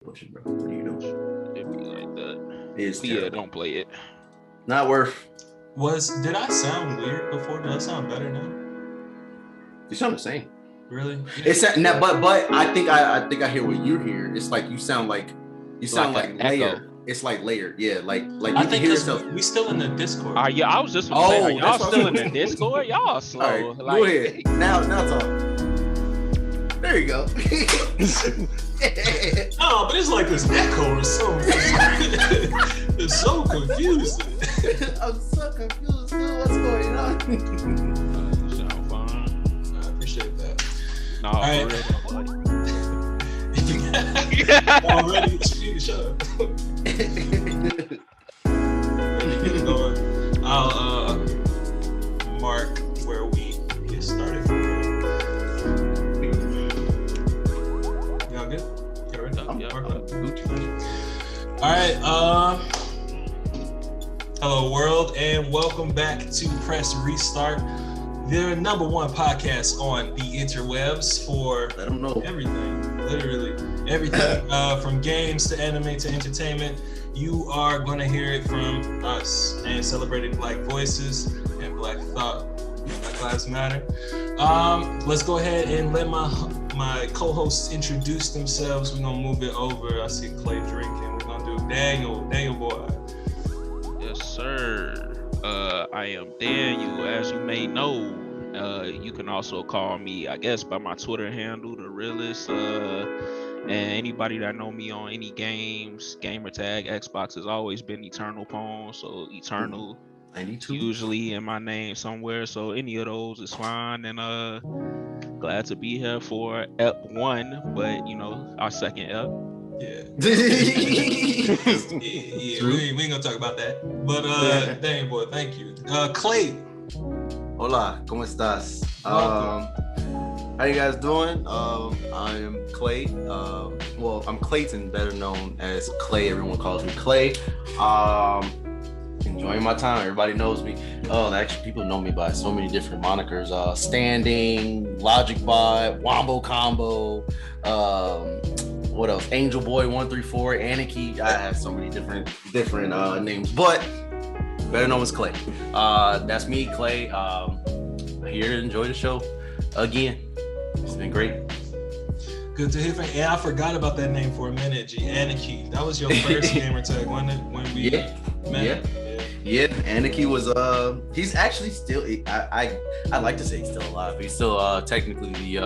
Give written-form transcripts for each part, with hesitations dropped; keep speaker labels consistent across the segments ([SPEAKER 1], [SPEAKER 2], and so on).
[SPEAKER 1] Motion, bro. What are you doing?
[SPEAKER 2] It'd be like that.
[SPEAKER 1] It's
[SPEAKER 2] yeah, don't play it.
[SPEAKER 1] Not worth.
[SPEAKER 3] Did I sound weird before? Did I sound better now?
[SPEAKER 1] You sound the same.
[SPEAKER 3] Really?
[SPEAKER 1] It's now, but I think I hear what you hear. It's like you sound like layered.
[SPEAKER 2] Echo.
[SPEAKER 1] It's like layered. Yeah, like you
[SPEAKER 3] I
[SPEAKER 1] can
[SPEAKER 3] think
[SPEAKER 1] hear yourself.
[SPEAKER 3] we still in the Discord.
[SPEAKER 2] Yeah, I was just gonna say, are y'all
[SPEAKER 1] that's what
[SPEAKER 2] still
[SPEAKER 1] I
[SPEAKER 2] in
[SPEAKER 1] was
[SPEAKER 2] the
[SPEAKER 1] saying.
[SPEAKER 2] Discord? Y'all slow.
[SPEAKER 1] All right,
[SPEAKER 2] Like,
[SPEAKER 1] go ahead. Now talk. There you go.
[SPEAKER 3] No, but it's like this echo or something. It's so confusing.
[SPEAKER 1] I'm so confused. Dude. What's going on?
[SPEAKER 2] You sound fine.
[SPEAKER 3] I appreciate that.
[SPEAKER 2] No,
[SPEAKER 3] All right.
[SPEAKER 2] for real.
[SPEAKER 3] Already, shut up. Get it going. I'll mark where we get started from here. Y'all good? Get ready? All right. Hello, world, and welcome back to Press Restart, their number one podcast on the interwebs for
[SPEAKER 1] Let them know
[SPEAKER 3] everything, literally everything, from games to anime to entertainment. You are going to hear it from us and celebrating Black voices and Black thought. Black Lives Matter. Let's go ahead and let my co-hosts introduce themselves. We're gonna move it over. I see Clay drinking. We're gonna do Daniel boy.
[SPEAKER 2] Yes, sir. I am Daniel. As you may know, you can also call me, I guess, by my Twitter handle, The Realist. And anybody that know me on any games, gamer tag, Xbox has always been Eternal Pwn. So Eternal
[SPEAKER 1] 92.
[SPEAKER 2] usually in my name somewhere. So any of those is fine. And glad to be here for Ep 1, but you know, our second Ep.
[SPEAKER 3] Yeah. We ain't gonna talk about that. But Daniel boy, thank you. Clay.
[SPEAKER 1] Hola, ¿cómo estás? How you guys doing? I am Clay. Well, I'm Clayton, better known as Clay. Everyone calls me Clay. Enjoying my time. Everybody knows me. Actually, people know me by so many different monikers. Standing, Logic Bot, Wombo Combo. What else? Angel Boy 134, Anarchy. I have so many different names, but better known as Clay. That's me, Clay. Here to enjoy the show again. It's been great.
[SPEAKER 3] Good to hear from you. And I forgot about that name for a minute, G. Anarchy. That was your first gamer tag, wasn't it? When we met?
[SPEAKER 1] Yeah. Anarchy was he's actually still I like to say he's still alive. He's still technically the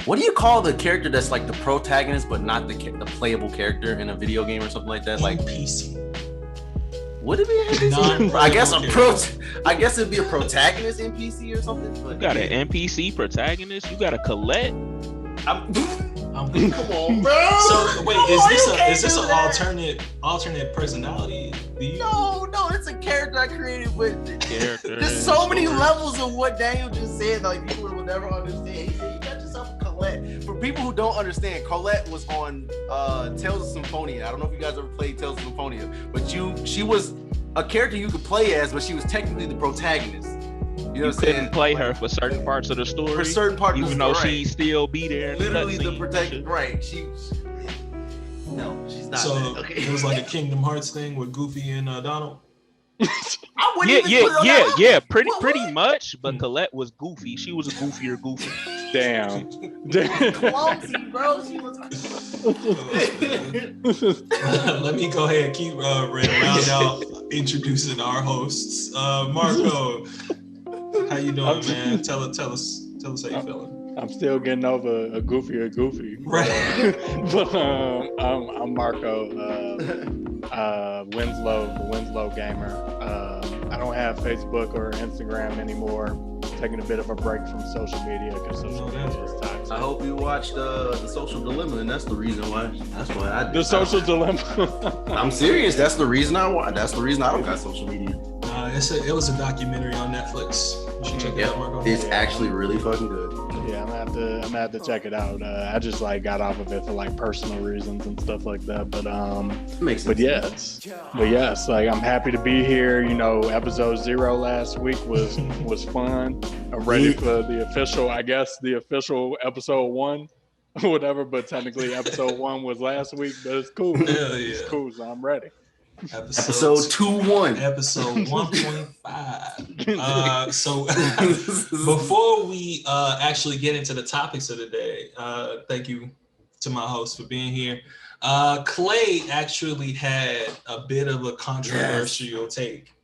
[SPEAKER 1] what do you call the character that's like the protagonist but not the playable character in a video game or something like that? Like
[SPEAKER 3] NPC.
[SPEAKER 1] Would it be an NPC? I guess it'd be a protagonist NPC or something. But
[SPEAKER 2] You got an NPC protagonist. You got a Colette.
[SPEAKER 1] Come on, bro.
[SPEAKER 3] So wait, is this an alternate personality?
[SPEAKER 1] No, it's a character I created with There's so many levels of what Daniel just said, like people will never understand. He said you got yourself a Colette. For people who don't understand, Colette was on Tales of Symphonia. I don't know if you guys ever played Tales of Symphonia, but she was a character you could play as, but she was technically the protagonist.
[SPEAKER 2] You couldn't play her for certain parts of the story.
[SPEAKER 1] For certain parts of the story.
[SPEAKER 2] Even though she still be there.
[SPEAKER 1] Literally the protector. Right. No, she's not.
[SPEAKER 3] So
[SPEAKER 1] okay.
[SPEAKER 3] It was like a Kingdom Hearts thing with Goofy and Donald.
[SPEAKER 1] I wouldn't even put it on that.
[SPEAKER 2] Pretty much. But Colette was Goofy. She was a goofier Goofy.
[SPEAKER 4] Damn.
[SPEAKER 1] Clumsy, bro. She was.
[SPEAKER 3] Let me go ahead and keep round out introducing our hosts. Marco, how you doing, man? Tell us how you feeling.
[SPEAKER 4] I'm still getting over a goofier Goofy.
[SPEAKER 3] Right.
[SPEAKER 4] But I'm Marco, Winslow gamer. I don't have Facebook or Instagram anymore. Taking a bit of a break from social media because social media is toxic.
[SPEAKER 1] I hope you watched the Social Dilemma, and that's the reason why. That's why I.
[SPEAKER 4] The Social Dilemma.
[SPEAKER 1] I'm serious. That's the reason I watch. That's the reason I don't got social media.
[SPEAKER 3] It was a documentary on Netflix. You should check it out, Marco.
[SPEAKER 1] It's actually really fucking good.
[SPEAKER 4] Yeah, I'm gonna have to check it out. I just like got off of it for like personal reasons and stuff like that. But
[SPEAKER 1] makes sense.
[SPEAKER 4] But yes, like I'm happy to be here. You know, episode 0 last week was fun. I'm ready for the official episode 1. whatever. But technically, episode 1 was last week. But it's cool.
[SPEAKER 3] Hell yeah.
[SPEAKER 4] It's cool. So I'm ready.
[SPEAKER 1] Episode 2-1.
[SPEAKER 3] Episode 1.5. So before we actually get into the topics of the day, thank you to my host for being here. Clay actually had a bit of a controversial take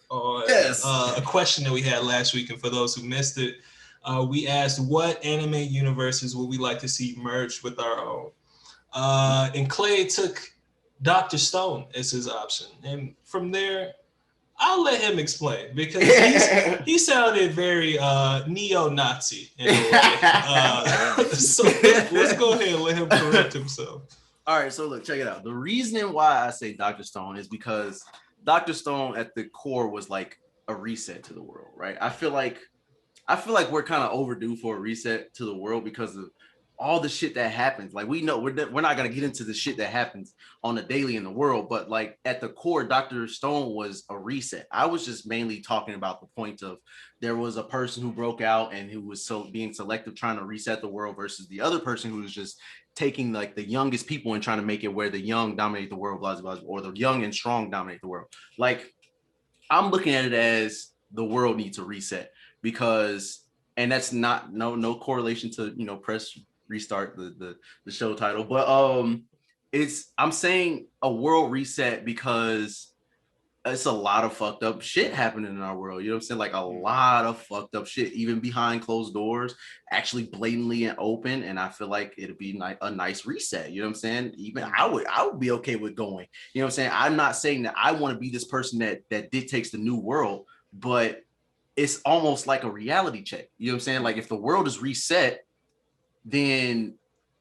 [SPEAKER 3] on a question that we had last week. And for those who missed it, we asked what anime universes would we like to see merged with our own. And Clay took Dr. Stone as his option. And from there, I'll let him explain because he sounded very neo-Nazi in a way. So let's go ahead and let him correct himself.
[SPEAKER 1] All right, so look, check it out. The reason why I say Dr. Stone is because Dr. Stone at the core was like a reset to the world, right? I feel like we're kind of overdue for a reset to the world because of all the shit that happens. Like we know we're not gonna get into the shit that happens on a daily in the world, but like at the core, Dr. Stone was a reset. I was just mainly talking about the point of there was a person who broke out and who was being selective, trying to reset the world versus the other person who was just taking like the youngest people and trying to make it where the young dominate the world, blah, blah, blah, or the young and strong dominate the world. Like I'm looking at it as the world needs a reset because, and that's not no correlation to, press restart the show title, but I'm saying a world reset because it's a lot of fucked up shit happening in our world. You know what I'm saying? Like a lot of fucked up shit, even behind closed doors, actually blatantly and open. And I feel like it'd be a nice reset. You know what I'm saying? Even I would be okay with going. You know what I'm saying? I'm not saying that I want to be this person that dictates the new world, but it's almost like a reality check. You know what I'm saying? Like if the world is reset, then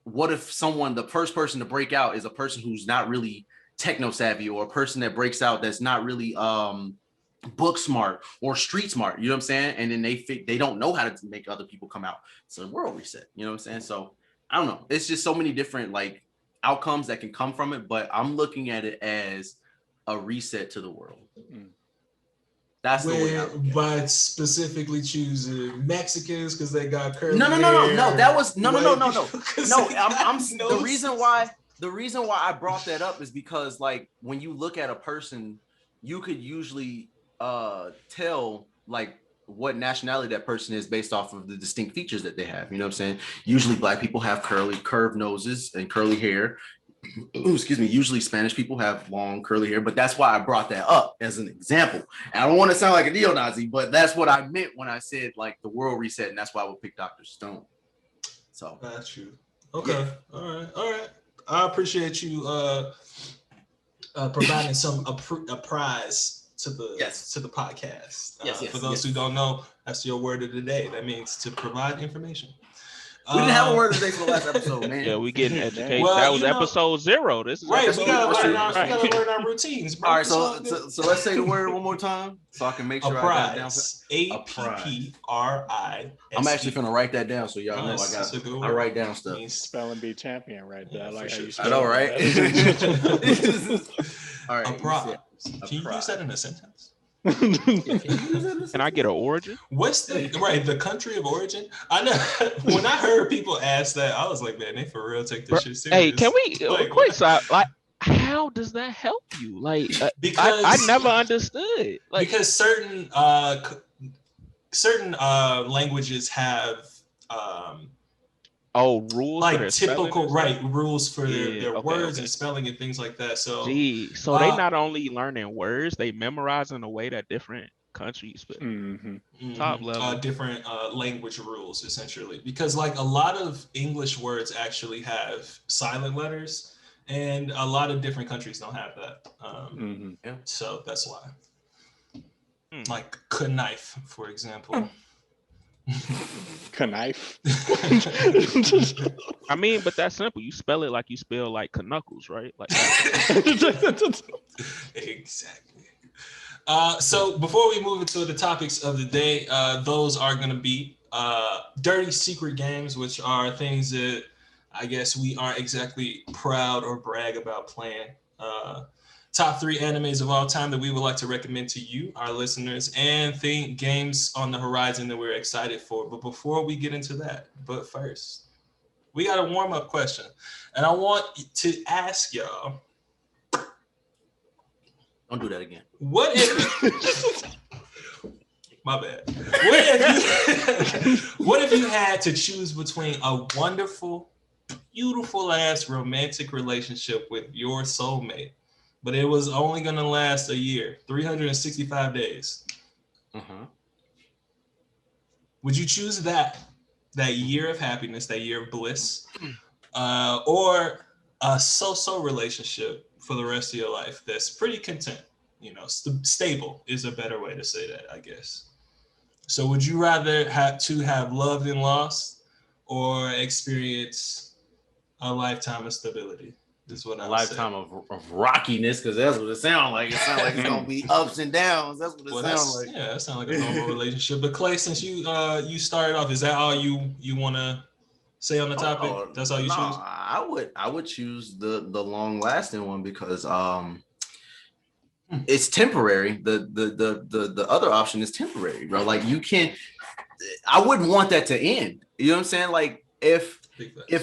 [SPEAKER 1] what if the first person to break out is a person who's not really techno savvy, or a person that breaks out that's not really book smart or street smart, you know what I'm saying? And then they don't know how to make other people come out. It's a world reset, you know what I'm saying? So I don't know. It's just so many different like outcomes that can come from it, but I'm looking at it as a reset to the world. That's the way I look at it.
[SPEAKER 3] By specifically choosing Mexicans because they got curly
[SPEAKER 1] No. That was no. I'm
[SPEAKER 3] no.
[SPEAKER 1] The reason why I brought that up is because like when you look at a person, you could usually tell like what nationality that person is based off of the distinct features that they have. You know what I'm saying? Usually Black people have curved noses and curly hair. Excuse me. Usually Spanish people have long curly hair, but that's why I brought that up as an example. And I don't want to sound like a neo-Nazi, but that's what I meant when I said like the world reset, and that's why I would pick Dr. Stone. So
[SPEAKER 3] got you. Okay. Yeah. All right. I appreciate you providing a prize to the podcast. For those who don't know, that's your word of the day. That means to provide information.
[SPEAKER 1] We didn't have a word of the day for the last episode, man.
[SPEAKER 2] Yeah, we getting education. Well, that was episode 0. This is
[SPEAKER 3] right. We gotta learn our routines, bro.
[SPEAKER 1] All right, so let's say the word one more time, so I can make sure I got it down.
[SPEAKER 3] APPRISE.
[SPEAKER 1] I'm actually gonna write that down, so y'all know I write down stuff.
[SPEAKER 4] Spelling bee champion, right there. I like how you spell.
[SPEAKER 1] I know, right? All right.
[SPEAKER 3] A prize. Can you use that in a sentence?
[SPEAKER 2] Can I get an origin?
[SPEAKER 3] What's the country of origin? I know when I heard people ask that, I was like, man, they for real take this shit serious.
[SPEAKER 2] Hey, can we quick side like how does that help you? Like because I never understood. Like
[SPEAKER 3] because certain languages have
[SPEAKER 2] rules
[SPEAKER 3] like typical rules for their words and spelling and things like that. So
[SPEAKER 2] they not only learning words, they memorizing the way that different countries but top level
[SPEAKER 3] different language rules essentially, because like a lot of English words actually have silent letters and a lot of different countries don't have that. So that's why like knife, for example.
[SPEAKER 4] Knife.
[SPEAKER 2] I mean, but that's simple. You spell it like you spell like knuckles, right? Like
[SPEAKER 3] exactly. So before we move into the topics of the day, those are going to be dirty secret games, which are things that I guess we aren't exactly proud or brag about playing. Top 3 animes of all time that we would like to recommend to you, our listeners, and games on the horizon that we're excited for. But before we get into that, first, We got a warm-up question. And I want to ask y'all.
[SPEAKER 1] Don't do that again.
[SPEAKER 3] What if... My bad. What if you had to choose between a wonderful, beautiful ass romantic relationship with your soulmate, but it was only going to last a year, 365 days? Would you choose that year of happiness, that year of bliss, or a so-so relationship for the rest of your life that's pretty content? You know, stable is a better way to say that, I guess. So would you rather have loved and lost, or experience a lifetime of stability? This is what I
[SPEAKER 1] lifetime of rockiness, because that's what it sounds like. It sounds like it's gonna be ups and downs. That's what it sounds like.
[SPEAKER 3] Yeah, that sounds like a normal relationship. But Clay, since you started off, is that all you want to say on the topic? That's all you choose?
[SPEAKER 1] I would choose the long lasting one, because it's temporary. The other option is temporary, bro. Like, you can't. I wouldn't want that to end. You know what I'm saying? Like, if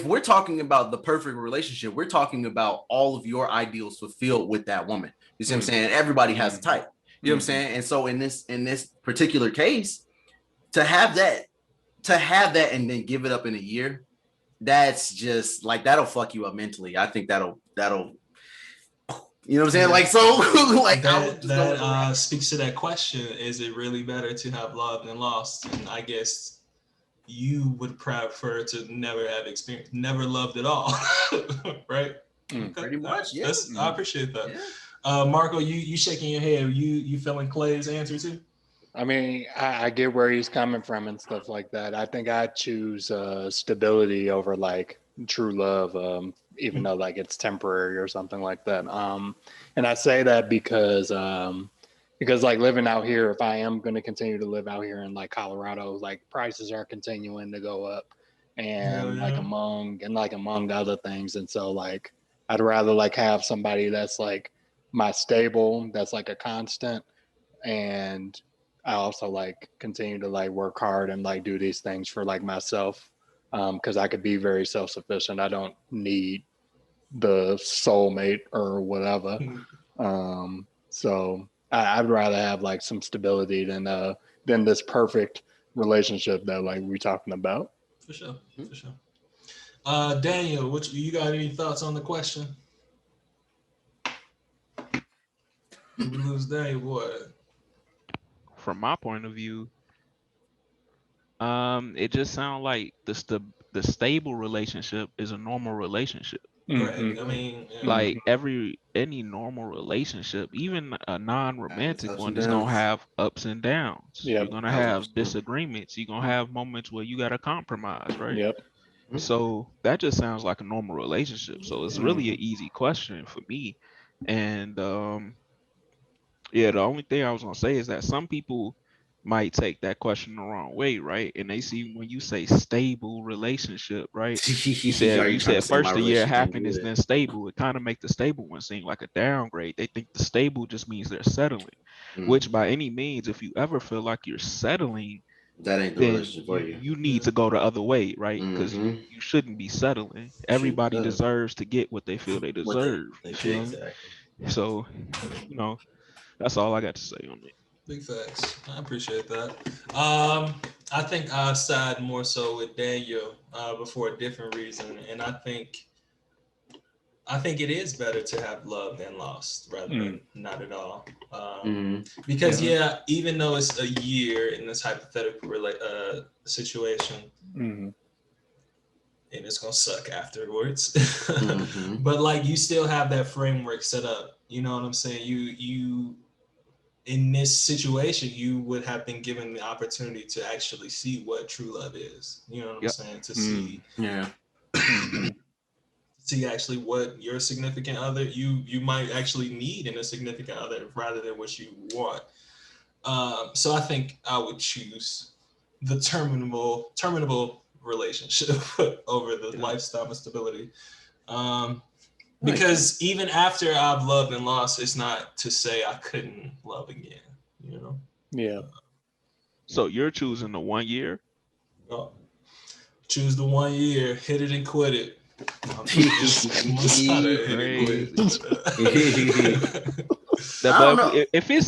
[SPEAKER 1] we're talking about the perfect relationship, we're talking about all of your ideals fulfilled with that woman. You see what I'm saying? Everybody has a type. You know what I'm saying? And so in this particular case, to have that and then give it up in a year, that's just like, that'll fuck you up mentally. I think that'll you know what I'm saying? Like, so like
[SPEAKER 3] that speaks to that question. Is it really better to have loved and lost? And I guess you would prefer to never have experienced, never loved at all. Right?
[SPEAKER 1] Pretty much, yeah.
[SPEAKER 3] I appreciate that. Yeah. Marco, you shaking your head. You feeling Clay's answer too?
[SPEAKER 4] I mean, I get where he's coming from and stuff like that. I think I choose stability over like true love, even though like it's temporary or something like that. And I say that because like living out here, if I am going to continue to live out here in like Colorado, like prices are continuing to go up, and like among other things. And so like I'd rather like have somebody that's like my stable, that's like a constant, and I also like continue to like work hard and like do these things for like myself, because I could be very self-sufficient. I don't need the soulmate or whatever. So I'd rather have like some stability than this perfect relationship that like we're talking about.
[SPEAKER 3] For sure. Daniel, you got any thoughts on the question? We lose Daniel, boy.
[SPEAKER 2] From my point of view, it just sounds like the stable relationship is a normal relationship.
[SPEAKER 3] Right. I mean,
[SPEAKER 2] like any normal relationship, even a non-romantic one, is gonna have ups and downs. You're gonna have disagreements. You're gonna have moments where you gotta compromise, right?
[SPEAKER 4] Yep.
[SPEAKER 2] So that just sounds like a normal relationship. So it's really an easy question for me. And yeah, the only thing I was gonna say is that some people might take that question the wrong way, right? And they see when you say stable relationship, right? You said first the year happiness, then stable. It kind of make the stable one seem like a downgrade. They think the stable just means they're settling, which by any means, if you ever feel like you're settling,
[SPEAKER 1] that ain't the relationship for you.
[SPEAKER 2] You need to go the other way, right? Because you shouldn't be settling. Everybody deserves to get what they feel they deserve.
[SPEAKER 1] Exactly.
[SPEAKER 2] So, you know, that's all I got to say on it.
[SPEAKER 3] Big facts. I appreciate that. I think I side more so with Daniel, but for a different reason. And I think it is better to have loved than lost rather than not at all. Because even though it's a year in this hypothetical situation, and it's gonna suck afterwards, but like you still have that framework set up. You know what I'm saying? You in this situation, you would have been given the opportunity to actually see what true love is. You know what I'm saying? To see, see actually what your significant other you might actually need in a significant other rather than what you want. So I think I would choose the terminable relationship over the lifestyle of stability. Because even after I've loved and lost, it's not to say I couldn't love again, you know?
[SPEAKER 4] Yeah.
[SPEAKER 2] So you're choosing the 1 year?
[SPEAKER 3] Choose the 1 year, hit it and quit it.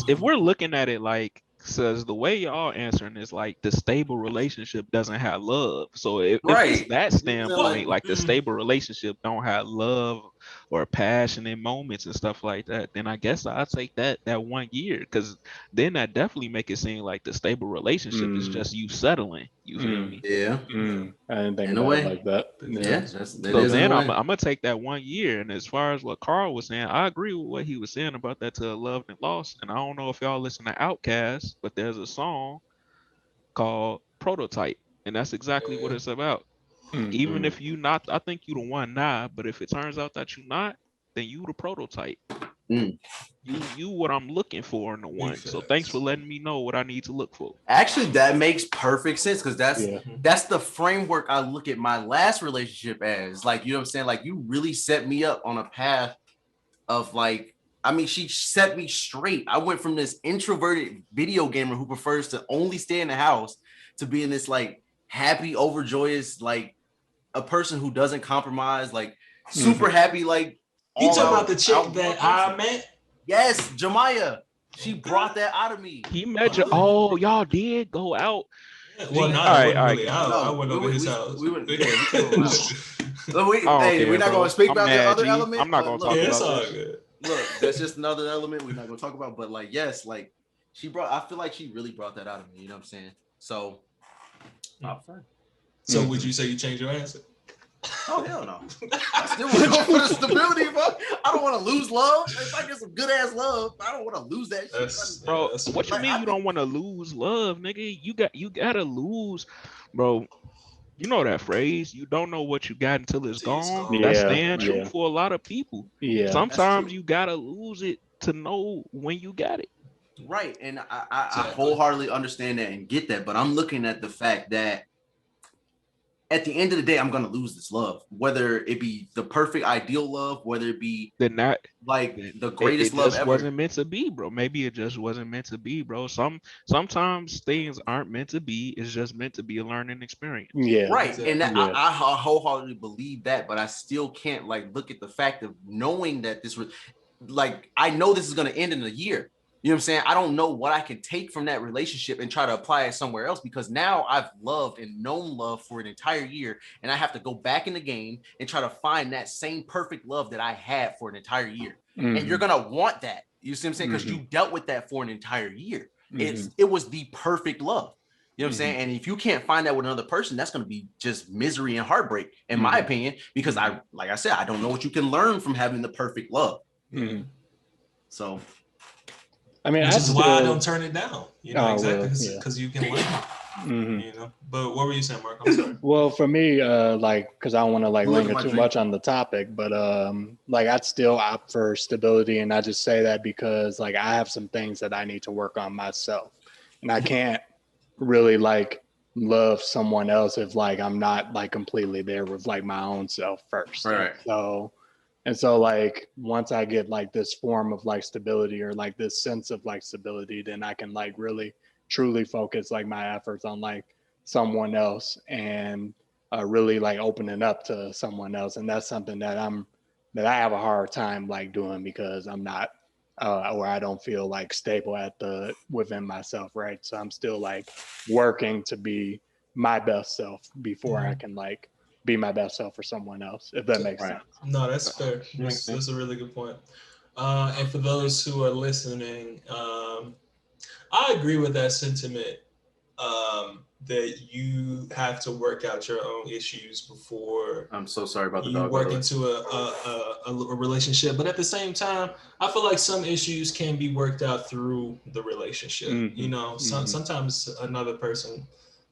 [SPEAKER 2] If we're looking at it like, says the way y'all answering is like the stable relationship doesn't have love. So if it's that standpoint, like the stable relationship don't have love or passionate moments and stuff like that, then I guess I'll take that 1 year, because then that definitely make it seem like the stable relationship is just you settling. You feel me?
[SPEAKER 1] Yeah.
[SPEAKER 4] I didn't think
[SPEAKER 1] In a
[SPEAKER 4] about
[SPEAKER 1] way.
[SPEAKER 4] it like that.
[SPEAKER 1] Yeah.
[SPEAKER 2] So then I'm gonna take that 1 year. And as far as what Carl was saying, I agree with what he was saying about that to Loved and Lost. And I don't know if y'all listen to Outkast, but there's a song called Prototype, and that's exactly what it's about. Even if you not, I think you the one now, but if it turns out that you not, then you the prototype. You what I'm looking for in the one. So thanks for letting me know what I need to look for.
[SPEAKER 1] Actually, that makes perfect sense, because that's the framework I look at my last relationship as. Like, you know what I'm saying? Like, you really set me up on a path of like, I mean, she set me straight. I went from this introverted video gamer who prefers to only stay in the house to being this like happy, overjoyous, like a person who doesn't compromise, like super happy, like
[SPEAKER 3] you talking about the chick that I met?
[SPEAKER 1] Yes, Jemiah. She brought that out of me.
[SPEAKER 2] He met you. Oh, y'all did go out.
[SPEAKER 3] Well, no, I wasn't really out. I went over his house.
[SPEAKER 1] We're not going to speak about the other element.
[SPEAKER 2] I'm not going to talk about
[SPEAKER 3] all good.
[SPEAKER 1] Look, that's just another element we're not going to talk about. But like, yes, like I feel like she really brought that out of me. You know what I'm saying? So,
[SPEAKER 3] so would you say you changed your answer?
[SPEAKER 1] Oh, hell no. I still want to go for the stability, bro. I don't want to lose love. If I get some good ass love, I don't want to lose that shit.
[SPEAKER 2] Bro, what you mean you don't want to lose love, nigga? You gotta lose, bro. You know that phrase, you don't know what you got until it's gone. That's staying true for a lot of people. Sometimes you gotta lose it to know when you got it.
[SPEAKER 1] Right. And I wholeheartedly understand that and get that, but I'm looking at the fact that at the end of the day, I'm gonna lose this love, whether it be the perfect ideal love, whether it be the greatest love ever.
[SPEAKER 2] Wasn't meant to be, bro. Maybe it just wasn't meant to be, bro. Sometimes things aren't meant to be. It's just meant to be a learning experience.
[SPEAKER 1] Yeah, right. Exactly. And I wholeheartedly believe that, but I still can't like look at the fact of knowing that this was like, I know this is gonna end in a year. You know what I'm saying? I don't know what I can take from that relationship and try to apply it somewhere else, because now I've loved and known love for an entire year, and I have to go back in the game and try to find that same perfect love that I had for an entire year. And you're gonna want that. You see what I'm saying? Because you dealt with that for an entire year. It was the perfect love. You know what I'm saying? And if you can't find that with another person, that's gonna be just misery and heartbreak, in my opinion, because like I said, I don't know what you can learn from having the perfect love. So
[SPEAKER 3] I mean, which is why I don't turn it down. You know, exactly, because you can learn. You know. But what were you saying, Mark? I'm sorry.
[SPEAKER 4] Well, for me, like, because I don't want to like linger too much on the topic, but like I'd still opt for stability, and I just say that because like I have some things that I need to work on myself, and I can't really like love someone else if like I'm not like completely there with like my own self first.
[SPEAKER 1] Right.
[SPEAKER 4] So like once I get like this form of like stability or like this sense of like stability, then I can like really truly focus like my efforts on like someone else and really like opening up to someone else. And that's something that I have a hard time like doing because I'm not or I don't feel like stable within myself, right? So I'm still like working to be my best self before I can like be my best self for someone else, if that makes sense.
[SPEAKER 3] No, that's fair. That's a really good point. And for those who are listening, I agree with that sentiment that you have to work out your own issues before
[SPEAKER 1] I'm so sorry about the
[SPEAKER 3] you
[SPEAKER 1] dog,
[SPEAKER 3] work into a relationship. But at the same time, I feel like some issues can be worked out through the relationship. You know, sometimes another person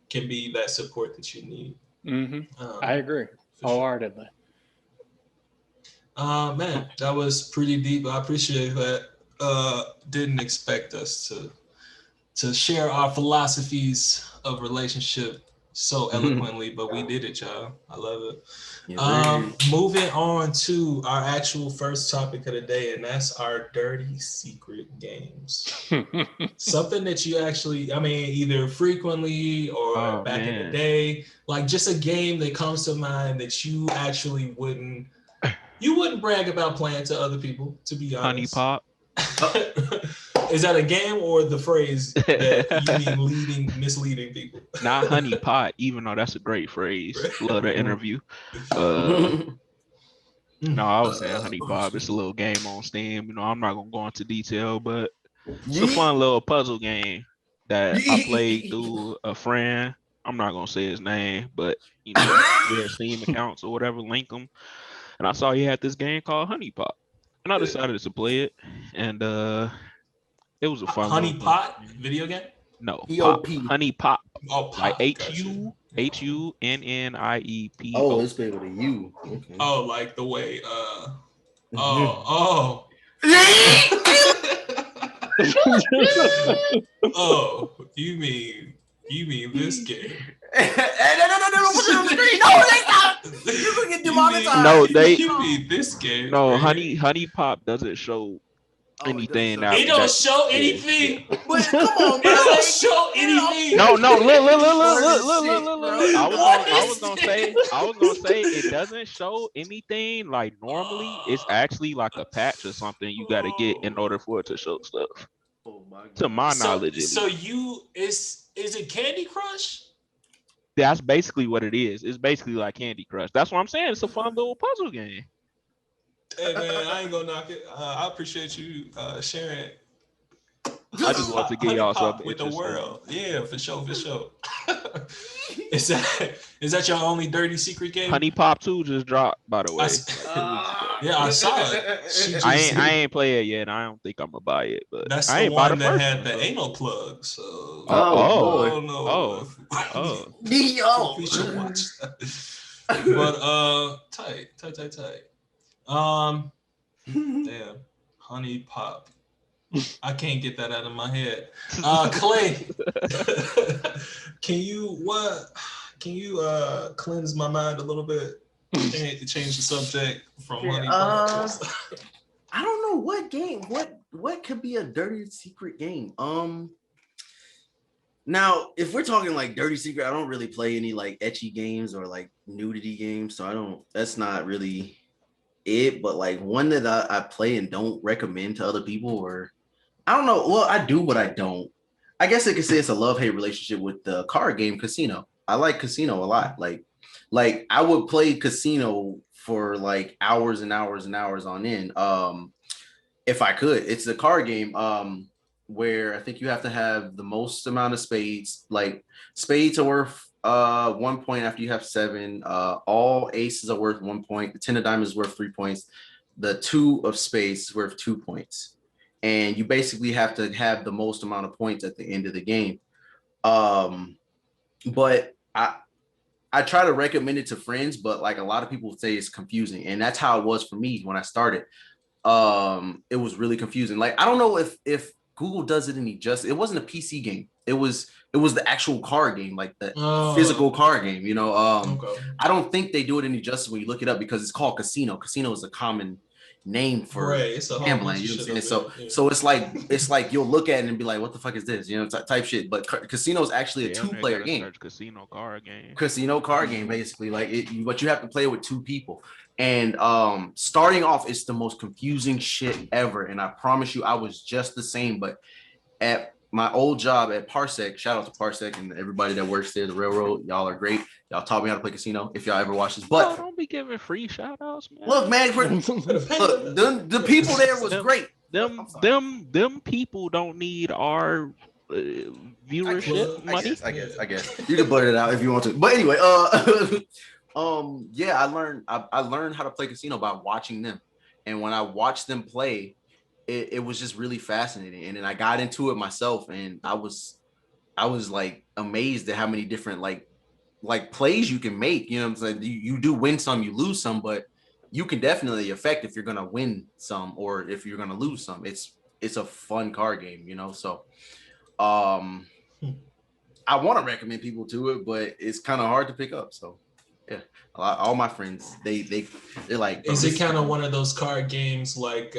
[SPEAKER 3] can be that support that you need.
[SPEAKER 4] I agree wholeheartedly.
[SPEAKER 3] Man, that was pretty deep. I appreciate that. Didn't expect us to share our philosophies of relationship so eloquently, but we did it, y'all. I love it.
[SPEAKER 1] Yes,
[SPEAKER 3] Moving on to our actual first topic of the day, and that's our dirty secret games. Something that you actually, I mean, either frequently or
[SPEAKER 2] Oh
[SPEAKER 3] back in the
[SPEAKER 2] man,
[SPEAKER 3] day, like just a game that comes to mind that you actually wouldn't brag about playing to other people, to be
[SPEAKER 2] Honey
[SPEAKER 3] honest.
[SPEAKER 2] Pop.
[SPEAKER 3] Is that a game or the phrase that you mean misleading people?
[SPEAKER 2] Not Honey Pot, even though that's a great phrase. Love the interview. Uh, no, I was saying Honey Pop. It's a little game on Steam. You know, I'm not gonna go into detail, but it's a fun little puzzle game that I played through a friend. I'm not gonna say his name, but you know, their Steam accounts or whatever, link them. And I saw he had this game called Honey Pop, and I decided to play it. And it was a fun little
[SPEAKER 3] Honey
[SPEAKER 2] puzzle
[SPEAKER 3] Pot
[SPEAKER 2] game.
[SPEAKER 3] video game?
[SPEAKER 2] No, Pop,
[SPEAKER 1] P.O.P.
[SPEAKER 2] Honey Pop,
[SPEAKER 3] Oh,
[SPEAKER 2] like
[SPEAKER 3] Pop, gotcha.
[SPEAKER 2] HUNNIEPO.
[SPEAKER 1] Oh, it's big with a U. Okay.
[SPEAKER 3] Oh, like the way, oh. Oh, you mean this game?
[SPEAKER 1] Hey, no, put it on the screen. No, they stop. You can get demonetized.
[SPEAKER 2] No, they-
[SPEAKER 3] You mean this game?
[SPEAKER 2] No,
[SPEAKER 3] man.
[SPEAKER 2] Honey Pop doesn't show anything
[SPEAKER 1] that.
[SPEAKER 3] It don't
[SPEAKER 2] that-
[SPEAKER 3] show
[SPEAKER 2] yeah,
[SPEAKER 3] anything.
[SPEAKER 2] yeah.
[SPEAKER 1] But come on,
[SPEAKER 3] It
[SPEAKER 1] bro.
[SPEAKER 3] don't show anything.
[SPEAKER 2] No, look.
[SPEAKER 1] Shit,
[SPEAKER 2] I was gonna say it doesn't show anything like normally. It's actually like a patch or something you got to get in order for it to show stuff.
[SPEAKER 1] Oh my God.
[SPEAKER 2] To my knowledge, at
[SPEAKER 3] So
[SPEAKER 2] least.
[SPEAKER 3] is it Candy Crush?
[SPEAKER 2] That's basically what it is. It's basically like Candy Crush. That's what I'm saying. It's a fun little puzzle game.
[SPEAKER 3] Hey man, I ain't gonna knock it. I appreciate you sharing.
[SPEAKER 2] I just want to get
[SPEAKER 3] Honey
[SPEAKER 2] y'all
[SPEAKER 3] Pop
[SPEAKER 2] something
[SPEAKER 3] with the
[SPEAKER 2] interesting.
[SPEAKER 3] world. Yeah, for sure. Is that your only dirty secret game?
[SPEAKER 2] Honey Pop 2 just dropped, by the way.
[SPEAKER 3] Yeah, I saw it. She
[SPEAKER 2] I
[SPEAKER 3] just-
[SPEAKER 2] ain't play it yet. I don't think I'm gonna buy it, but
[SPEAKER 3] That's
[SPEAKER 2] I
[SPEAKER 3] the
[SPEAKER 2] ain't bought
[SPEAKER 3] one
[SPEAKER 2] the
[SPEAKER 3] that
[SPEAKER 2] first
[SPEAKER 3] had
[SPEAKER 2] one,
[SPEAKER 3] the
[SPEAKER 2] so.
[SPEAKER 3] anal plug. So
[SPEAKER 1] Oh,
[SPEAKER 3] I
[SPEAKER 1] boy.
[SPEAKER 3] don't know.
[SPEAKER 2] Oh.
[SPEAKER 3] If we should watch that. But tight. Damn, Honey Pop. I can't get that out of my head. Clay, can you cleanse my mind a little bit? Change the subject from Honey Pop.
[SPEAKER 1] I don't know what game. What could be a dirty secret game? Now, if we're talking like dirty secret, I don't really play any like ecchi games or like nudity games, so I don't. That's not really it. But like one that I play and don't recommend to other people, or I don't know. Well, I do, but I don't. I guess I could say it's a love-hate relationship with the card game Casino. I like Casino a lot. Like I would play Casino for like hours and hours and hours on end. If I could. It's a card game. Where I think you have to have the most amount of spades. Like spades are worth 1 point after you have 7. All aces are worth 1 point. The 10 of diamonds is worth 3 points. The 2 of spades is worth 2 points. And you basically have to have the most amount of points at the end of the game. But I try to recommend it to friends, but like a lot of people say it's confusing. And that's how it was for me when I started. It was really confusing. Like I don't know if Google does it any justice. It wasn't a PC game. It was the actual card game, like the physical card game. You know,
[SPEAKER 3] Okay.
[SPEAKER 1] I don't think they do it any justice when you look it up because it's called Casino. Casino is a common name for
[SPEAKER 3] Right, it's a whole
[SPEAKER 1] gambling.
[SPEAKER 3] bunch
[SPEAKER 1] You
[SPEAKER 3] of
[SPEAKER 1] know what I'm
[SPEAKER 3] shit
[SPEAKER 1] saying?
[SPEAKER 3] up there, yeah.
[SPEAKER 1] So it's like you'll look at it and be like, what the fuck is this? You know, type shit. But Casino is actually a 2-player game.
[SPEAKER 2] Casino card game.
[SPEAKER 1] Casino card game, basically. Like it, but you have to play with 2 people. And starting off, it's the most confusing shit ever. And I promise you, I was just the same. But at my old job at Parsec, shout out to Parsec and everybody that works there, the railroad, y'all are great. Y'all taught me how to play Casino. If y'all ever watch this, but
[SPEAKER 2] don't be giving free shout outs, man.
[SPEAKER 1] look, man, look, the people there was great.
[SPEAKER 2] Them people don't need our viewership money.
[SPEAKER 1] I guess you can blurt it out if you want to. But anyway, yeah, I learned how to play Casino by watching them, and when I watched them play, it was just really fascinating. And then I got into it myself, and I was like amazed at how many different like plays you can make. You know what I'm saying? You do win some, you lose some, but you can definitely affect if you're gonna win some or if you're gonna lose some. It's a fun card game, you know. So I want to recommend people to it, but it's kind of hard to pick up. So yeah, all my friends they're like,
[SPEAKER 3] is it kind of one of those card games like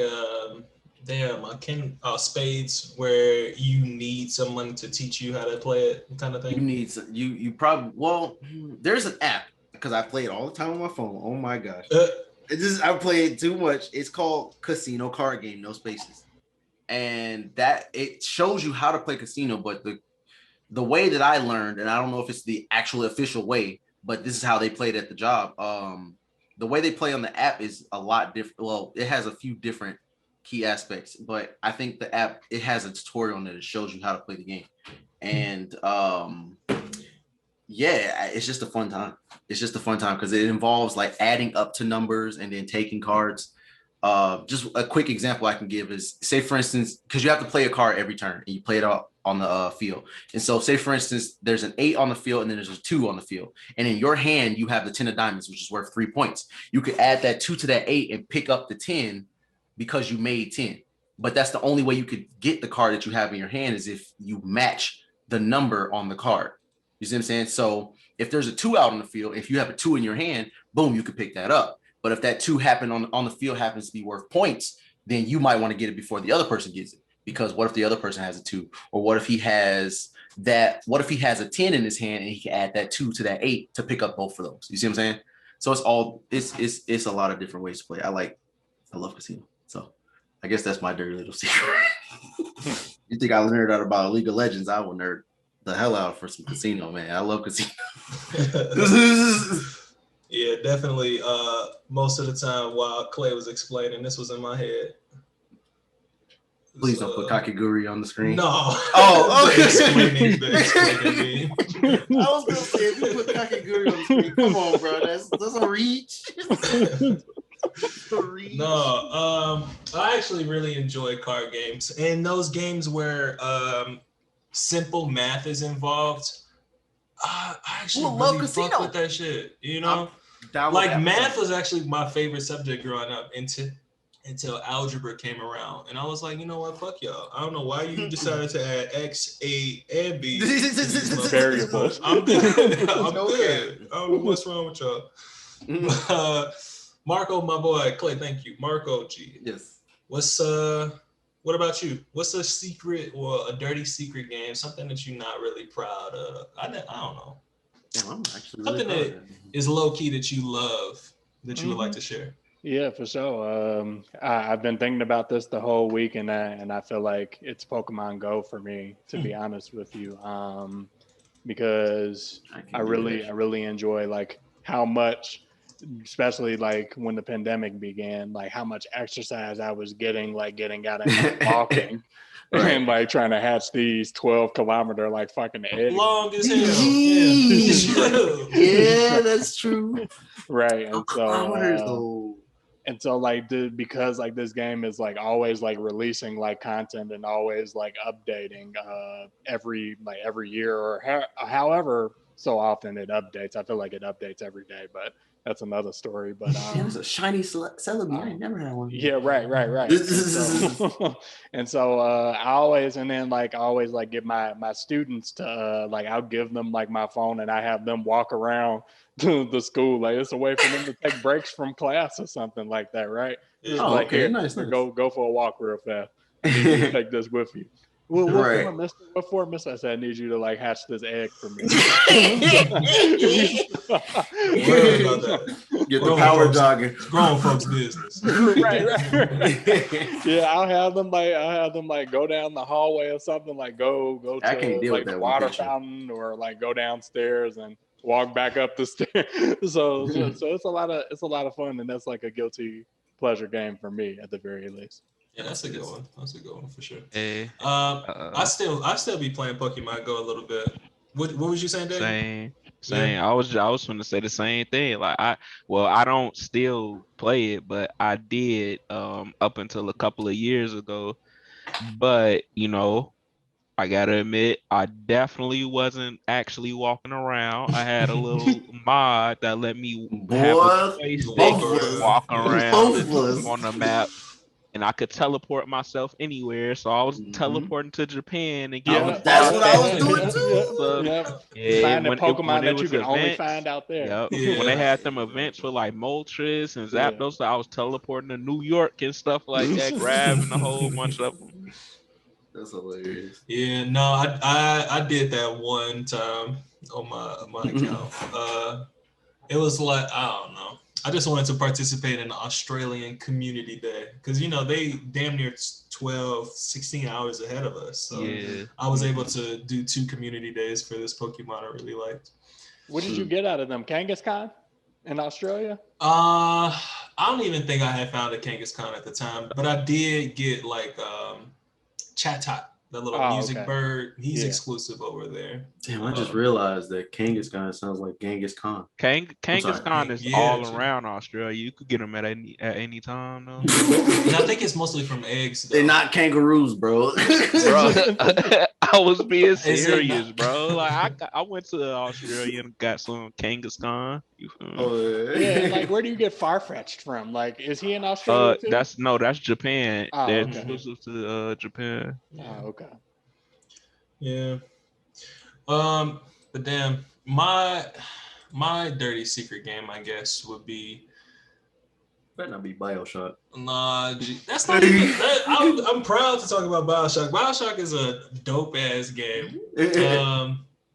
[SPEAKER 3] Spades, where you need someone to teach you how to play it, kind of thing?
[SPEAKER 1] You probably there's an app because I play it all the time on my phone. Oh my gosh, I play it too much. It's called Casino Card Game, no spaces, and that it shows you how to play casino. But the way that I learned, and I don't know if it's the actual official way, but this is how they played at the job. The way they play on the app is a lot different. Well, it has a few different key aspects, but I think the app, it has a tutorial on it that shows you how to play the game. And yeah, it's just a fun time. It's just a fun time because it involves like adding up to numbers and then taking cards. Just a quick example I can give is, say for instance, because you have to play a card every turn and you play it out on the field. And so say for instance, there's an 8 on the field and then there's a 2 on the field. And in your hand, you have the 10 of diamonds, which is worth 3 points. You could add that 2 to that 8 and pick up the 10 because you made 10. But that's the only way you could get the card that you have in your hand, is if you match the number on the card. You see what I'm saying? So if there's a 2 out on the field, if you have a 2 in your hand, boom, you could pick that up. But if that 2 happened on the field happens to be worth points, then you might want to get it before the other person gets it. Because what if the other person has a 2? Or what if he has a 10 in his hand and he can add that 2 to that 8 to pick up both of those? You see what I'm saying? So it's a lot of different ways to play. I love casino. So I guess that's my dirty little secret. You think I nerd out about League of Legends? I will nerd the hell out for some casino, man. I love casino.
[SPEAKER 3] Yeah, definitely. Most of the time while Clay was explaining, this was in my head.
[SPEAKER 1] Please don't put Kakiguri on the screen.
[SPEAKER 3] No.
[SPEAKER 1] Oh, okay.
[SPEAKER 3] explaining
[SPEAKER 1] I was gonna say, if you put Kakiguri on the screen, come on, bro. That's a reach.
[SPEAKER 3] No, I actually really enjoy card games, and those games where simple math is involved. I actually really fuck with that shit. You know, like math was actually my favorite subject growing up until algebra came around, and I was like, you know what, fuck y'all. I don't know why you decided to add X, A, and B
[SPEAKER 4] variables.
[SPEAKER 3] I'm good. I'm good. I don't know what's wrong with y'all. Marco, my boy, Clay, thank you. Marco G.
[SPEAKER 1] Yes.
[SPEAKER 3] What about you? What's a secret or a dirty secret game? Something that you're not really proud of? I don't know.
[SPEAKER 1] Damn, I'm actually
[SPEAKER 3] something
[SPEAKER 1] really
[SPEAKER 3] that is low key that you love that you would like to share.
[SPEAKER 4] Yeah, for sure. I've been thinking about this the whole week, and I feel like it's Pokemon Go for me, to be honest with you, because I really enjoy like how much, especially like when the pandemic began, like how much exercise I was getting out and walking. And like trying to hatch these 12-kilometer like fucking eggs.
[SPEAKER 3] Long as hell.
[SPEAKER 1] Yeah, that's true.
[SPEAKER 4] Right. And
[SPEAKER 1] kilometers
[SPEAKER 4] so
[SPEAKER 1] though.
[SPEAKER 4] and so like because like this game is like always like releasing like content and always like updating every year or however so often it updates. I feel like it updates every day, but that's another story. But
[SPEAKER 1] it was a shiny Celebi. I ain't never had one.
[SPEAKER 4] Yeah, right. And so I always like get my students to like, I'll give them like my phone and I have them walk around to the school. Like it's a way for them to take breaks from class or something like that, right?
[SPEAKER 3] Yeah.
[SPEAKER 4] Oh, like,
[SPEAKER 1] okay,
[SPEAKER 4] here,
[SPEAKER 1] nice.
[SPEAKER 4] Go for a walk real fast. You take this with you. Well, what for, Mister? I said, I need you to like hatch this egg for me.
[SPEAKER 1] Get the power jogging.
[SPEAKER 3] Grown folks' business.
[SPEAKER 4] right. Yeah, I'll have them like go down the hallway or something, like go to like the water fountain or like go downstairs and walk back up the stairs. So it's a lot of fun, and that's like a guilty pleasure game for me at the very least.
[SPEAKER 3] Yeah, that's a good one. That's a good one for sure.
[SPEAKER 2] Hey,
[SPEAKER 3] I still be playing Pokemon Go a little bit. What was you saying, Dave?
[SPEAKER 2] Same. Yeah. I was going to say the same thing. Like I don't still play it, but I did up until a couple of years ago. But you know, I gotta admit, I definitely wasn't actually walking around. I had a little mod that let me have a place to walk around on the map. and I could teleport myself anywhere. So I was
[SPEAKER 1] Mhm.
[SPEAKER 2] teleporting to Japan and
[SPEAKER 4] Yeah,
[SPEAKER 2] getting
[SPEAKER 1] That's what I was
[SPEAKER 2] processed
[SPEAKER 1] doing
[SPEAKER 2] and
[SPEAKER 1] too.
[SPEAKER 2] stuff.
[SPEAKER 4] Yep.
[SPEAKER 2] Yeah,
[SPEAKER 4] Find a
[SPEAKER 2] when
[SPEAKER 4] Pokemon
[SPEAKER 2] it
[SPEAKER 4] that you
[SPEAKER 2] was
[SPEAKER 4] can only
[SPEAKER 2] events,
[SPEAKER 4] find out there.
[SPEAKER 2] yep. When they
[SPEAKER 3] Yeah.
[SPEAKER 2] had them events for like Moltres and
[SPEAKER 4] Yeah.
[SPEAKER 2] Zapdos, I was teleporting to New York and stuff like that, grabbing a whole bunch of them.
[SPEAKER 1] That's hilarious.
[SPEAKER 3] Yeah, no, I did that one time on my account. It was like, I don't know. I just wanted to participate in the Australian Community Day because they damn near 12, 16 hours ahead of us. So
[SPEAKER 2] Yeah.
[SPEAKER 3] I was able to do 2 community days for this Pokemon I really liked.
[SPEAKER 4] What did you get out of them? Kangaskhan in Australia?
[SPEAKER 3] I don't even think I had found a Kangaskhan at the time, but I did get like Chatot, that little
[SPEAKER 4] Oh,
[SPEAKER 3] music
[SPEAKER 4] okay.
[SPEAKER 3] bird. He's
[SPEAKER 4] Yeah.
[SPEAKER 3] exclusive over there.
[SPEAKER 1] Damn, I just realized that Kangaskhan sounds like Genghis Khan.
[SPEAKER 2] Kangaskhan is
[SPEAKER 3] Yeah,
[SPEAKER 2] all
[SPEAKER 3] G.
[SPEAKER 2] around Australia. You could get them at any time though.
[SPEAKER 3] And I think it's mostly from eggs. Though.
[SPEAKER 1] They're not kangaroos, bro.
[SPEAKER 2] Bro, I was being
[SPEAKER 3] Is it
[SPEAKER 2] serious,
[SPEAKER 3] not?
[SPEAKER 2] bro. Like I went to Australia and got some Kangaskhan. You feel me?
[SPEAKER 1] Oh,
[SPEAKER 4] Yeah, and like where do you get Farfetch'd from? Like, is he in Australia too?
[SPEAKER 2] That's Japan.
[SPEAKER 4] Oh,
[SPEAKER 2] They're
[SPEAKER 4] okay.
[SPEAKER 2] exclusive to Japan.
[SPEAKER 4] Oh, okay.
[SPEAKER 3] Yeah. But damn, my dirty secret game, I guess, would be.
[SPEAKER 1] better not be BioShock.
[SPEAKER 3] Nah, that's not even. I'm proud to talk about BioShock. BioShock is a dope ass game.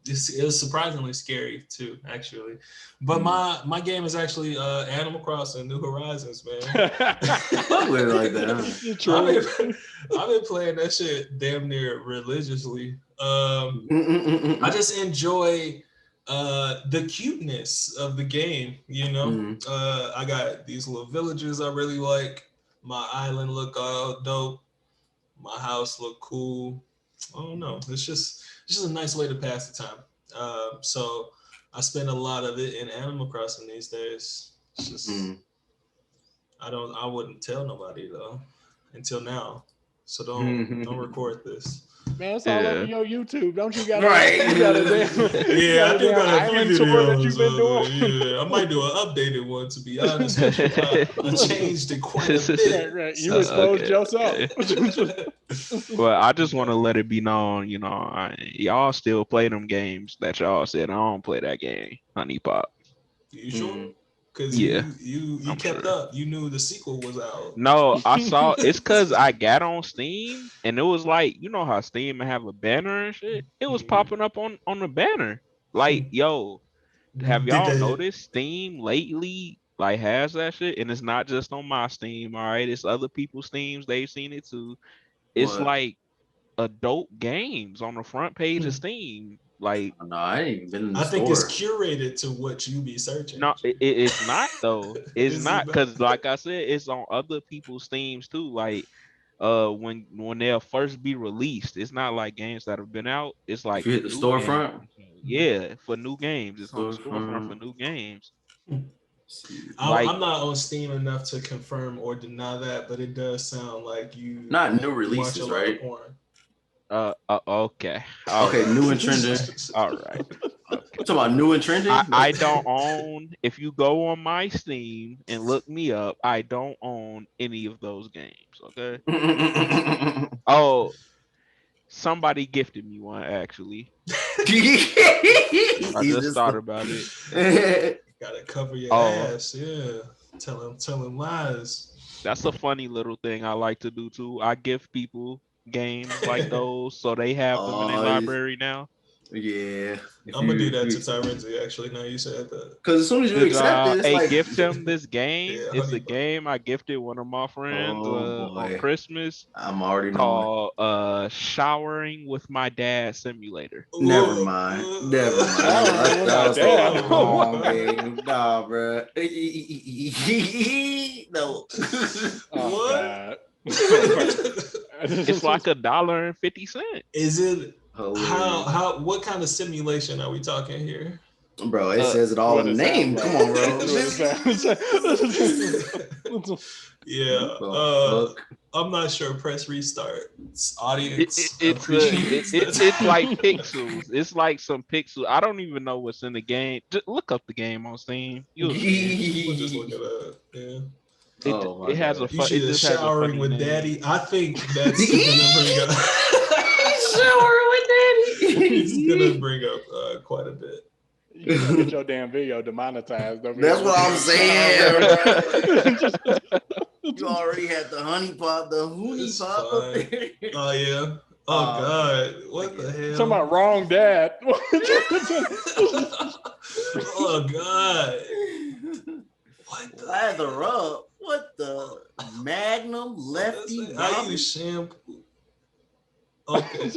[SPEAKER 3] It's surprisingly scary too, actually. But my game is actually Animal Crossing: New Horizons, man.
[SPEAKER 1] Fuck with it like that.
[SPEAKER 3] I've been playing that shit damn near religiously. I just enjoy the cuteness of the game, I got these little villages I really like. My island look all dope. My house look cool. I don't know. It's just a nice way to pass the time. So I spend a lot of it in Animal Crossing these days. It's just I wouldn't tell nobody though until now. So don't record this.
[SPEAKER 4] Man, it's all over your YouTube. Don't you got
[SPEAKER 1] Right.
[SPEAKER 4] You got a damn,
[SPEAKER 3] I do got a
[SPEAKER 4] island
[SPEAKER 3] few
[SPEAKER 4] tour that you've
[SPEAKER 3] videos.
[SPEAKER 4] been doing?
[SPEAKER 3] Yeah, I might do an updated one to be honest with you. I changed it quite a bit.
[SPEAKER 4] Right. You exposed yourself.
[SPEAKER 2] Well, I just want to let it be known, y'all still play them games that y'all said I don't play that game, Honey Pop.
[SPEAKER 3] You sure? Because
[SPEAKER 2] yeah,
[SPEAKER 3] you kept up. You knew the sequel was out.
[SPEAKER 2] No, I saw it's because I got on Steam and it was like, you know how Steam have a banner and shit? It was popping up on the banner. Like, yo, have y'all noticed Steam lately like has that shit? And it's not just on my Steam, all right? It's other people's Steams, they've seen it too. It's like adult games on the front page of Steam. Like,
[SPEAKER 1] no, I ain't even been in the store.
[SPEAKER 3] think it's curated to what you be searching.
[SPEAKER 2] No, it's not though. It's not because, like I said, it's on other people's Steams too. Like, when they'll first be released, it's not like games that have been out. It's like
[SPEAKER 1] if you hit the storefront.
[SPEAKER 2] Yeah, for new games, it's on the storefront for new games.
[SPEAKER 3] I'm not on Steam enough to confirm or deny that, but it does sound like you
[SPEAKER 1] not new releases, right?
[SPEAKER 2] Okay.
[SPEAKER 1] Okay, new and trending.
[SPEAKER 2] All right. Okay.
[SPEAKER 1] Talking about new and trending?
[SPEAKER 2] I don't own. If you go on my Steam and look me up, I don't own any of those games. Okay. Oh, somebody gifted me one actually. I just thought about it.
[SPEAKER 3] Gotta cover your ass. Yeah. Tell him lies.
[SPEAKER 2] That's a funny little thing I like to do too. I give people games like those so they have them in their library now.
[SPEAKER 1] Yeah,
[SPEAKER 3] I'm gonna do that to Tyrenzi. Actually, now you said that.
[SPEAKER 1] Because as soon as you accept it,
[SPEAKER 2] hey, gift him this game. Yeah, it's a game I gifted one of my friends on Christmas.
[SPEAKER 1] I'm already
[SPEAKER 2] called Showering with My Dad Simulator.
[SPEAKER 1] Never mind. That was a long game. Nah, bro. No.
[SPEAKER 3] What?
[SPEAKER 2] It's like $1.50.
[SPEAKER 3] Is it? How? What kind of simulation are we talking here?
[SPEAKER 1] Bro, it says it all in the name. Come on, bro.
[SPEAKER 3] Yeah. I'm not sure. Press restart. Audience.
[SPEAKER 2] It's like pixels. It's like some pixels. I don't even know what's in the game. Just look up the game on Steam.
[SPEAKER 3] We'll just look it up. Yeah.
[SPEAKER 2] It has a
[SPEAKER 3] You should
[SPEAKER 2] it
[SPEAKER 3] have
[SPEAKER 2] just has a
[SPEAKER 3] showering
[SPEAKER 2] funny
[SPEAKER 3] with
[SPEAKER 2] name.
[SPEAKER 3] daddy. I think that's gonna bring up.
[SPEAKER 1] Showering with daddy.
[SPEAKER 3] It's gonna bring up quite a bit.
[SPEAKER 4] You gotta get your damn video demonetized over
[SPEAKER 1] That's
[SPEAKER 4] here.
[SPEAKER 1] what I'm saying,
[SPEAKER 4] bro.
[SPEAKER 1] You already had the honey pot, the hoonie
[SPEAKER 3] It's
[SPEAKER 1] pot up
[SPEAKER 3] fine.
[SPEAKER 1] there.
[SPEAKER 3] Oh yeah. Oh God. What the hell?
[SPEAKER 4] Talking about wrong dad.
[SPEAKER 3] Oh God. What the
[SPEAKER 1] Lather up. What the Magnum Lefty?
[SPEAKER 3] I use shampoo. Okay.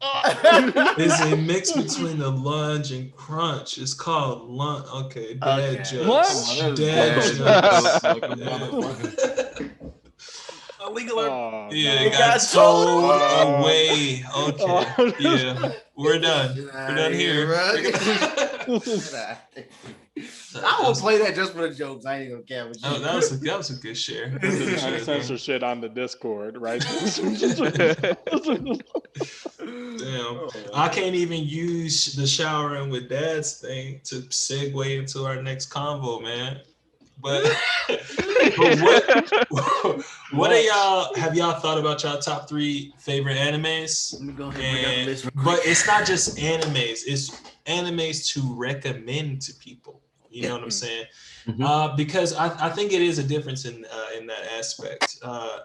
[SPEAKER 3] It's a mix between the lunge and crunch. It's called lunge. Okay, dad jokes.
[SPEAKER 4] Lunge?
[SPEAKER 3] Dad
[SPEAKER 1] Dad
[SPEAKER 3] jokes.
[SPEAKER 1] like a motherfucker. Illegal.
[SPEAKER 3] Yeah,
[SPEAKER 1] It
[SPEAKER 3] it got
[SPEAKER 1] got
[SPEAKER 3] towed
[SPEAKER 4] towed.
[SPEAKER 3] away. Okay. Yeah, we're done. We're done here.
[SPEAKER 1] I will play that just for the jokes. I ain't gonna care with you.
[SPEAKER 3] Oh, that was a good share.
[SPEAKER 4] Censor shit on the Discord, right?
[SPEAKER 3] Damn. I can't even use the showering with dads thing to segue into our next convo, man. But what are y'all? Have y'all thought about y'all top 3 favorite animes?
[SPEAKER 1] Let me go ahead and bring up the list real quick.
[SPEAKER 3] But it's not just animes; it's animes to recommend to people. You know what I'm saying?
[SPEAKER 1] Mhm.
[SPEAKER 3] Because I think it is a difference in that aspect.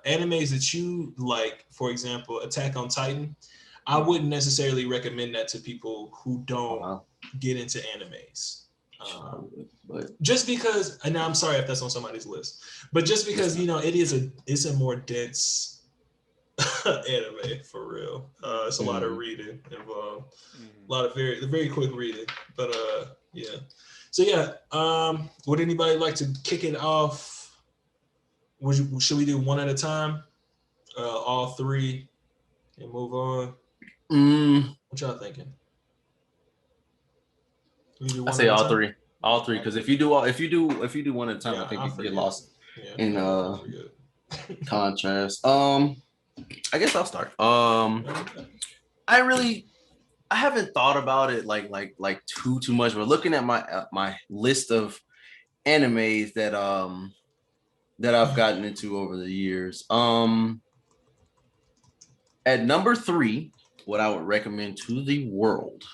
[SPEAKER 3] Animes that you like, for example, Attack on Titan, I wouldn't necessarily recommend that to people who don't get into animes.
[SPEAKER 1] But
[SPEAKER 3] Just because, and I'm sorry if that's on somebody's list, but just because it's a more dense anime for real. It's a lot of reading involved, a lot of very quick reading. But yeah. So yeah, would anybody like to kick it off? Should we do one at a time? All 3 and move on. What y'all thinking?
[SPEAKER 1] I say all 3. All 3, because if you do one at a time, I think you can get lost in contrast. I guess I'll start. I haven't thought about it like too much, but looking at my list of animes that I've gotten into over the years. At number 3, what I would recommend to the world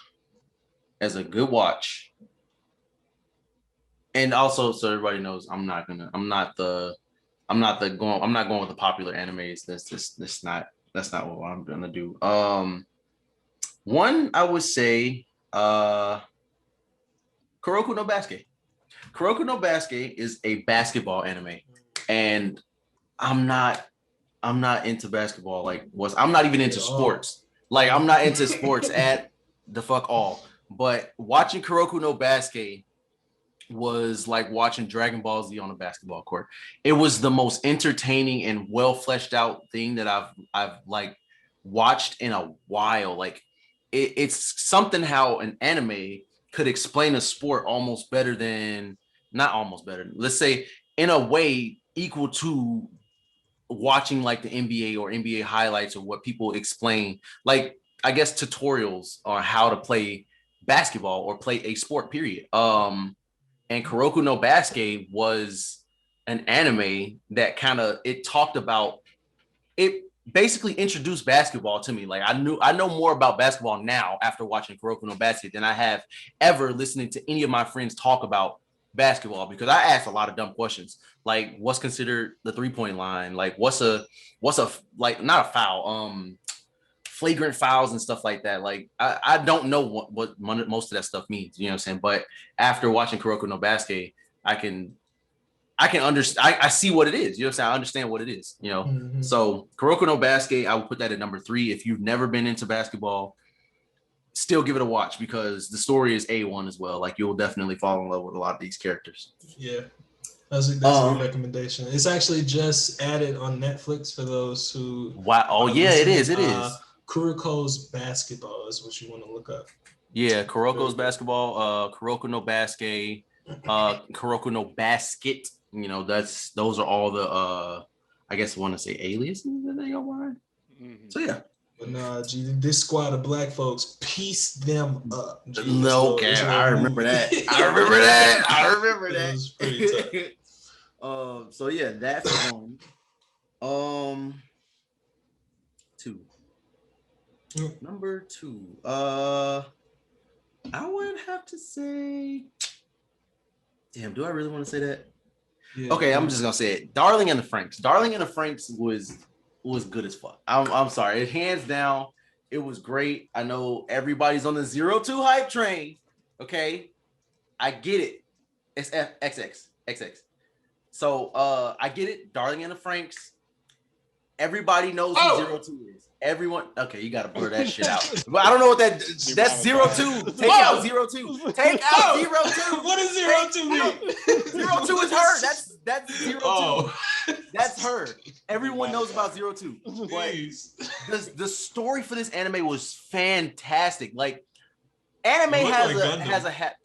[SPEAKER 1] as a good watch. And also, so everybody knows, I'm not going with the popular animes. That's not what I'm gonna do. One, I would say, Kuroko no Basket. Kuroko no Basket is a basketball anime, and I'm not into basketball. I'm not even into sports. Like, I'm not into sports at the fuck all. But watching Kuroko no Basket was like watching Dragon Ball Z on a basketball court. It was the most entertaining and well fleshed out thing that I've like watched in a while. Like, it's something how an anime could explain a sport almost better than, not almost better, let's say in a way equal to watching like the NBA or NBA highlights or what people explain, like I guess tutorials on how to play basketball or play a sport, period. And Kuroko no Basket was an anime that it talked about, it basically introduced basketball to me. Like, I know more about basketball now after watching Kuroko no Basket than I have ever listening to any of my friends talk about basketball, because I asked a lot of dumb questions, like what's considered the 3-point line, like what's a like, not a foul, flagrant fouls and stuff like that. Like, I don't know what most of that stuff means, you know what I'm saying? But after watching Kuroko no Basket, I can understand. I see what it is. You know what I'm saying? I understand what it is, you know?
[SPEAKER 3] Mm-hmm.
[SPEAKER 1] So Kuroko no Basket, I would put that at number 3. If you've never been into basketball, still give it a watch, because the story is A1 as well. Like, you'll definitely fall in love with a lot of these characters.
[SPEAKER 3] Yeah. That's a good recommendation. It's actually just added on Netflix for those who...
[SPEAKER 1] Wow. Oh, yeah, it is.
[SPEAKER 3] Kuroko's Basketball is what you want to look up.
[SPEAKER 1] Yeah, Kuroko's Basketball, Kuroko no Basket, Kuroko no Basket. You know, those are all the I guess I want to say aliases that they go by. So yeah.
[SPEAKER 3] But nah, G, this squad of black folks, piece them up. G.
[SPEAKER 1] No, okay, I remember that. I remember that. I remember that.
[SPEAKER 3] It was pretty tough.
[SPEAKER 1] So yeah, that's one. Two. Number two. I would have to say. Damn, do I really want to say that? Yeah, okay, I'm just gonna say it. Darling and the Franxx. Darling and the Franxx was good as fuck. I'm sorry. Hands down, it was great. I know everybody's on the 02 hype train. Okay. I get it. It's XX. So I get it. Darling and the Franxx. Everybody knows who 02 is. Everyone, okay, you gotta blur that shit out. But I don't know what that's 02. Take out 02. Take out 02.
[SPEAKER 3] What does 02 mean?
[SPEAKER 1] 02 is her. That's 02.
[SPEAKER 3] Oh.
[SPEAKER 1] That's her. Everyone knows about 02. But the story for this anime was fantastic. Like, anime has a hat.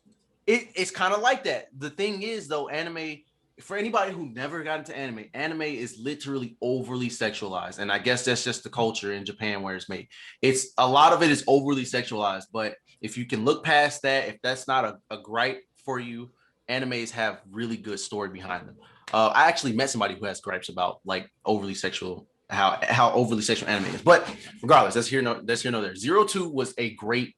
[SPEAKER 1] It's kind of like that. The thing is, though, anime, for anybody who never got into anime is literally overly sexualized. And I guess that's just the culture in Japan where it's made. It's a lot of it is overly sexualized. But if you can look past that, if that's not a gripe for you, animes have really good story behind them. I actually met somebody who has gripes about like overly sexual, how overly sexual anime is. But regardless, that's here no there. 02 was it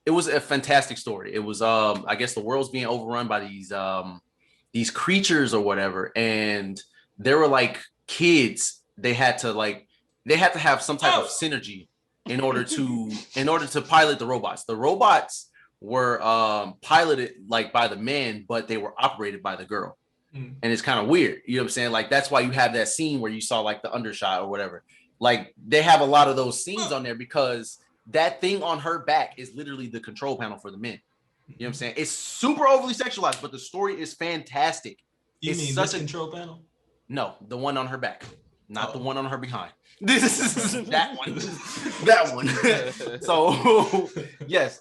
[SPEAKER 1] was a fantastic story. It was I guess the world's being overrun by these creatures or whatever, and they were like kids. They had to have some type of synergy in order to pilot the robots. The robots were piloted like by the men, but they were operated by the girl. And it's kind of weird, you know what I'm saying? Like, that's why you have that scene where you saw like the undershot or whatever. Like, they have a lot of those scenes on there because that thing on her back is literally the control panel for the men. You know what I'm saying? It's super overly sexualized, but the story is fantastic.
[SPEAKER 3] You mean this control panel? No,
[SPEAKER 1] the one on her back, not the one on her behind. This is that one. That one. So yes,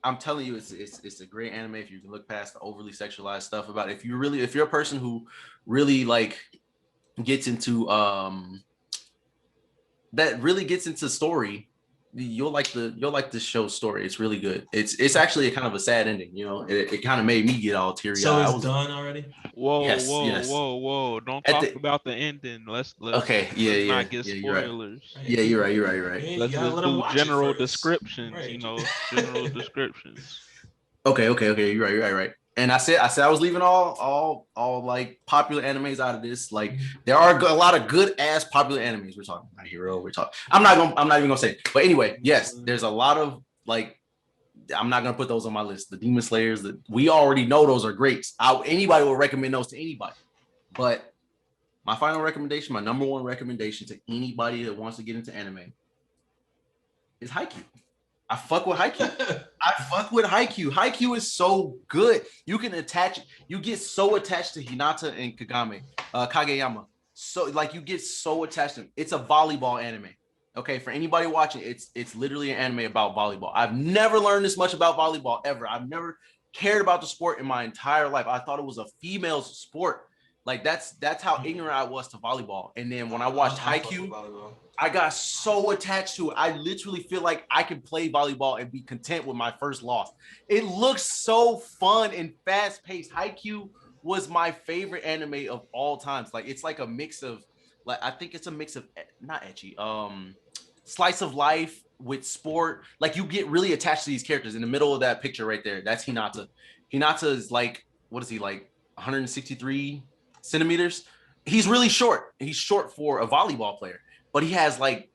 [SPEAKER 1] I'm telling you, it's a great anime if you can look past the overly sexualized stuff about it. If you're a person who really like gets into story, you'll like the show's story. It's really good. It's actually a kind of a sad ending, you know. It kind of made me get all teary-eyed.
[SPEAKER 3] So it's done already?
[SPEAKER 2] Whoa. Don't talk about the ending. Let's
[SPEAKER 1] okay.
[SPEAKER 2] Not get spoilers.
[SPEAKER 1] Right. Yeah, you're right.
[SPEAKER 2] Let's just do general descriptions, right. General descriptions.
[SPEAKER 1] Okay. You're right. And I said I was leaving all like popular animes out of this. Like, there are a lot of good ass popular animes. We're talking My Hero. I'm not even gonna say it. But anyway, yes, there's a lot of like. I'm not gonna put those on my list. The Demon Slayers, we already know those are great. Anybody will recommend those to anybody. But my final recommendation, my number one recommendation to anybody that wants to get into anime is Haikyuu. I fuck with Haikyuu. Haikyuu is so good. You get so attached to Hinata and Kageyama. So like, you get so attached to them. It's a volleyball anime. Okay, for anybody watching, it's literally an anime about volleyball. I've never learned this much about volleyball ever. I've never cared about the sport in my entire life. I thought it was a female's sport. Like, that's how ignorant I was to volleyball. And then when I watched Haikyuu, I got so attached to it. I literally feel like I can play volleyball and be content with my first loss. It looks so fun and fast-paced. Haikyuu was my favorite anime of all times. Like, it's like a mix of, like, I think it's a mix of not ecchi, slice of life with sport. Like, you get really attached to these characters. In the middle of that picture right there, that's Hinata. Hinata is like, what is he, like 163 centimeters? He's really short. He's short for a volleyball player, but he has like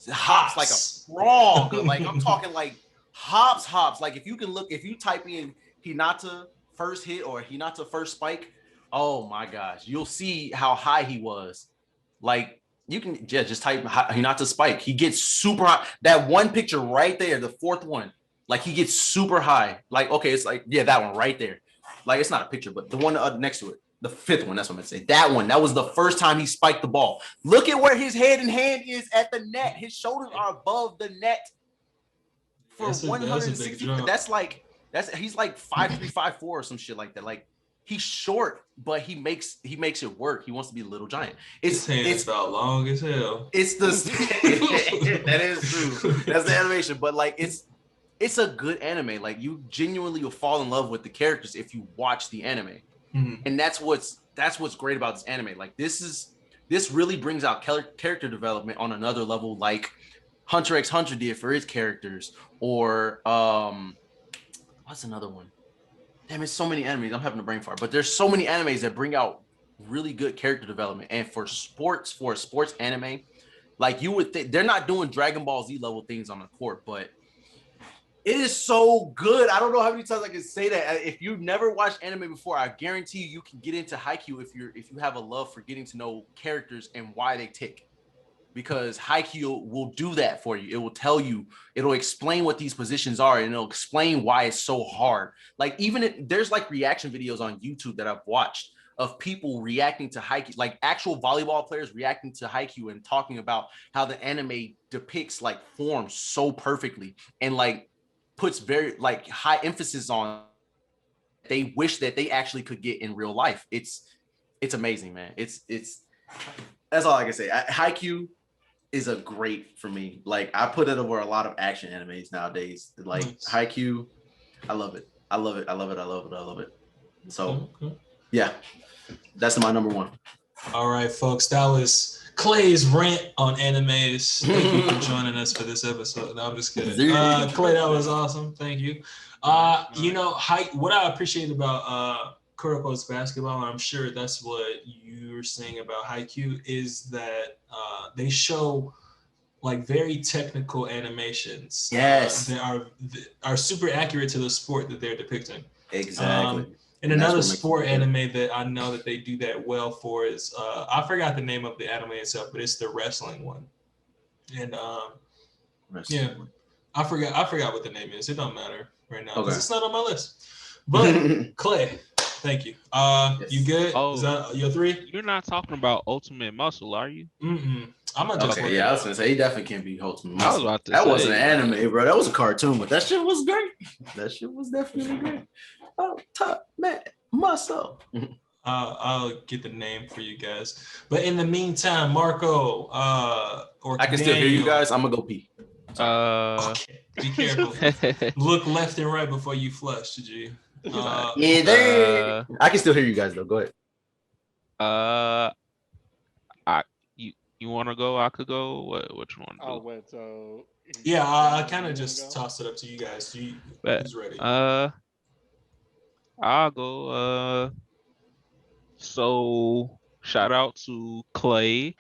[SPEAKER 1] hops like a frog. Like, I'm talking like hops. Like, if you type in Hinata first hit or Hinata first spike, oh my gosh, you'll see how high he was. Like, you can just type Hinata spike. He gets super high. That one picture right there, the fourth one, like, he gets super high. Like, okay, it's like, yeah, that one right there. Like, it's not a picture, but the one next to it, the fifth one, that's what I'm gonna say. That one, that was the first time he spiked the ball. Look at where his head and hand is at the net. His shoulders are above the net. For 160, he's like 5'3", 5'4", or some shit like that. Like, he's short, but he makes it work. He wants to be a little giant.
[SPEAKER 3] His hands about long as hell.
[SPEAKER 1] It's the that is true. That's the animation, but like it's a good anime. Like you genuinely will fall in love with the characters if you watch the anime. And that's what's great about this anime. Like this really brings out character development on another level, like Hunter x Hunter did for his characters, or what's another one? Damn, it's so many animes. I'm having a brain fart, but there's so many animes that bring out really good character development. And for a sports anime, like you would think they're not doing Dragon Ball Z level things on the court, but it is so good. I don't know how many times I can say that. If you've never watched anime before, I guarantee you can get into Haikyuu if you have a love for getting to know characters and why they tick. Because Haikyuu will do that for you. It will tell you, it'll explain what these positions are, and it'll explain why it's so hard. Like there's like reaction videos on YouTube that I've watched of people reacting to Haikyuu, like actual volleyball players reacting to Haikyuu and talking about how the anime depicts like forms so perfectly and like puts very like high emphasis on they wish that they actually could get in real life. It's amazing, man. It's that's all I can say. Haikyuu is a great for me. Like I put it over a lot of action animes nowadays. Like Haikyuu, I love it. I love it. So yeah, that's my number one.
[SPEAKER 3] All right, folks, that was Clay's rant on animes. Thank you for joining us for this episode. No, I'm just kidding. Clay, that was awesome. Thank you. You know, what I appreciate about Kuroko's basketball, and I'm sure that's what you're saying about Haikyuu, is that they show like very technical animations.
[SPEAKER 1] Yes.
[SPEAKER 3] That are super accurate to the sport that they're depicting.
[SPEAKER 1] Exactly.
[SPEAKER 3] And another sport anime that I know that they do that well for is I forgot the name of the anime itself, but it's the wrestling one. And yeah, I forgot what the name is. It don't matter right now because it's not on my list. But Clay, thank you. Yes. You good?
[SPEAKER 2] Oh,
[SPEAKER 3] is that your three?
[SPEAKER 2] You're not talking about Ultimate Muscle, are you?
[SPEAKER 3] I'm not just
[SPEAKER 1] okay. Yeah, I was gonna say he definitely can't be Ultimate Muscle.
[SPEAKER 2] I was about to
[SPEAKER 1] that
[SPEAKER 2] say,
[SPEAKER 1] wasn't an anime, bro. That was a cartoon, but that shit was great. That shit was definitely great. Oh, top man, muscle.
[SPEAKER 3] I'll get the name for you guys. But in the meantime, Marco, or
[SPEAKER 1] I can still hear you guys. I'm gonna go pee.
[SPEAKER 3] Okay. Be careful. Look left and right before you flush, G.
[SPEAKER 1] I can still hear you guys though. Go ahead.
[SPEAKER 2] You want to go? I could go. Which one?
[SPEAKER 4] Oh, wait. So
[SPEAKER 3] yeah, I kind of just tossed it up to you guys. Who's ready?
[SPEAKER 2] I'll go. So shout out to Clay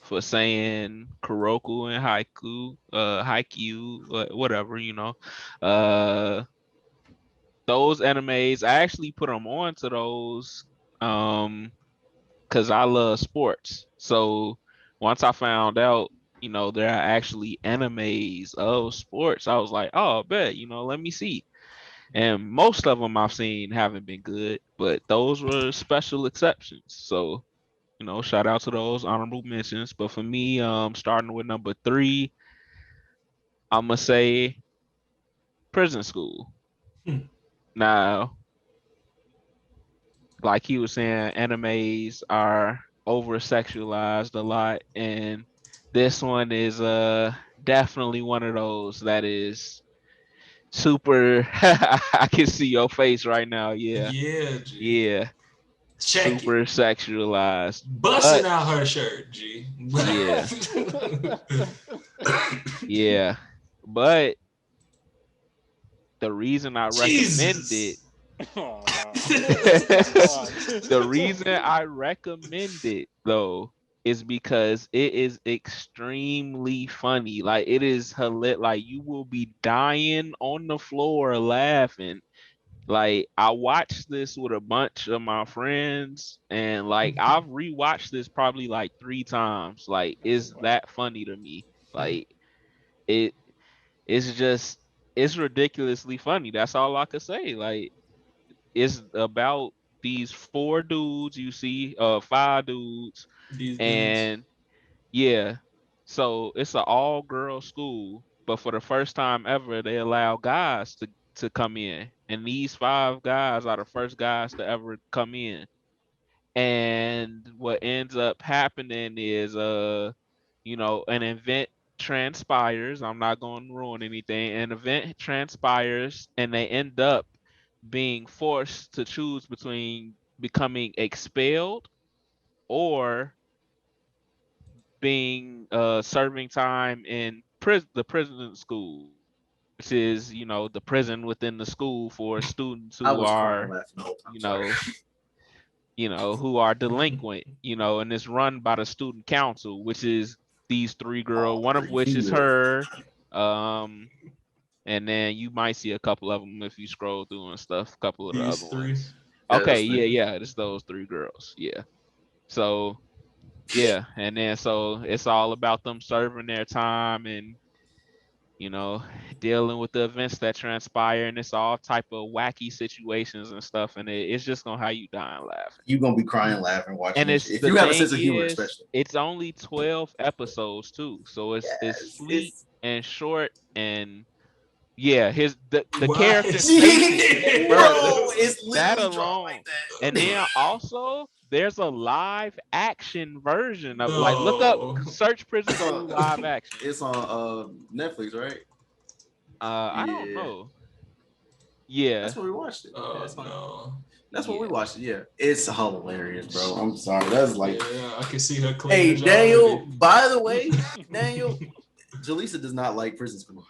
[SPEAKER 2] for saying Kuroko and Haikyuu, whatever, you know. Those animes, I actually put them on to those because I love sports. So once I found out, you know, there are actually animes of sports, I was like, oh, I bet, you know, let me see. And most of them I've seen haven't been good, but those were special exceptions. So, you know, shout out to those honorable mentions. But for me, starting with number 3, I'm gonna say Prison School. Now, like he was saying, animes are over sexualized a lot, and this one is definitely one of those that is super. I can see your face right now. Yeah.
[SPEAKER 3] Check
[SPEAKER 2] super sexualized,
[SPEAKER 3] busting out her shirt, G.
[SPEAKER 2] Yeah, but the reason I recommend it, the reason I recommend it though is because it is extremely funny. Like it is hilarious. Like you will be dying on the floor laughing. Like I watched this with a bunch of my friends, and like I've rewatched this probably like 3 times. Like it's that funny to me. Like it's ridiculously funny. That's all I could say. Like it's about these 4 dudes you see, 5 dudes, and yeah. So it's an all-girl school, but for the first time ever, they allow guys to come in, and these 5 guys are the first guys to ever come in. And what ends up happening is an event transpires. I'm not going to ruin anything. An event transpires, and they end up being forced to choose between becoming expelled or being serving time in the prison school, which is the prison within the school for students
[SPEAKER 1] I
[SPEAKER 2] who
[SPEAKER 1] was crying
[SPEAKER 2] are
[SPEAKER 1] laughing the whole time.
[SPEAKER 2] you
[SPEAKER 1] Sorry.
[SPEAKER 2] know who are delinquent, and it's run by the student council, which is these 3 girls, one of which is her. And then you might see a couple of them if you scroll through and stuff, a couple of the
[SPEAKER 3] These
[SPEAKER 2] other
[SPEAKER 3] three.
[SPEAKER 2] ones.
[SPEAKER 1] Yeah,
[SPEAKER 2] Okay,
[SPEAKER 1] that's
[SPEAKER 2] yeah, it's those 3 girls. Yeah. So, yeah, and then so it's all about them serving their time and dealing with the events that transpire, and it's all type of wacky situations and stuff, and it's just gonna have you dying laughing.
[SPEAKER 1] You're gonna be crying laughing watching
[SPEAKER 2] And
[SPEAKER 1] this
[SPEAKER 2] it's
[SPEAKER 1] shit. If
[SPEAKER 2] the
[SPEAKER 1] you have a
[SPEAKER 2] thing
[SPEAKER 1] sense of humor,
[SPEAKER 2] is,
[SPEAKER 1] especially.
[SPEAKER 2] it's only 12 episodes too, so it's
[SPEAKER 1] Yes,
[SPEAKER 2] sweet
[SPEAKER 1] it's
[SPEAKER 2] and short, and yeah, the
[SPEAKER 3] Why
[SPEAKER 2] character's
[SPEAKER 3] is
[SPEAKER 2] faces,
[SPEAKER 3] he-
[SPEAKER 2] bro.
[SPEAKER 1] bro, it's
[SPEAKER 2] That
[SPEAKER 1] literally drawn
[SPEAKER 2] alone,
[SPEAKER 1] like that.
[SPEAKER 2] and then also there's a live action version of, like, look up,
[SPEAKER 3] No.
[SPEAKER 2] search Prison
[SPEAKER 1] It's
[SPEAKER 2] School
[SPEAKER 1] on
[SPEAKER 2] live action.
[SPEAKER 1] it's on Netflix, right?
[SPEAKER 2] I don't
[SPEAKER 1] Yeah.
[SPEAKER 2] know. Yeah,
[SPEAKER 1] That's where we watched it. Yeah,
[SPEAKER 3] Oh
[SPEAKER 1] it's on-
[SPEAKER 3] no.
[SPEAKER 1] That's where we
[SPEAKER 2] yeah.
[SPEAKER 1] watched it. Yeah, it's hilarious, bro. I'm sorry. That's like,
[SPEAKER 3] Yeah, I can see her
[SPEAKER 1] hey,
[SPEAKER 3] cleavage
[SPEAKER 1] Daniel.
[SPEAKER 3] already.
[SPEAKER 1] By the way, Daniel, Jaleesa does not like prison school.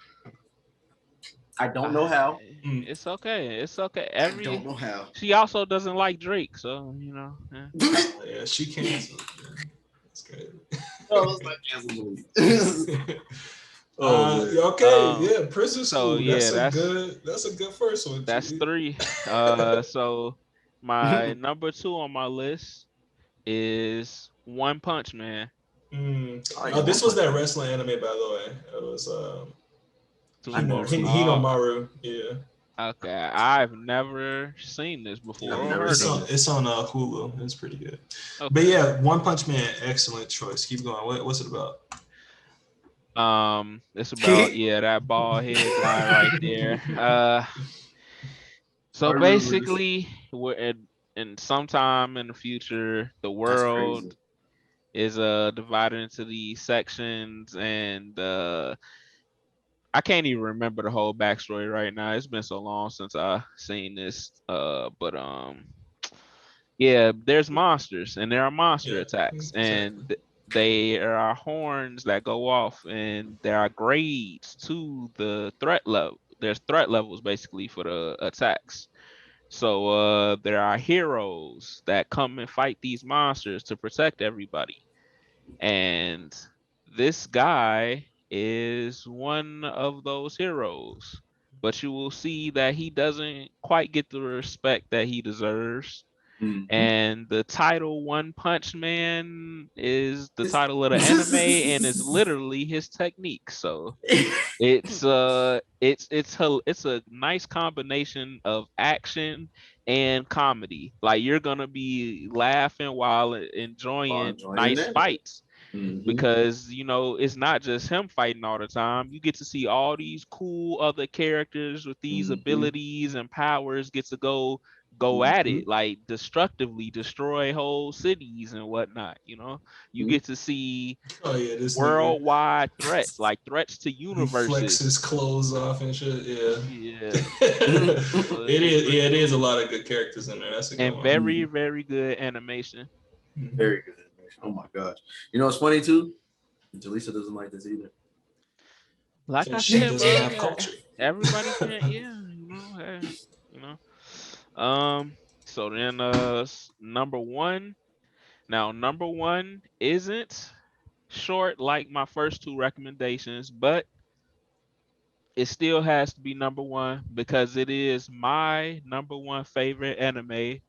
[SPEAKER 1] I don't know how.
[SPEAKER 2] It's okay. It's okay.
[SPEAKER 1] I don't know how.
[SPEAKER 2] She also doesn't like Drake, so
[SPEAKER 3] Yeah, she canceled. Yeah. That's great.
[SPEAKER 1] No, let's not cancel Jaleesa. Oh, man.
[SPEAKER 3] Okay, yeah, prison
[SPEAKER 2] so
[SPEAKER 3] school.
[SPEAKER 2] yeah,
[SPEAKER 3] That's a good first one.
[SPEAKER 2] that's
[SPEAKER 3] G.
[SPEAKER 2] 3. So my number 2 on my list is One Punch Man.
[SPEAKER 3] Oh, this was that wrestling anime, by the way. It was
[SPEAKER 1] I've never seen it.
[SPEAKER 3] Hinomaru. Yeah.
[SPEAKER 2] Okay, I've never seen this before
[SPEAKER 1] I've
[SPEAKER 2] or
[SPEAKER 1] never
[SPEAKER 2] heard
[SPEAKER 1] seen
[SPEAKER 2] of
[SPEAKER 1] it.
[SPEAKER 2] it.
[SPEAKER 3] It's on Hulu. It's pretty good.
[SPEAKER 2] Okay.
[SPEAKER 3] But yeah, One Punch Man, excellent choice. Keep going. What's it about?
[SPEAKER 2] It's about that bald head guy right there. So basically, we're in sometime in the future, the world is divided into these sections, and I can't even remember the whole backstory right now. It's been so long since I seen this. But yeah, there's monsters, and there are monster attacks, and there are horns that go off, and there are grades to the threat level. There's threat levels basically for the attacks. So there are heroes that come and fight these monsters to protect everybody. And this guy is one of those heroes. But you will see that he doesn't quite get the respect that he deserves. And the title One Punch Man is the title of the anime and is literally his technique. So it's a nice combination of action and comedy. Like, you're gonna be laughing while enjoying nice fights. Because it's not just him fighting all the time. You get to see all these cool other characters with these abilities and powers get to go at it, like destructively destroy whole cities and whatnot. You get to see worldwide threats, like threats to universes.
[SPEAKER 3] Flex his clothes off and shit.
[SPEAKER 2] Yeah.
[SPEAKER 3] It is a lot of good characters in there. That's a good one.
[SPEAKER 2] Very, very good animation.
[SPEAKER 1] Very good animation. Oh my gosh. You know what's funny too? Jaleesa doesn't like this either.
[SPEAKER 2] Like I
[SPEAKER 3] She
[SPEAKER 2] said,
[SPEAKER 3] doesn't
[SPEAKER 2] bro,
[SPEAKER 3] have culture.
[SPEAKER 2] everybody can't. So then, number 1. Now, number 1 isn't short like my first 2 recommendations, but it still has to be number 1 because it is my number 1 favorite anime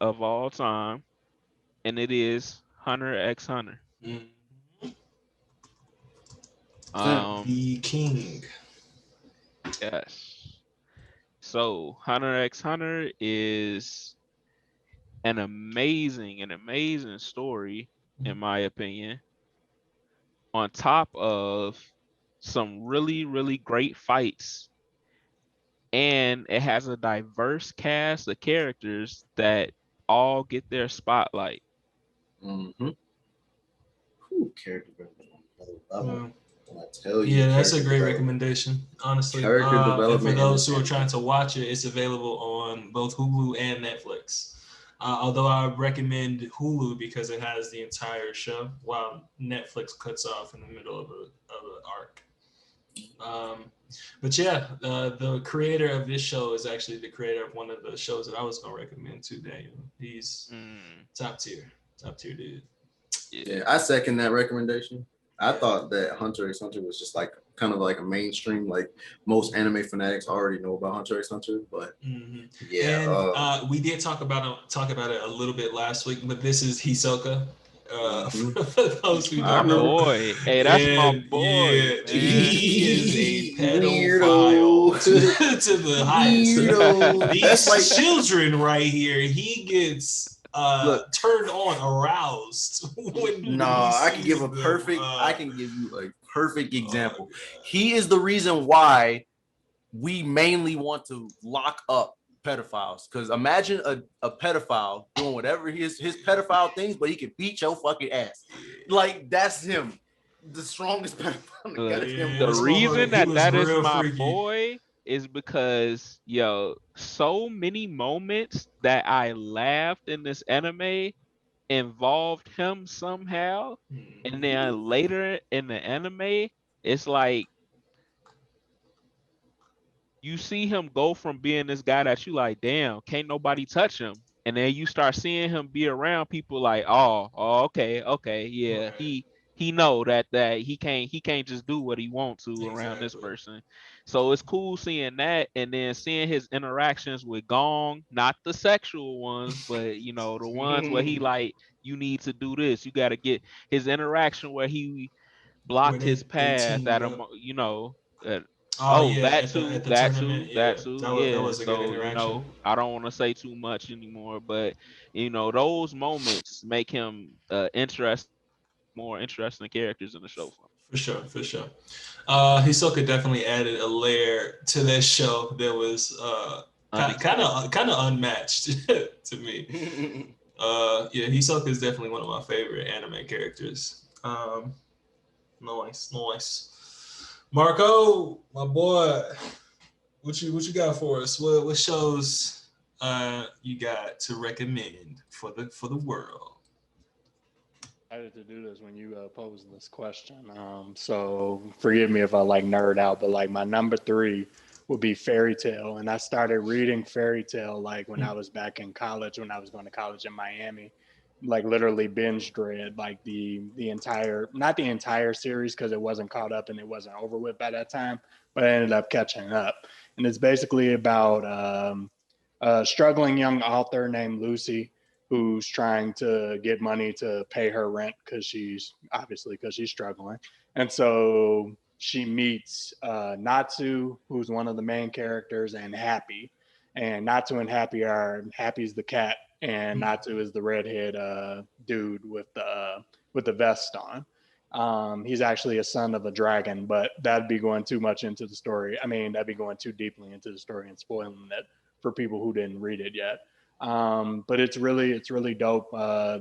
[SPEAKER 2] of all time, and it is Hunter x Hunter.
[SPEAKER 3] The king.
[SPEAKER 2] Yes. So Hunter x Hunter is an amazing story, in my opinion, on top of some really, really great fights. and it has a diverse cast of characters that all get their spotlight.
[SPEAKER 1] Mm-hmm. Character development.
[SPEAKER 3] Well,
[SPEAKER 1] When I tell you,
[SPEAKER 3] yeah, that's a
[SPEAKER 1] character
[SPEAKER 3] great
[SPEAKER 1] development.
[SPEAKER 3] recommendation, honestly.
[SPEAKER 1] Character
[SPEAKER 3] And for
[SPEAKER 1] development in
[SPEAKER 3] those
[SPEAKER 1] this
[SPEAKER 3] who are
[SPEAKER 1] anime.
[SPEAKER 3] trying to watch it, it's available on both Hulu and Netflix. Although I recommend Hulu because it has the entire show, while Netflix cuts off in the middle of an arc. Um, but yeah, the creator of this show is actually the creator of one of the shows that I was going to recommend to Daniel. He's top tier dude.
[SPEAKER 1] Yeah,
[SPEAKER 2] Yeah.
[SPEAKER 1] I second that recommendation. I
[SPEAKER 3] Yeah.
[SPEAKER 1] thought that Hunter x Hunter was just like kind of like a mainstream, like most anime fanatics already know about Hunter x Hunter, but
[SPEAKER 3] Mm-hmm.
[SPEAKER 1] yeah,
[SPEAKER 3] And we did talk about it a little bit last week, but this is Hisoka.
[SPEAKER 1] Mhm.
[SPEAKER 3] For those who
[SPEAKER 1] I
[SPEAKER 3] don't
[SPEAKER 2] My
[SPEAKER 3] know,
[SPEAKER 1] remember.
[SPEAKER 2] boy. Hey, that's my
[SPEAKER 3] and
[SPEAKER 2] boy,
[SPEAKER 3] yeah,
[SPEAKER 2] man.
[SPEAKER 3] he is a
[SPEAKER 1] Weirdo.
[SPEAKER 3] pedophile to the highest.
[SPEAKER 1] Weirdo. That's like,
[SPEAKER 3] These children right here, he gets
[SPEAKER 1] look,
[SPEAKER 3] turned on, aroused when he
[SPEAKER 1] nah, I can give
[SPEAKER 3] sees
[SPEAKER 1] a
[SPEAKER 3] them.
[SPEAKER 1] perfect, I can give you a perfect example.
[SPEAKER 3] God.
[SPEAKER 1] He is the reason why we mainly want to lock up pedophiles. Because imagine a pedophile doing whatever his pedophile things, but he can beat your fucking ass. Like, that's him. The strongest pedophile.
[SPEAKER 2] Look,
[SPEAKER 1] That's him.
[SPEAKER 3] Yeah,
[SPEAKER 2] the
[SPEAKER 3] this
[SPEAKER 2] reason
[SPEAKER 3] motherfucker, he
[SPEAKER 2] that
[SPEAKER 3] was
[SPEAKER 2] that is
[SPEAKER 3] real
[SPEAKER 2] my
[SPEAKER 3] freaky.
[SPEAKER 2] boy is because, yo, so many moments that I laughed in this anime involved him somehow. And then later in the anime, it's like you see him go from being this guy that you like, damn, can't nobody touch him. And then you start seeing him be around people like, okay, okay, yeah,
[SPEAKER 3] Right.
[SPEAKER 2] he know that he can't just do what he want to around this
[SPEAKER 3] Exactly.
[SPEAKER 2] person. So it's cool seeing that, and then seeing his interactions with Gong, not the sexual ones, but you know, the ones where he like, you need to do this, you got to get his interaction where he
[SPEAKER 3] Where
[SPEAKER 2] blocked his
[SPEAKER 3] they
[SPEAKER 2] path
[SPEAKER 3] teamed
[SPEAKER 2] at a
[SPEAKER 3] up.
[SPEAKER 2] you know,
[SPEAKER 3] Oh
[SPEAKER 2] oh,
[SPEAKER 3] yeah,
[SPEAKER 2] that
[SPEAKER 3] at
[SPEAKER 2] too,
[SPEAKER 3] the
[SPEAKER 2] that
[SPEAKER 3] tournament,
[SPEAKER 2] too,
[SPEAKER 3] yeah,
[SPEAKER 2] that too.
[SPEAKER 3] that
[SPEAKER 2] Yeah.
[SPEAKER 3] was a good
[SPEAKER 2] So, you
[SPEAKER 3] interaction.
[SPEAKER 2] know, I don't want to say too much anymore, but you know, those moments make him more interesting characters in the show for
[SPEAKER 3] For sure, for sure. Hisoka definitely added a layer to that show that was
[SPEAKER 2] me.
[SPEAKER 3] kind of unmatched to me. Yeah, Hisoka is definitely one of my favorite anime characters. Nice, nice. Marco, my boy, what you got for us? What shows you got to recommend for the world?
[SPEAKER 4] Excited to do this when you pose this question. So forgive me if I like nerd out, but like my number three would be Fairy Tale, and I started reading Fairy Tale like when I was back in college, when I was going to college in Miami, like literally binge read like the entire, not the entire series because it wasn't caught up and it wasn't over with by that time, but I ended up catching up, and it's basically about a struggling young author named Lucy who's trying to get money to pay her rent because she's struggling. And so she meets Natsu, who's one of the main characters, and Happy. And Natsu and Happy's the cat, and Natsu is the redhead dude with the vest on. He's actually a son of a dragon, but that'd be going too much into the story. I mean, that'd be going too deeply into the story and spoiling it for people who didn't read it yet. But it's really dope.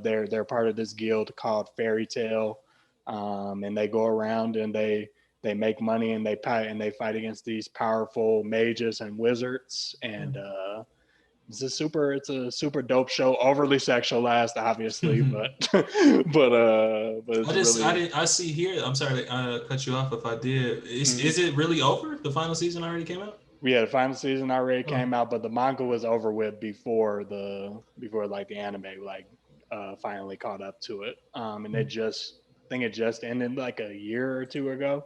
[SPEAKER 4] They're part of this guild called Fairy Tale, and they go around and they make money and they fight against these powerful mages and wizards. And it's a super dope show. Overly sexualized, obviously, but but it's
[SPEAKER 3] I
[SPEAKER 4] really.
[SPEAKER 3] didn't I see here. I'm sorry to cut you off if I did. Is it really over? The final season already came out?
[SPEAKER 4] Yeah, the final season already
[SPEAKER 3] Oh.
[SPEAKER 4] came out, but the manga was over with before like the anime like finally caught up to it. And it just I think it just ended like a year or two ago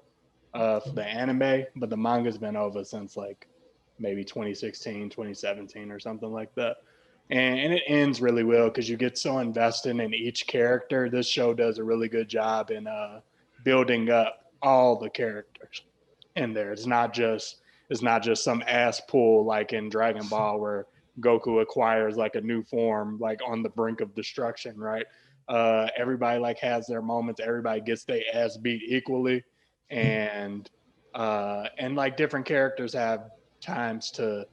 [SPEAKER 4] for the anime, but the manga's been over since like maybe 2016, 2017 or something like that. And it ends really well because you get so invested in each character. This show does a really good job in building up all the characters in there. It's not just some ass pull like in Dragon Ball where Goku acquires like a new form like on the brink of destruction, right? Everybody like has their moments. Everybody gets their ass beat equally, and like different characters have times to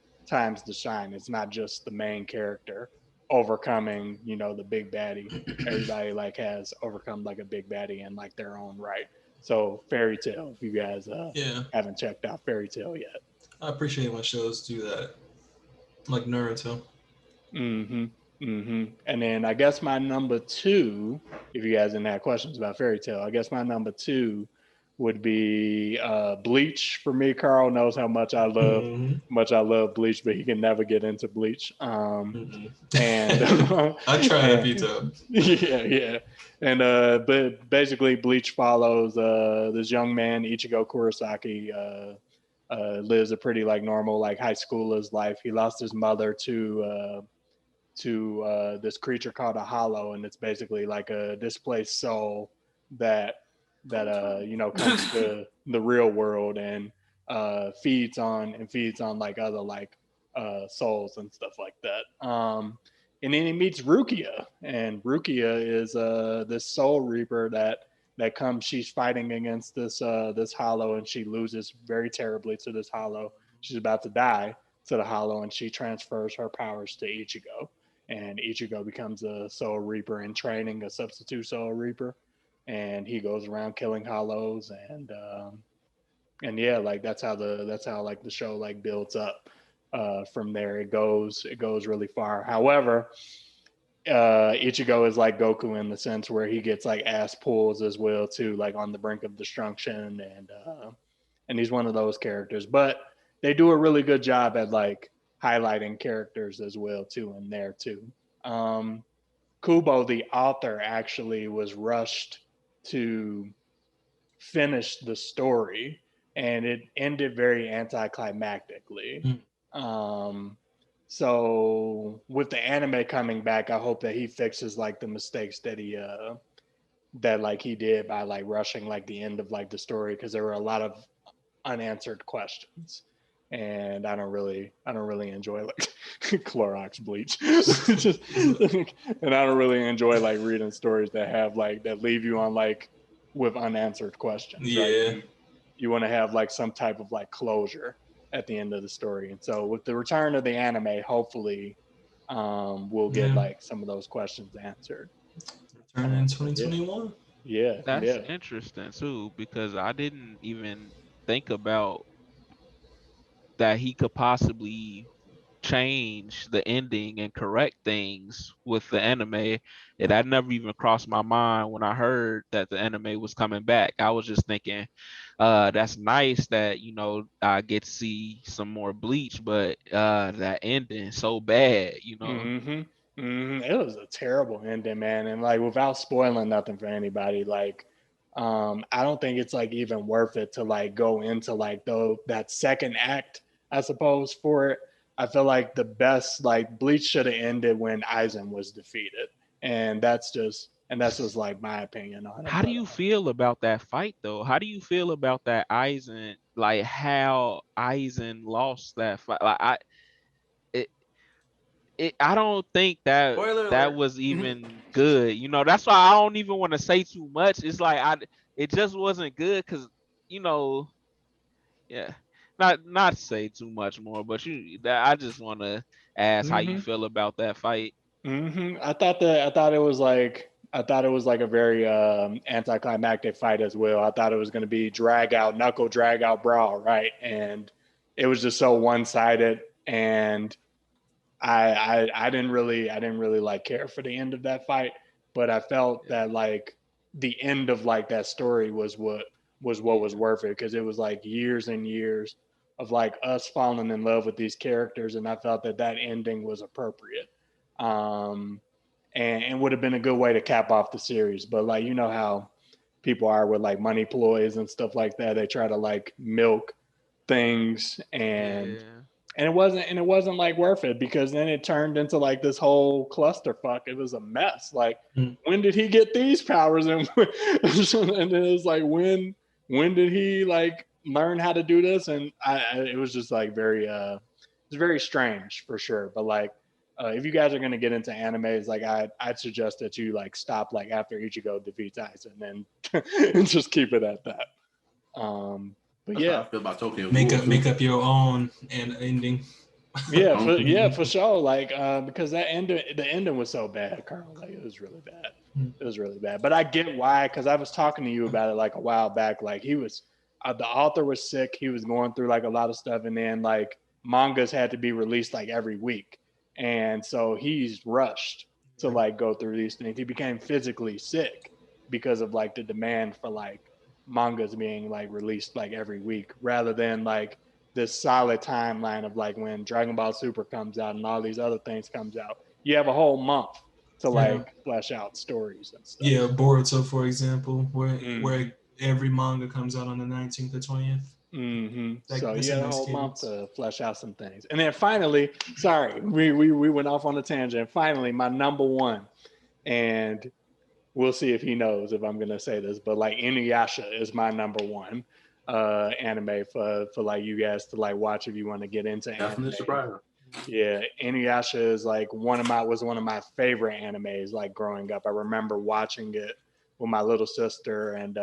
[SPEAKER 4] shine. It's not just the main character overcoming, you know, the big baddie. Everybody like has overcome like a big baddie in like their own right. So Fairy Tail, if you guys
[SPEAKER 3] Yeah,
[SPEAKER 4] haven't checked out Fairy Tail yet.
[SPEAKER 3] I appreciate when shows do that, like Naruto.
[SPEAKER 4] Mm-hmm. Mm-hmm. And then I guess my number two, if you guys didn't have questions about Fairy Tail, I guess my number two would be Bleach. For me, Carl knows how much I love Bleach, but he can never get into Bleach. And
[SPEAKER 3] I try to beat
[SPEAKER 4] and
[SPEAKER 3] up.
[SPEAKER 4] yeah. And but basically Bleach follows this young man, Ichigo Kurosaki, lives a pretty like normal like high schooler's life. He lost his mother to this creature called a hollow, and it's basically like a displaced soul that you know comes to the real world and feeds on like other like souls and stuff like that. And then he meets Rukia, and Rukia is this soul reaper that comes. She's fighting against this hollow, and she loses very terribly to this hollow. She's about to die to the hollow, and she transfers her powers to Ichigo, and Ichigo becomes a Soul Reaper in training, a substitute Soul Reaper, and he goes around killing hollows, and yeah, like that's how like the show like builds up. From there, it goes really far. However, Ichigo is like Goku in the sense where he gets like ass pulls as well too, like on the brink of destruction, and he's one of those characters. But they do a really good job at like highlighting characters as well too in there too. Um, Kubo, the author, actually was rushed to finish the story, and it ended very anticlimactically. Um, so with the anime coming back, I hope that he fixes like the mistakes that he did by like rushing like the end of like the story, because there were a lot of unanswered questions, and I don't really enjoy like Clorox bleach. Just, and I don't really enjoy like reading stories that have like that leave you on like with unanswered questions, right?
[SPEAKER 3] Yeah.
[SPEAKER 4] You want to have like some type of like closure at the end of the story. And so with the return of the anime, hopefully we'll get
[SPEAKER 3] Yeah.
[SPEAKER 4] like some of those questions answered.
[SPEAKER 3] Returning in 2021.
[SPEAKER 4] Yeah.
[SPEAKER 2] That's interesting too, because I didn't even think about that he could possibly change the ending and correct things with the anime. And that never even crossed my mind when I heard that the anime was coming back. I was just thinking, that's nice that, you know, I get to see some more Bleach, but that ending so bad, you know.
[SPEAKER 4] It was a terrible ending, man. And like without spoiling nothing for anybody, like I don't think it's like even worth it to like go into like that second act, I suppose, for it. I feel like the best like Bleach should have ended when Aizen was defeated. And that's just like my opinion on it.
[SPEAKER 2] How do you feel about that fight though? How do you feel about that Aizen, like how Aizen lost that fight? Like it, I don't think that
[SPEAKER 1] Spoiler
[SPEAKER 2] that
[SPEAKER 1] alert.
[SPEAKER 2] was even good. You know, that's why I don't even want to say too much. It's like it just wasn't good because, you know, yeah. Not say too much more, but I just want to ask how you feel about that fight.
[SPEAKER 4] I thought it was like a very anticlimactic fight as well. I thought it was going to be knuckle drag out brawl, right? And it was just so one sided, and I didn't really like care for the end of that fight, but I felt that like the end of like that story was what was worth it, because it was like years and years of like us falling in love with these characters, and I felt that ending was appropriate. Um, and would have been a good way to cap off the series. But like, you know how people are with like money ploys and stuff like that. They try to like milk things, and
[SPEAKER 2] Yeah.
[SPEAKER 4] and it wasn't like worth it, because then it turned into like this whole clusterfuck. It was a mess. Like, when did he get these powers? And then it was like, when did he like learn how to do this? And it was just like it's very strange for sure. But like, if you guys are gonna get into animes, like I'd suggest that you like stop like after Ichigo defeats Aizen, and and just keep it at that. But
[SPEAKER 1] That's how
[SPEAKER 4] yeah,
[SPEAKER 1] I feel about Tokyo
[SPEAKER 3] Make
[SPEAKER 1] Ghoul,
[SPEAKER 3] up
[SPEAKER 1] too.
[SPEAKER 3] make up your own and ending.
[SPEAKER 4] for sure. Like because the ending was so bad, Carl. Like it was really bad. It was really bad. But I get why, because I was talking to you about it like a while back. Like he was, the author was sick. He was going through like a lot of stuff, and then like mangas had to be released like every week, and so he's rushed to like go through these things. He became physically sick because of like the demand for like mangas being like released like every week, rather than like this solid timeline of like when Dragon Ball Super comes out and all these other things comes out. You have a whole month to like flesh out stories and stuff.
[SPEAKER 3] Yeah, Boruto, for example, where
[SPEAKER 4] Mm-hmm.
[SPEAKER 3] every manga comes out on the 19th or 20th.
[SPEAKER 4] Mm-hmm.
[SPEAKER 3] Like
[SPEAKER 4] So
[SPEAKER 3] the
[SPEAKER 4] you had
[SPEAKER 3] same
[SPEAKER 4] a
[SPEAKER 3] as
[SPEAKER 4] whole month
[SPEAKER 3] kids.
[SPEAKER 4] to flesh out some things. And then finally, sorry, we went off on a tangent. Finally, my number one, and we'll see if he knows if I'm gonna say this, but like Inuyasha is my number one anime for like you guys to like watch if you want to get into
[SPEAKER 1] Definitely
[SPEAKER 4] anime.
[SPEAKER 1] surprising.
[SPEAKER 4] Yeah, Inuyasha is like one of my favorite animes like growing up. I remember watching it with my little sister and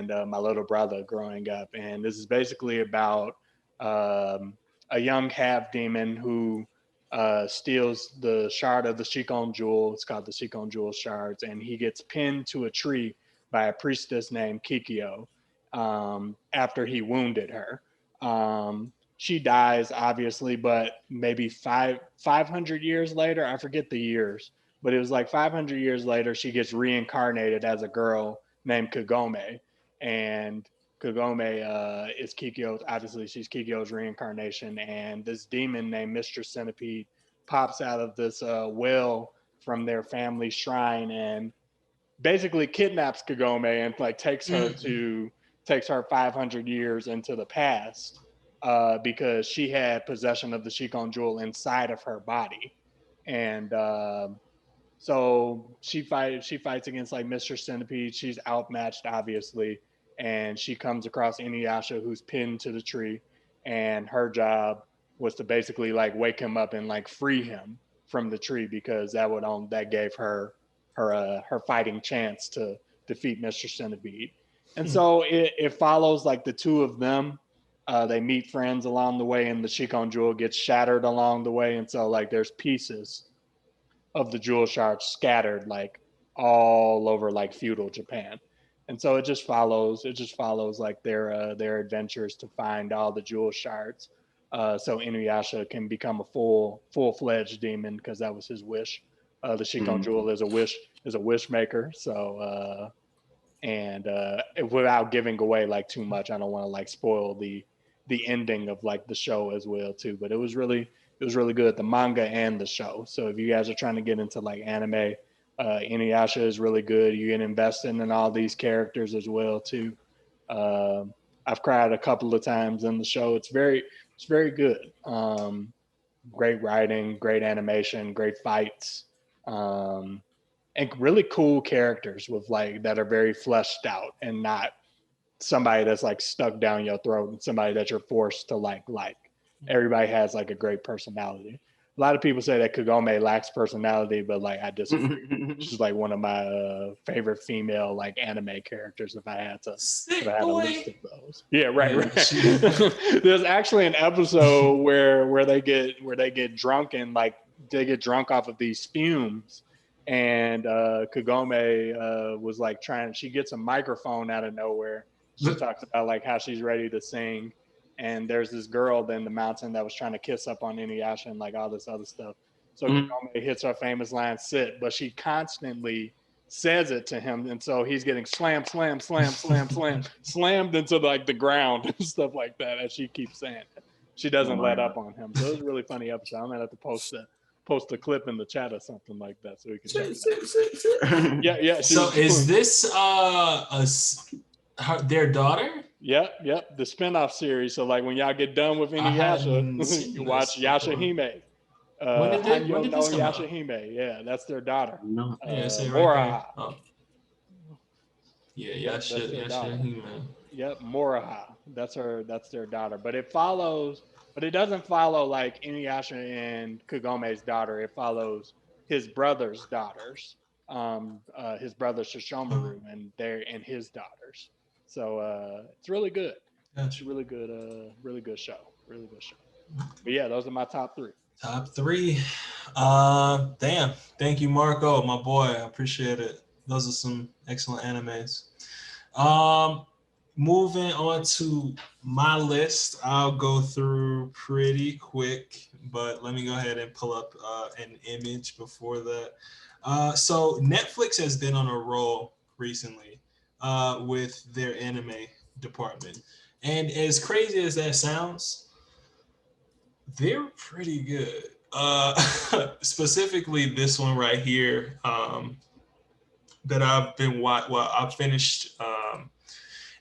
[SPEAKER 4] my little brother growing up. And this is basically about a young half demon who steals the shard of the Shikon jewel. It's called the Shikon jewel shards, and he gets pinned to a tree by a priestess named Kikyo after he wounded her. She dies obviously, but maybe 500 years later, I forget the years, but it was like 500 years later, she gets reincarnated as a girl named Kagome, and Kagome is Kikyo's. Obviously, she's Kikyo's reincarnation, and this demon named Mistress Centipede pops out of this well from their family shrine and basically kidnaps Kagome and like takes her 500 years into the past because she had possession of the Shikon jewel inside of her body, and so she fights against like Mr. Centipede. She's outmatched, obviously, and she comes across Inuyasha, who's pinned to the tree, and her job was to basically like wake him up and like free him from the tree because that gave her fighting chance to defeat Mr. Centipede. And so it follows like the two of them. They meet friends along the way, and the Shikon jewel gets shattered along the way, and so like there's pieces of the jewel shards scattered like all over like feudal Japan. And so it just follows like their adventures to find all the jewel shards. So Inuyasha can become a full-fledged demon because that was his wish. The Shikon jewel is a wish maker. So and without giving away like too much, I don't want to like spoil the ending of like the show as well too. But it was really good, the manga and the show. So if you guys are trying to get into like anime, Inuyasha is really good. You get invested in all these characters as well too. I've cried a couple of times in the show. It's very good. Great writing, great animation, great fights. And really cool characters with like that are very fleshed out and not somebody that's like stuck down your throat and somebody that you're forced to like. Everybody has like a great personality. A lot of people say that Kagome lacks personality, but like I disagree. She's like one of my favorite female like anime characters if I had
[SPEAKER 3] Sick
[SPEAKER 4] a
[SPEAKER 3] boy.
[SPEAKER 4] list of those. Yeah, right.
[SPEAKER 3] Yeah,
[SPEAKER 4] There's actually an episode where they get drunk and like they get drunk off of these spumes, and Kagome was like she gets a microphone out of nowhere. She talks about like how she's ready to sing, and there's this girl in the mountain that was trying to kiss up on Inuyasha and like all this other stuff. So Kagome hits her famous line "sit," but she constantly says it to him, and so he's getting slammed into like the ground and stuff like that as she keeps saying it. She doesn't let up on him. So it was a really funny episode. I'm gonna have to post a clip in the chat or something like that so we can check it out. Yeah.
[SPEAKER 3] So is this their daughter?
[SPEAKER 4] Yep. The spinoff series. So like when y'all get done with Inuyasha, you watch Yashahime.
[SPEAKER 3] When did
[SPEAKER 4] Hanyo no
[SPEAKER 3] this come out?
[SPEAKER 4] Yashahime. Yeah, that's their daughter.
[SPEAKER 1] No.
[SPEAKER 3] Yeah, say right
[SPEAKER 4] Moraha.
[SPEAKER 3] there. Oh. Yeah,
[SPEAKER 4] That's their daughter.
[SPEAKER 3] Hime.
[SPEAKER 4] Yep, Moraha. That's their daughter. But it doesn't follow like Inuyasha and Kagome's daughter. It follows his brother's daughters. His brother Shishomaru and his daughters. So it's really good.
[SPEAKER 3] Gotcha.
[SPEAKER 4] It's a really good show. Really good show. But yeah, those are my top 3.
[SPEAKER 3] Top 3. Damn. Thank you, Marco, my boy. I appreciate it. Those are some excellent animes. Moving on to my list, I'll go through pretty quick, but let me go ahead and pull up an image before that. So Netflix has been on a roll recently with their anime department. And as crazy as that sounds, they're pretty good. Specifically this one right here that I've been I've finished,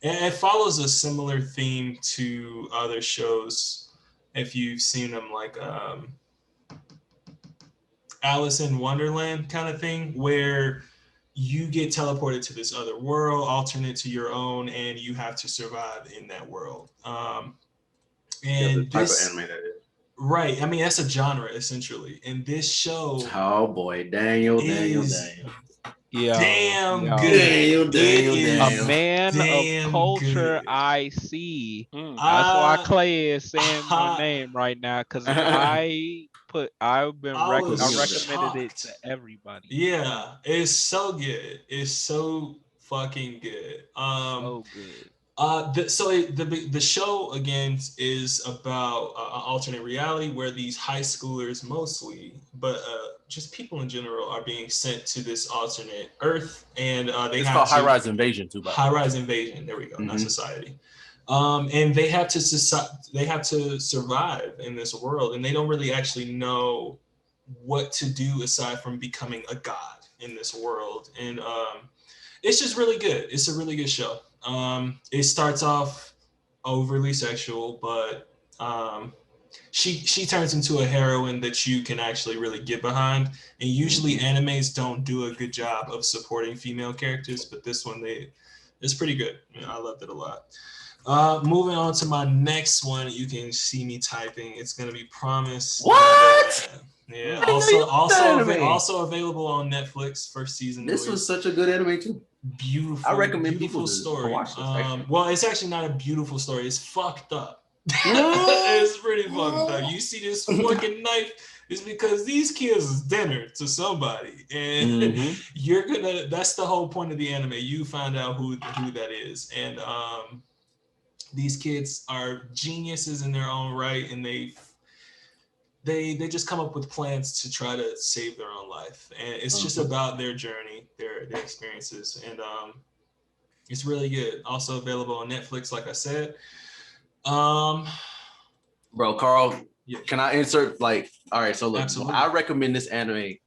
[SPEAKER 3] and it follows a similar theme to other shows if you've seen them, like Alice in Wonderland kind of thing, where you get teleported to this other world, alternate to your own, and you have to survive in that world. And
[SPEAKER 1] the
[SPEAKER 3] this
[SPEAKER 1] type of anime that is.
[SPEAKER 3] Right. I mean, that's a genre essentially. And this show
[SPEAKER 1] Oh boy, Daniel.
[SPEAKER 2] Yeah.
[SPEAKER 3] damn
[SPEAKER 2] Yeah.
[SPEAKER 3] good.
[SPEAKER 1] Damn.
[SPEAKER 2] A man
[SPEAKER 3] damn
[SPEAKER 2] of culture
[SPEAKER 3] good.
[SPEAKER 2] I see.
[SPEAKER 4] Mm.
[SPEAKER 2] That's why
[SPEAKER 3] Uh,
[SPEAKER 2] Clay is saying my name right now, because I've been
[SPEAKER 3] I was
[SPEAKER 2] I recommended it
[SPEAKER 3] shocked.
[SPEAKER 2] to everybody.
[SPEAKER 3] Yeah, it's so good. It's so fucking good.
[SPEAKER 2] So good.
[SPEAKER 3] The show again is about an alternate reality where these high schoolers mostly, but just people in general, are being sent to this alternate Earth, and they
[SPEAKER 1] It's
[SPEAKER 3] have
[SPEAKER 1] called
[SPEAKER 3] to
[SPEAKER 1] High Rise Invasion too.
[SPEAKER 3] High Rise Invasion. There we go. Not
[SPEAKER 1] Mhm.
[SPEAKER 3] society. And they have to survive in this world, and they don't really actually know what to do aside from becoming a god in this world. And it's just really good. It's a really good show. It starts off overly sexual, but she turns into a heroine that you can actually really get behind. And usually animes don't do a good job of supporting female characters, but this one it's pretty good. I loved it a lot. Moving on to my next one, you can see me typing. It's gonna be Promise.
[SPEAKER 1] What?
[SPEAKER 3] Yeah.
[SPEAKER 1] I didn't know you did anime.
[SPEAKER 3] Also available on Netflix. First season.
[SPEAKER 1] This was such a good anime too.
[SPEAKER 3] Beautiful.
[SPEAKER 1] I recommend
[SPEAKER 3] beautiful
[SPEAKER 1] people to
[SPEAKER 3] story.
[SPEAKER 1] watch this, actually.
[SPEAKER 3] Well, it's actually not a beautiful story. It's fucked up. It's pretty fucked up. You see this fucking knife, it's because these kids is dinner to somebody, and you're gonna. That's the whole point of the anime. You find out who that is, and these kids are geniuses in their own right, and they just come up with plans to try to save their own life, and it's just about their journey, their experiences, and it's really good. Also available on Netflix, like I said.
[SPEAKER 1] Bro, Carl,
[SPEAKER 3] Yeah.
[SPEAKER 1] can I insert all right, so look,
[SPEAKER 3] Absolutely.
[SPEAKER 1] I recommend this anime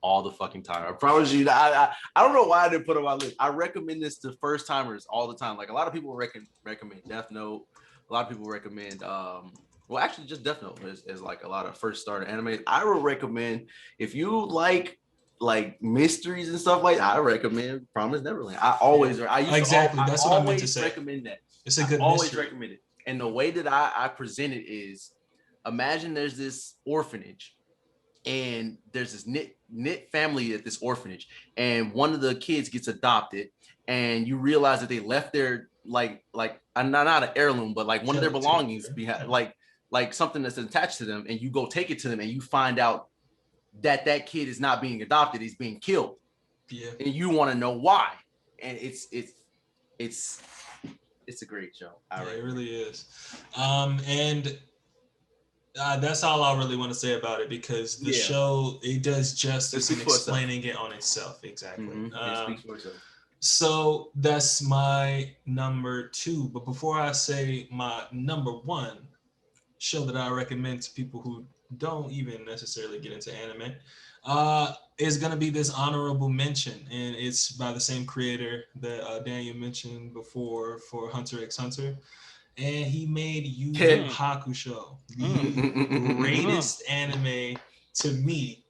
[SPEAKER 1] all the fucking time. I promise you, I don't know why I didn't put it on my list. I recommend this to first timers all the time. Like a lot of people recommend Death Note. A lot of people recommend well, actually just Death Note is like a lot of first starter anime. I would recommend if you like mysteries and stuff like that, I recommend Promise Neverland. I used
[SPEAKER 3] Exactly.
[SPEAKER 1] to,
[SPEAKER 3] That's what I meant to say.
[SPEAKER 1] recommend that.
[SPEAKER 3] It's a good
[SPEAKER 1] always
[SPEAKER 3] mystery.
[SPEAKER 1] recommend it. And the way that I present it is, imagine there's this orphanage and there's this knit family at this orphanage, and one of the kids gets adopted, and you realize that they left their like not an heirloom, but like one of their belongings behind, like something that's attached to them, and you go take it to them, and you find out that kid is not being adopted, he's being killed.
[SPEAKER 3] Yeah.
[SPEAKER 1] And you want to know why. And it's a great show.
[SPEAKER 3] It really is. And that's all I really want to say about it, because the show, it does justice in explaining it on itself. Exactly.
[SPEAKER 1] It speaks for itself.
[SPEAKER 3] So that's my number 2. But before I say my number 1 show that I recommend to people who don't even necessarily get into anime, is going to be this honorable mention. And it's by the same creator that Daniel mentioned before for Hunter x Hunter. And he made Yu Yu Hakusho, the greatest anime to me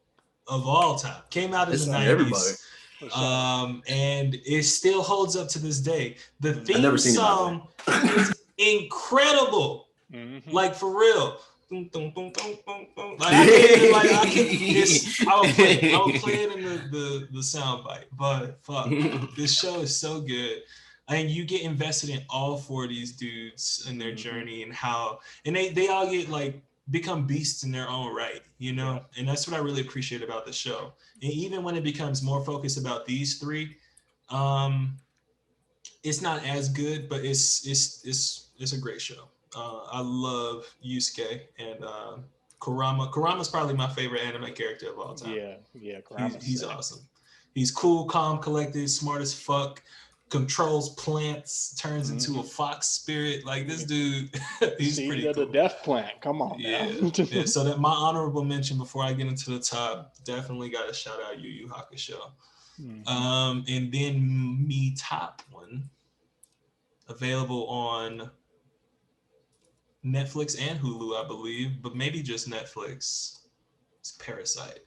[SPEAKER 3] of all time. Came out in the 90s. And it still holds up to this day. The theme song is incredible. Like, for real. I would play it in the soundbite, but fuck, this show is so good. and you get invested in all four of these dudes and their journey and how, and they all get like become beasts in their own right, you know? Yeah. And that's what I really appreciate about the show. And even when it becomes more focused about these three, it's not as good, but it's a great show. I love Yusuke and Kurama. Kurama's probably my favorite anime character of all time.
[SPEAKER 4] Yeah,
[SPEAKER 3] he's awesome. He's cool, calm, collected, smart as fuck, controls plants, turns into a fox spirit. Like this dude, he's pretty cool.
[SPEAKER 4] The death plant. Come on,
[SPEAKER 3] yeah. Yeah. So that my honorable mention before I get into the top, definitely got to shout out Yu Yu Hakusho. And then me top one, available on Netflix and Hulu, I believe, but maybe just Netflix. It's Parasite.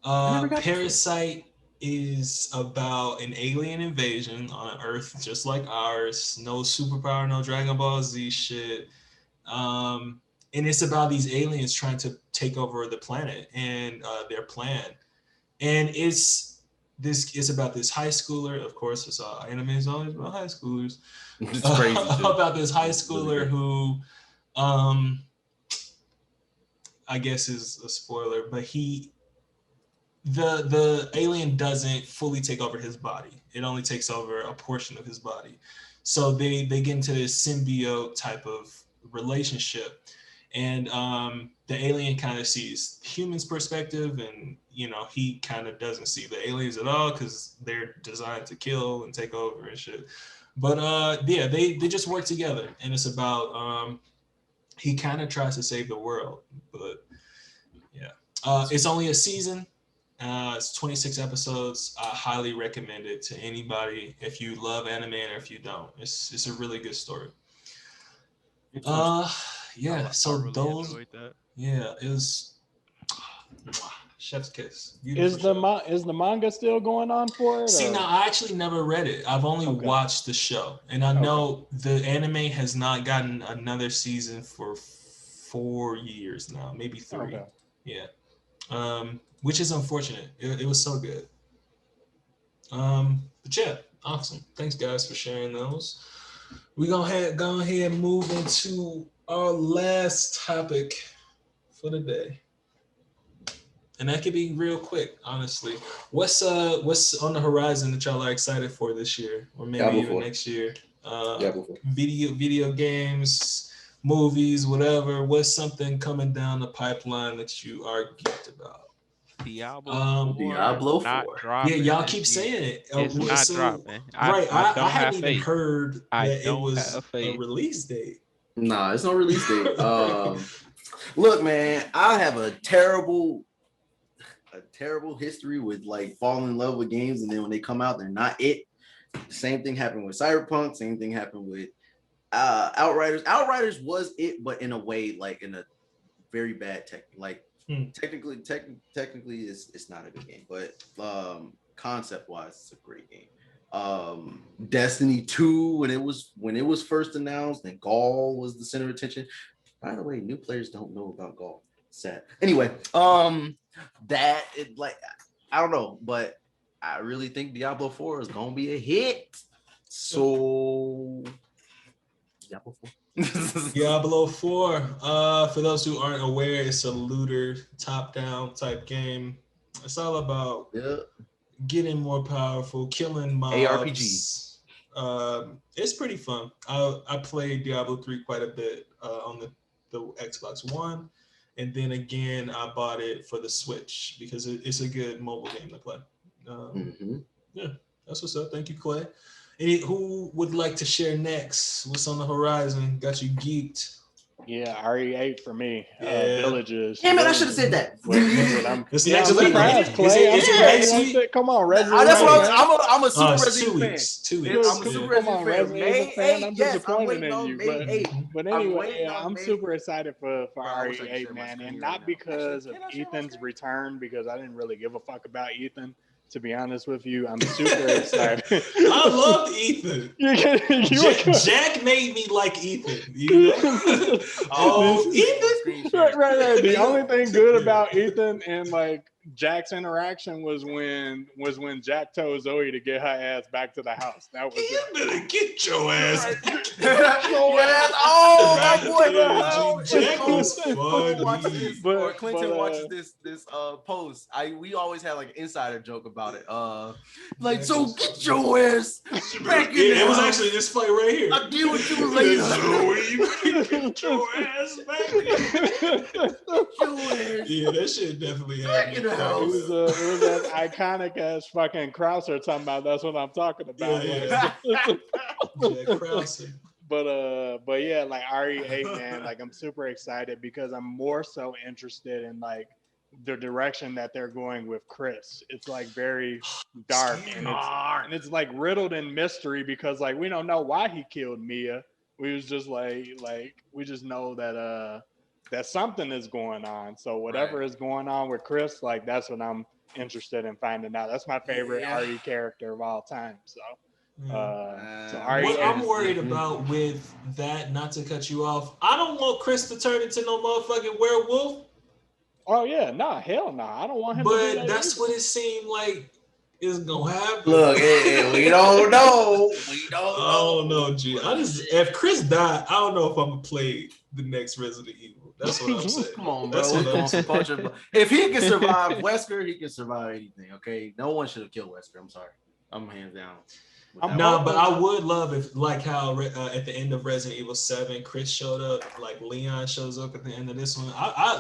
[SPEAKER 3] Parasite is about an alien invasion on Earth, just like ours. No superpower, no Dragon Ball Z shit. And it's about these aliens trying to take over the planet and their plan. And it's about this high schooler. Of course, it's anime is always about high schoolers.
[SPEAKER 1] It's crazy.
[SPEAKER 3] About this high schooler who, I guess is a spoiler, but the alien doesn't fully take over his body. It only takes over a portion of his body. So they get into this symbiote type of relationship. And the alien kind of sees humans' perspective, and he kind of doesn't see the aliens at all because they're designed to kill and take over and shit. But they just work together, and it's about he kind of tries to save the world, but it's only a season. It's 26 episodes. I highly recommend it to anybody if you love anime or if you don't. It's a really good story. So really those, it was chef's kiss.
[SPEAKER 4] Is the manga still going on for it?
[SPEAKER 3] See, now I actually never read it. I've only watched the show, and I know the anime has not gotten another season for 4 years now, maybe 3. Okay. Yeah, which is unfortunate. It was so good. But yeah, awesome. Thanks guys for sharing those. We're gonna go ahead and move into our last topic for the day. And that could be real quick, honestly. What's on the horizon that y'all are excited for this year, or maybe even next year? Video games, movies, whatever. What's something coming down the pipeline that you are geeked about?
[SPEAKER 2] Diablo 4.
[SPEAKER 3] Yeah, y'all keep saying it.
[SPEAKER 2] It's not dropping.
[SPEAKER 3] I hadn't even heard that it was a release date.
[SPEAKER 1] Nah, it's no release date. Look, man, I have a terrible history with like falling in love with games, and then when they come out, they're not it. The same thing happened with Cyberpunk. Same thing happened with Outriders. Outriders was it, but in a way, like in a very bad technically it's not a good game, but concept wise, it's a great game. Destiny 2, when it was first announced, and Gaul was the center of attention. By the way, new players don't know about Gaul. Sad. Anyway, that it like I don't know, but I really think Diablo 4 is gonna be a hit. So Diablo 4.
[SPEAKER 3] Diablo 4. For those who aren't aware, it's a looter, top-down type game. It's all about getting more powerful, killing mobs.
[SPEAKER 1] ARPG.
[SPEAKER 3] It's pretty fun. I played Diablo 3 quite a bit on the Xbox One, and then again I bought it for the Switch because it's a good mobile game to play. Yeah, that's what's up. Thank you, Clay. Who would like to share next? What's on the horizon? Got you geeked?
[SPEAKER 4] Yeah, RE8 for me. Villages.
[SPEAKER 1] Damn it, I should have said that.
[SPEAKER 3] It's next week, Clay.
[SPEAKER 4] Come on, Resident.
[SPEAKER 1] That's what I'm a super Resident fan.
[SPEAKER 3] 2 weeks.
[SPEAKER 1] I'm a super Resident fan.
[SPEAKER 4] I'm disappointed in you, but anyway, I'm super excited for RE8, man, and not because of Ethan's return, because I didn't really give a fuck about Ethan. To be honest with you, I'm super excited.
[SPEAKER 3] I loved Ethan. Jack made me like Ethan.
[SPEAKER 4] Ethan. Right. The only thing good about Ethan, and like Jack's interaction was when Jack told Zoe to get her ass back to the house. That was
[SPEAKER 3] You better get your ass back.
[SPEAKER 1] Yes. Oh, that boy.
[SPEAKER 3] Yeah, Jack was
[SPEAKER 1] Clinton watches
[SPEAKER 3] funny.
[SPEAKER 1] this, or Clinton watches this post. We always had like an insider joke about it. Like,
[SPEAKER 3] Jack
[SPEAKER 1] so
[SPEAKER 3] was
[SPEAKER 1] get
[SPEAKER 3] funny.
[SPEAKER 1] your ass back in the
[SPEAKER 3] It was
[SPEAKER 1] house.
[SPEAKER 3] actually this fight right here.
[SPEAKER 1] I'll deal with you later.
[SPEAKER 3] Zoe, you better get your ass back.
[SPEAKER 1] Your ass.
[SPEAKER 3] Yeah, that shit definitely
[SPEAKER 1] Back in the house.
[SPEAKER 4] It was that iconic ass fucking Krauser talking about. That's what I'm talking about.
[SPEAKER 3] Yeah. Jack Krause.
[SPEAKER 4] But yeah, like RE8, man, like I'm super excited because I'm more so interested in like the direction that they're going with Chris. It's like very dark and it's like riddled in mystery because like we don't know why he killed Mia. We was just like we just know that that something is going on. So whatever is going on with Chris, like that's what I'm interested in finding out. That's my favorite RE character of all time. So
[SPEAKER 3] what I'm worried about with that, not to cut you off, I don't want Chris to turn into no motherfucking werewolf.
[SPEAKER 4] Oh yeah, nah, hell no. I don't want him to do that
[SPEAKER 3] that's
[SPEAKER 4] either.
[SPEAKER 3] what it seemed like is gonna happen.
[SPEAKER 1] Look, we don't know. We don't know.
[SPEAKER 3] I don't know, G. If Chris died, I don't know if I'm gonna play the next Resident Evil. That's what I'm saying.
[SPEAKER 1] Come on, bro.
[SPEAKER 3] That's what I'm saying.
[SPEAKER 1] If he can survive Wesker, he can survive anything. Okay, no one should have killed Wesker. I'm sorry. I'm hands down.
[SPEAKER 3] No, but I would love if, like how at the end of Resident Evil 7, Chris showed up, like Leon shows up at the end of this one.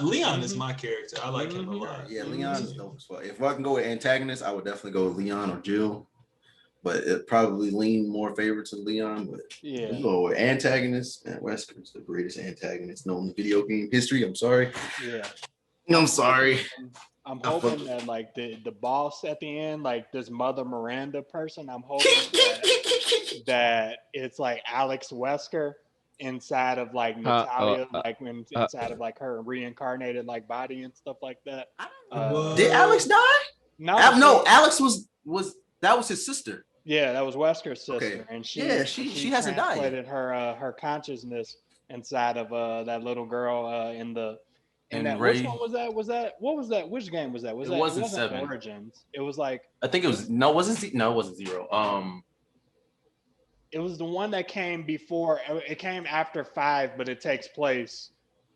[SPEAKER 3] Leon is my character. I like him a lot.
[SPEAKER 1] Yeah, Leon is dope as fuck. If I can go with antagonist, I would definitely go with Leon or Jill. But it probably lean more favor to Leon. But
[SPEAKER 4] yeah,
[SPEAKER 1] you go with antagonist, man, Wesker is the greatest antagonist known in video game history. I'm sorry.
[SPEAKER 4] Yeah.
[SPEAKER 1] I'm sorry.
[SPEAKER 4] I'm hoping that like the boss at the end, like this Mother Miranda person, I'm hoping that it's like Alex Wesker inside of like Natalia, like when inside of like her reincarnated like body and stuff like that.
[SPEAKER 1] Did Alex die?
[SPEAKER 4] No,
[SPEAKER 1] Alex was that was his sister.
[SPEAKER 4] Yeah, that was Wesker's sister,
[SPEAKER 1] Okay.
[SPEAKER 4] and she
[SPEAKER 1] hasn't died.
[SPEAKER 4] Translated her consciousness inside of that little girl in that. Which one was that? What was that? Which game was that? It wasn't 7. Origins. It was like
[SPEAKER 1] I think it was it wasn't 0.
[SPEAKER 4] It was the one that came before. It came after 5, but it takes place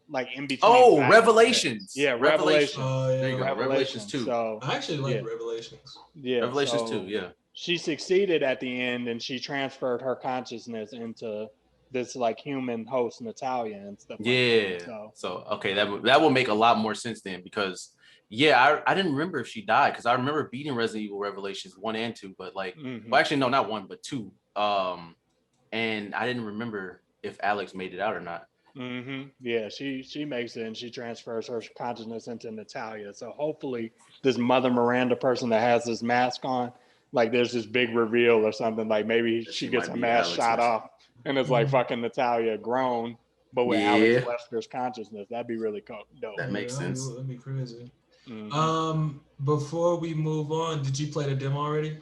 [SPEAKER 4] like in between.
[SPEAKER 1] Oh, Revelations.
[SPEAKER 4] Yeah, Revelations.
[SPEAKER 1] There you go. Revelations 2.
[SPEAKER 4] So
[SPEAKER 3] I actually like Revelations.
[SPEAKER 4] Yeah,
[SPEAKER 1] Revelations 2. Yeah.
[SPEAKER 4] She succeeded at the end, and she transferred her consciousness into this like human host Natalia and stuff.
[SPEAKER 1] Yeah.
[SPEAKER 4] Like that.
[SPEAKER 1] So okay, that will make a lot more sense then because I didn't remember if she died because I remember beating Resident Evil Revelations 1 and 2, but like well actually no, not 1 but 2. And I didn't remember if Alex made it out or not.
[SPEAKER 4] Yeah, she makes it and she transfers her consciousness into Natalia. So hopefully this Mother Miranda person that has this mask on, like there's this big reveal or something, like maybe she gets her mask shot off and it's like fucking Natalia grown, but with Alex Wesker's consciousness. That'd be really cool. Dope.
[SPEAKER 1] That makes sense.
[SPEAKER 3] That'd be crazy. Before we move on, did you play the demo already?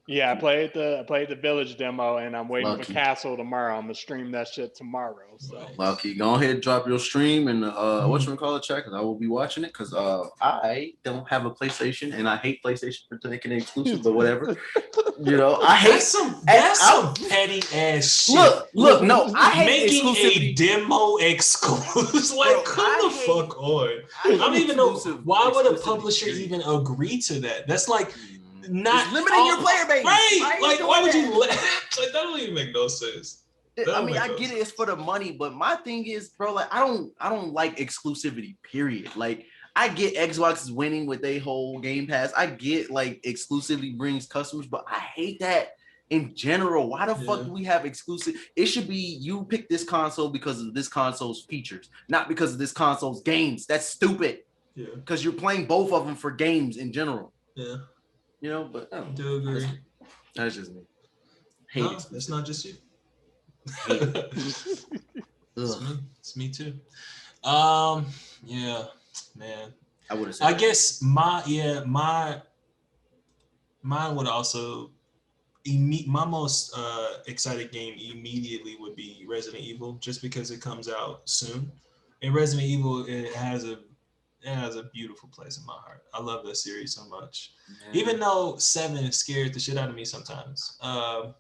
[SPEAKER 4] Yeah, I played the Village demo, and I'm waiting for Castle tomorrow. I'm gonna stream that shit tomorrow. So
[SPEAKER 1] Lucky, go ahead, drop your stream and whatchamacallit chat, because I will be watching it. Because I don't have a PlayStation, and I hate PlayStation for taking it exclusive, but whatever. You know, I hate
[SPEAKER 3] that's some petty ass shit.
[SPEAKER 1] Look, no, I hate
[SPEAKER 3] making
[SPEAKER 1] exclusivity.
[SPEAKER 3] a demo exclusive. Like, come the fuck on. I don't even know why would a publisher even agree to that. That's like. Not
[SPEAKER 1] limiting your player base,
[SPEAKER 3] right? Like, why would you? Like, that don't even make no sense.
[SPEAKER 1] I mean, I get it; it's for the money, but my thing is, bro, like, I don't like exclusivity. Period. Like, I get Xbox is winning with their whole Game Pass. I get like exclusivity brings customers, but I hate that in general. Why the fuck do we have exclusive? It should be you pick this console because of this console's features, not because of this console's games. That's stupid. Yeah, because you're playing both of them for games in general. Yeah. You know, but I
[SPEAKER 3] do agree.
[SPEAKER 1] That's just me.
[SPEAKER 3] It's not just you. It's me too. Yeah, man. I would have said. I guess mine would also my most excited game immediately would be Resident Evil, just because it comes out soon. And Resident Evil, it it has a beautiful place in my heart. I love that series so much.
[SPEAKER 1] Man.
[SPEAKER 3] Even though 7 scared the shit out of me sometimes.
[SPEAKER 1] Oh,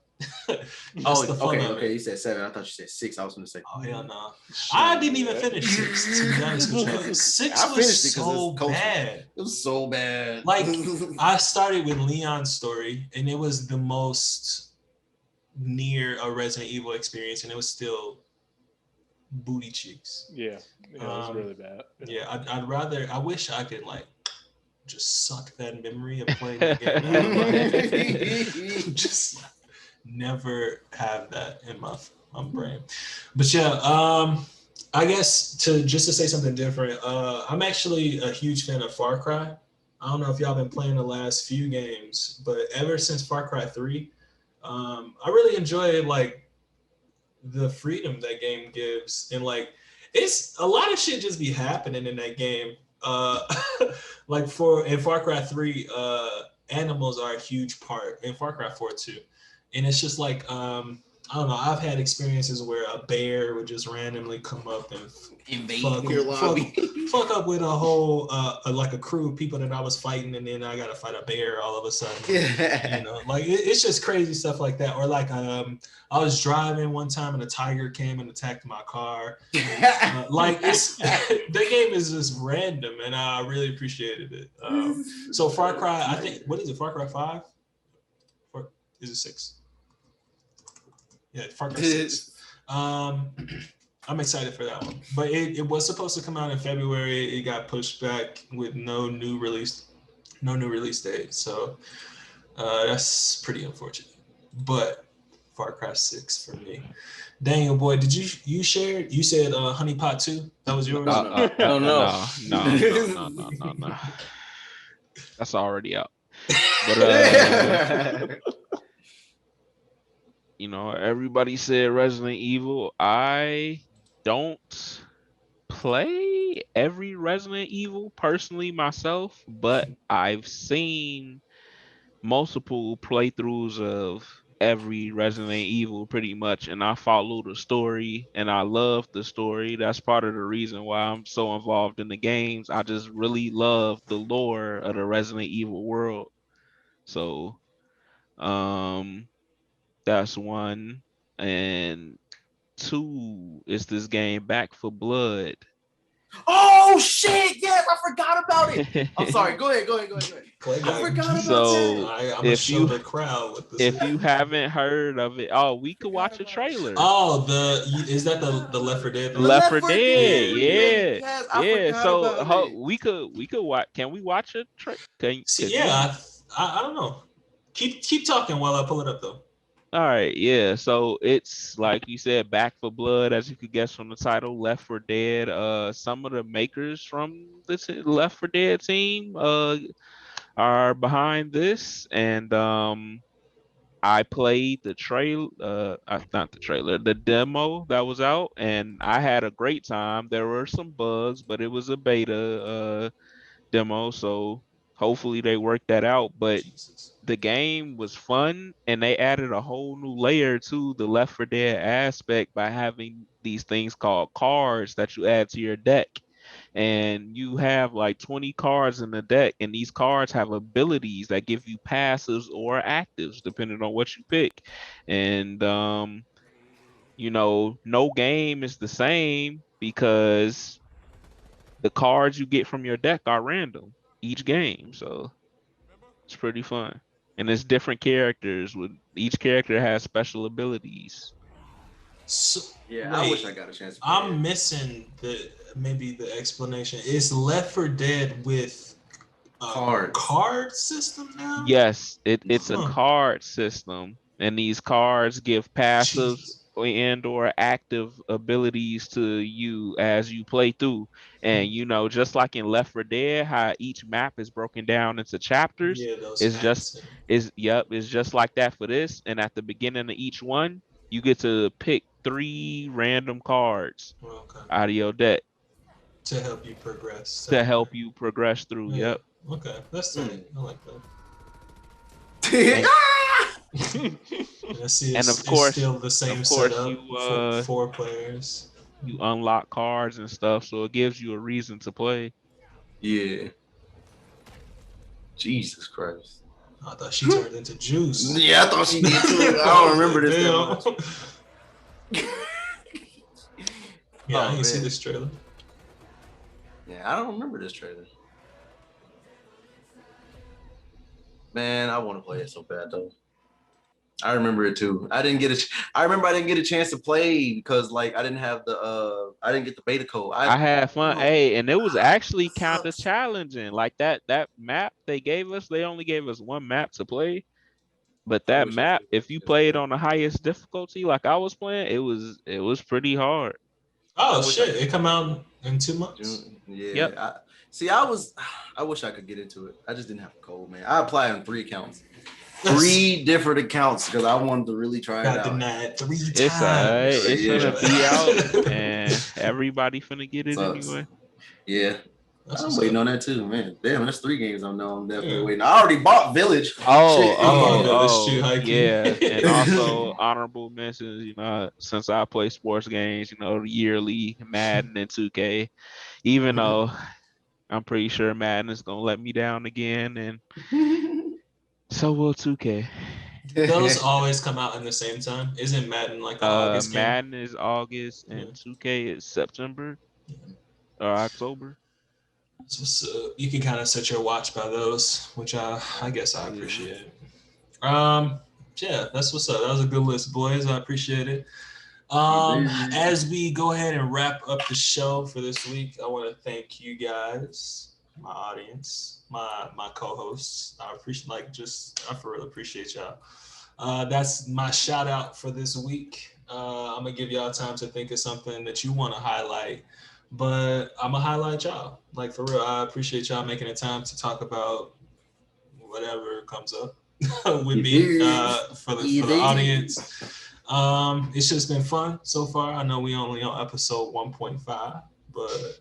[SPEAKER 3] the fun of
[SPEAKER 1] okay.
[SPEAKER 3] it.
[SPEAKER 1] You said 7. I thought you said 6. I was going to say.
[SPEAKER 3] Oh hell no! I didn't even finish 6. To be honest with you, 6
[SPEAKER 1] I
[SPEAKER 3] was
[SPEAKER 1] finished it 'cause
[SPEAKER 3] so
[SPEAKER 1] it's culture.
[SPEAKER 3] bad.
[SPEAKER 1] It was so bad.
[SPEAKER 3] Like I started with Leon's story, and it was the most near a Resident Evil experience, and it was still booty cheeks.
[SPEAKER 4] Yeah, it was really bad.
[SPEAKER 3] Yeah, I'd rather. I wish I could like just suck that memory of playing that game out of my head. Just never have that in my brain. But yeah, I guess to say something different, I'm actually a huge fan of Far Cry. I don't know if y'all been playing the last few games, but ever since Far Cry 3, I really enjoy like the freedom that game gives, and like it's a lot of shit just be happening in that game. Like in Far Cry 3, animals are a huge part, in Far Cry 4 too. And it's just like I don't know, I've had experiences where a bear would just randomly come up and
[SPEAKER 1] invade your lobby.
[SPEAKER 3] Fuck up with a whole like a crew of people that I was fighting, and then I gotta fight a bear all of a sudden.
[SPEAKER 1] Yeah.
[SPEAKER 3] You know, like it's just crazy stuff like that. Or like I was driving one time and a tiger came and attacked my car. Like it's that game is just random, and I really appreciated it. So Far Cry, I think, what is it? Far Cry 5? Is it 6? Yeah, Far Cry 6. I'm excited for that one. But it was supposed to come out in February. It got pushed back with no new release date. So that's pretty unfortunate. But Far Cry 6 for me. Daniel, boy, did you said Honey Pot 2? That was yours?
[SPEAKER 2] No. That's already out. But you know, everybody said Resident Evil. I don't play every Resident Evil personally myself, but I've seen multiple playthroughs of every Resident Evil pretty much, and I follow the story and I love the story. That's part of the reason why I'm so involved in the games. I just really love the lore of the Resident Evil world. So that's one. And two is this game Back for Blood.
[SPEAKER 1] Oh shit! Yes, I forgot about it. I'm sorry. Go ahead.
[SPEAKER 3] I
[SPEAKER 1] forgot about
[SPEAKER 2] So
[SPEAKER 3] I'm gonna show the crowd with this.
[SPEAKER 2] If you haven't heard of it, we could watch a trailer.
[SPEAKER 3] Oh, is that the Left 4 Dead?
[SPEAKER 2] Left 4 Dead, yeah.
[SPEAKER 1] Yes, I forgot
[SPEAKER 2] So
[SPEAKER 1] about it.
[SPEAKER 2] we could watch. Can we watch a trailer?
[SPEAKER 3] Yeah, I don't know. Keep talking while I pull it up though.
[SPEAKER 2] All right, yeah. So it's like you said, Back for Blood, as you could guess from the title, Left 4 Dead. Some of the makers from this Left 4 Dead team are behind this, and I played the the demo that was out, and I had a great time. There were some bugs, but it was a beta demo, so hopefully they worked that out. But the game was fun, and they added a whole new layer to the Left 4 Dead aspect by having these things called cards that you add to your deck. And you have like 20 cards in the deck, and these cards have abilities that give you passives or actives depending on what you pick. And you know, no game is the same because the cards you get from your deck are random each game. So it's pretty fun. And it's different characters, with each character has special abilities.
[SPEAKER 3] So,
[SPEAKER 1] Yeah,
[SPEAKER 3] wait,
[SPEAKER 1] I wish I got a chance.
[SPEAKER 3] I'm missing maybe the explanation. Is Left 4 Dead with a card system now?
[SPEAKER 2] Yes, it's a card system, and these cards give passives and or active abilities to you as you play through. And you know, just like in Left 4 Dead, how each map is broken down into chapters, it's just like that for this. And at the beginning of each one, you get to pick 3 random cards out of your deck
[SPEAKER 3] to help you progress.
[SPEAKER 2] Through.
[SPEAKER 3] Yeah.
[SPEAKER 2] Yep.
[SPEAKER 3] Okay, that's it. I like that.
[SPEAKER 2] And of course,
[SPEAKER 3] it's still the same setup for 4 players.
[SPEAKER 2] You unlock cards and stuff, so it gives you a reason to play.
[SPEAKER 1] Yeah. Jesus Christ.
[SPEAKER 3] I thought she turned into juice.
[SPEAKER 1] Yeah, I thought she did too. I don't remember this that much.
[SPEAKER 3] Yeah, I
[SPEAKER 1] Oh,
[SPEAKER 3] didn't see
[SPEAKER 1] man.
[SPEAKER 3] this trailer.
[SPEAKER 1] Yeah, I don't remember this trailer. Man, I want to play it so bad though. I remember it too. I remember I didn't get a chance to play because like I didn't get the beta code.
[SPEAKER 2] I had fun.
[SPEAKER 1] Oh,
[SPEAKER 2] Hey, and it was actually kind of
[SPEAKER 1] sucks.
[SPEAKER 2] challenging. Like that map they gave us, they only gave us one map to play. But
[SPEAKER 1] I
[SPEAKER 2] that
[SPEAKER 1] wish I
[SPEAKER 2] map,
[SPEAKER 1] could
[SPEAKER 2] if you
[SPEAKER 1] have played
[SPEAKER 2] played
[SPEAKER 1] it.
[SPEAKER 2] on the highest difficulty, like I was playing, it was pretty hard.
[SPEAKER 3] Oh
[SPEAKER 1] wish
[SPEAKER 3] shit!
[SPEAKER 1] I-
[SPEAKER 3] It come out in 2 months.
[SPEAKER 1] June. Yeah.
[SPEAKER 2] Yep.
[SPEAKER 1] I wish I could get into it. I just didn't have a code, man. I applied on 3 accounts. 3 different accounts because I wanted to really try it
[SPEAKER 3] Got
[SPEAKER 1] out.
[SPEAKER 3] denied 3 times.
[SPEAKER 2] It's alright. It's
[SPEAKER 1] Yeah.
[SPEAKER 2] finna be out, and everybody finna get it
[SPEAKER 1] Sucks.
[SPEAKER 2] anyway.
[SPEAKER 1] Yeah.
[SPEAKER 3] That's
[SPEAKER 1] I'm
[SPEAKER 3] what's
[SPEAKER 1] waiting
[SPEAKER 3] up.
[SPEAKER 1] on that too, man. Damn, that's 3 games I know I'm definitely
[SPEAKER 3] Yeah.
[SPEAKER 1] waiting. I already bought Village. Shit.
[SPEAKER 2] Yeah, and also honorable mentions. You know, since I play sports games, you know, yearly Madden and 2K. Even though I'm pretty sure Madden is gonna let me down again, and so will 2K.
[SPEAKER 3] Those always come out in the same time. Isn't Madden like an August game?
[SPEAKER 2] Madden is August, and
[SPEAKER 3] Yeah.
[SPEAKER 2] 2K is September or October.
[SPEAKER 3] So you can kind of set your watch by those, which I guess I appreciate. Yeah, that's what's up. That was a good list, boys. I appreciate it. As we go ahead and wrap up the show for this week, I want to thank you guys, my audience, my co-hosts. I appreciate I for real appreciate y'all. That's my shout out for this week. I'm gonna give y'all time to think of something that you want to highlight, but I'm gonna highlight y'all. Like for real, I appreciate y'all making the time to talk about whatever comes up with me for the audience. It's just been fun so far. I know we only on episode 1.5, but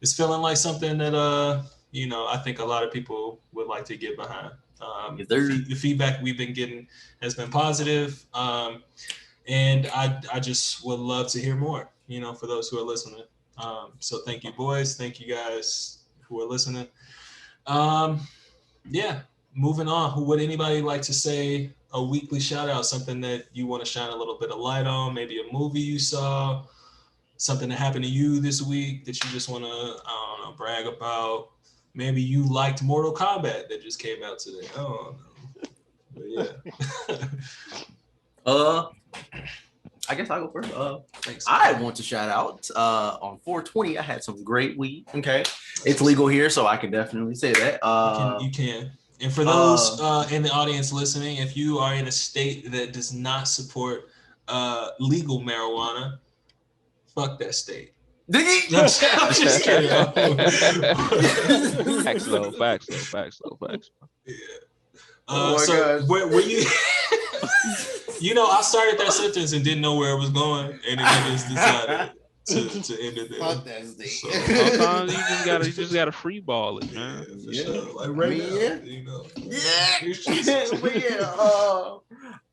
[SPEAKER 3] it's feeling like something that I think a lot of people would like to get behind. The feedback we've been getting has been positive, and I just would love to hear more. For those who are listening. So thank you, boys. Thank you guys who are listening. Yeah. Moving on. Who would anybody like to say a weekly shout out? Something that you want to shine a little bit of light on? Maybe a movie you saw, something that happened to you this week that you just want to brag about. Maybe you liked Mortal Kombat that just came out today. I don't know. But yeah.
[SPEAKER 1] I guess I'll go first.
[SPEAKER 3] Thanks.
[SPEAKER 1] I want to shout out on 420. I had some great weed. Okay, it's legal here, so I can definitely say that.
[SPEAKER 3] You can. And for those in the audience listening, if you are in a state that does not support legal marijuana, fuck that state. I'm just kidding.
[SPEAKER 2] Facts though.
[SPEAKER 3] Yeah. So were you? I started that sentence and didn't know where it was going, and then I just decided to end it there.
[SPEAKER 1] Fuck that state.
[SPEAKER 3] So,
[SPEAKER 2] sometimes you just gotta free ball it, man.
[SPEAKER 3] For sure. Like right now,
[SPEAKER 1] Yeah. But yeah,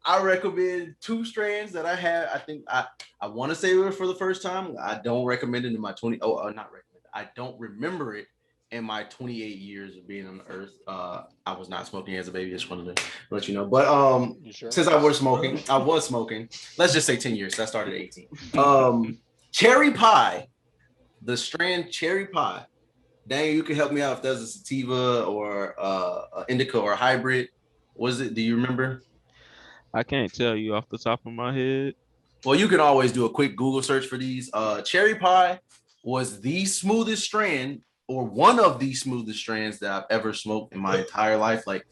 [SPEAKER 1] I recommend 2 strands that I had. I think I want to say it for the first time. I don't recommend it in my not recommend. I don't remember it in my 28 years of being on the earth. I was not smoking as a baby. Just wanted to let you know. But
[SPEAKER 4] Sure?
[SPEAKER 1] since I was smoking. Let's just say 10 years. So I started at 18. Cherry pie, the strand cherry pie. Daniel, you can help me out if there's a sativa or an indica or a hybrid. Was it? Do you remember?
[SPEAKER 2] I can't tell you off the top of my head.
[SPEAKER 1] Well, you can always do a quick Google search for these. Cherry pie was the smoothest strand, or one of the smoothest strands that I've ever smoked in my entire life. Like,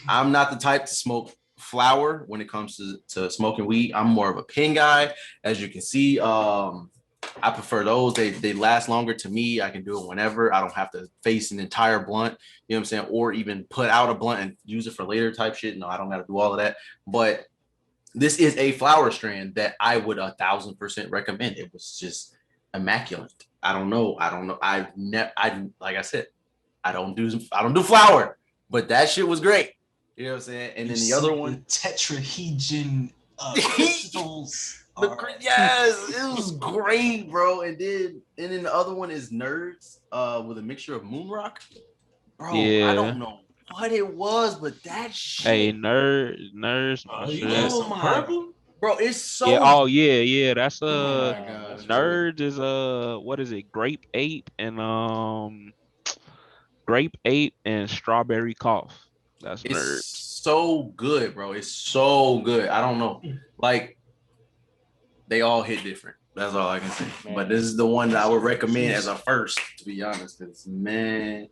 [SPEAKER 1] I'm not the type to smoke flower when it comes to smoking weed. I'm more of a pen guy, as you can see. I prefer those. They last longer to me. I can do it whenever. I don't have to face an entire blunt, you know what I'm saying? Or even put out a blunt and use it for later type shit. No, I don't got to do all of that. But this is a flower strand that I would 1,000% recommend. It was just immaculate. I don't know. Like I said, I don't do flower, but that shit was great. You know what I'm saying? And then the other one,
[SPEAKER 3] tetrahedron crystals
[SPEAKER 1] Yes, it was great, bro. And then the other one is Nerds, with a mixture of Moonrock. Bro, I
[SPEAKER 2] Yeah.
[SPEAKER 1] don't know what it was, but that
[SPEAKER 2] Hey,
[SPEAKER 1] shit,
[SPEAKER 2] nerds, my
[SPEAKER 3] You had
[SPEAKER 2] shit.
[SPEAKER 1] oh
[SPEAKER 3] some
[SPEAKER 1] my,
[SPEAKER 3] purple?
[SPEAKER 1] bro, it's
[SPEAKER 2] Yeah.
[SPEAKER 1] so,
[SPEAKER 2] Oh yeah. That's
[SPEAKER 1] oh my
[SPEAKER 4] That's
[SPEAKER 1] gosh, bro.
[SPEAKER 4] true.
[SPEAKER 2] nerds is what is it? Grape ape and grape ape and strawberry cough. That's
[SPEAKER 1] It's
[SPEAKER 2] nerds.
[SPEAKER 1] so good, bro. It's so good. I don't know. Like, they all hit different. That's all I can say.
[SPEAKER 4] Man.
[SPEAKER 1] But this is the one that I would recommend as
[SPEAKER 3] Juice.
[SPEAKER 1] a first, to be honest. Because, man,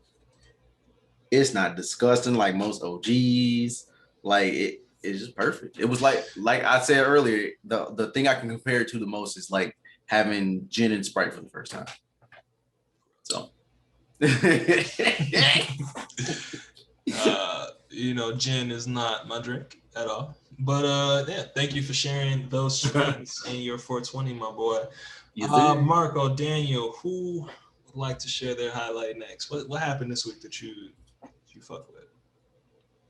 [SPEAKER 1] it's not disgusting like most OGs. Like, it's just perfect. It was like I said earlier, the thing I can compare it to the most is like having gin and Sprite for the first time. So.
[SPEAKER 3] Gin is not my drink at all. But yeah, thank you for sharing those strengths in your 420, my boy. Marco, Daniel, who would like to share their highlight next? What happened this week that you fuck with?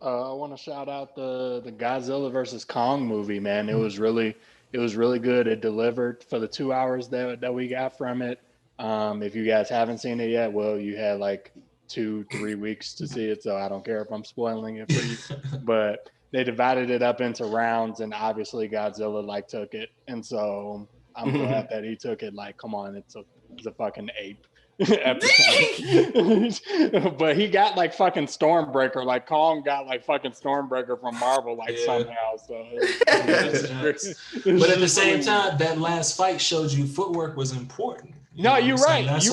[SPEAKER 4] I want to shout out the Godzilla versus Kong movie, man. It was really good. It delivered for the 2 hours that we got from it. If you guys haven't seen it yet, well, you had like 2-3 weeks to see it, so I don't care if I'm spoiling it for you. But they divided it up into rounds, and obviously Godzilla like took it, and so I'm glad that he took it. Like, come on, it's a fucking ape. At the time. But he got like fucking Stormbreaker, like Kong got like fucking Stormbreaker from Marvel, like somehow. So,
[SPEAKER 3] but at the same time, that last fight showed you footwork was important.
[SPEAKER 4] You're right.
[SPEAKER 3] That's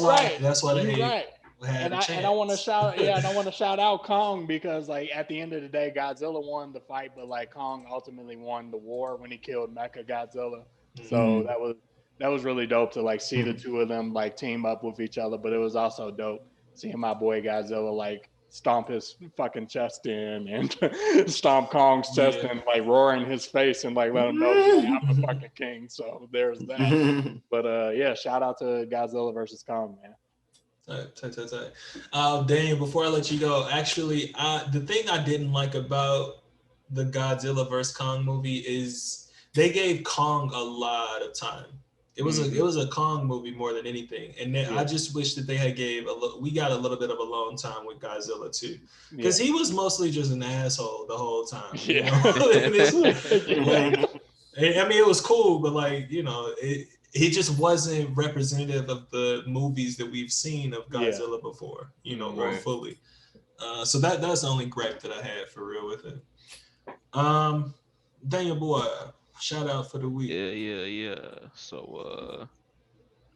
[SPEAKER 3] why they
[SPEAKER 4] right.
[SPEAKER 3] had a chance.
[SPEAKER 4] And I want to shout out Kong because like at the end of the day, Godzilla won the fight, but like Kong ultimately won the war when he killed Mecha Godzilla. So that was really dope to like see the two of them like team up with each other. But it was also dope seeing my boy Godzilla like stomp his fucking chest in and stomp Kong's chest in, like roar in his face and like let him know like, I'm the fucking king. So there's that. But yeah, shout out to Godzilla versus Kong, man.
[SPEAKER 3] Daniel, before I let you go, actually, the thing I didn't like about the Godzilla vs. Kong movie is they gave Kong a lot of time. It was a Kong movie more than anything, and then I just wish that they had we got a little bit of alone time with Godzilla too, because he was mostly just an asshole the whole time. You know? I mean, it was cool, but like he just wasn't representative of the movies that we've seen of Godzilla before, more fully. So that's the only gripe that I had for real with it. Daniel boy, shout out for the week.
[SPEAKER 2] Yeah. So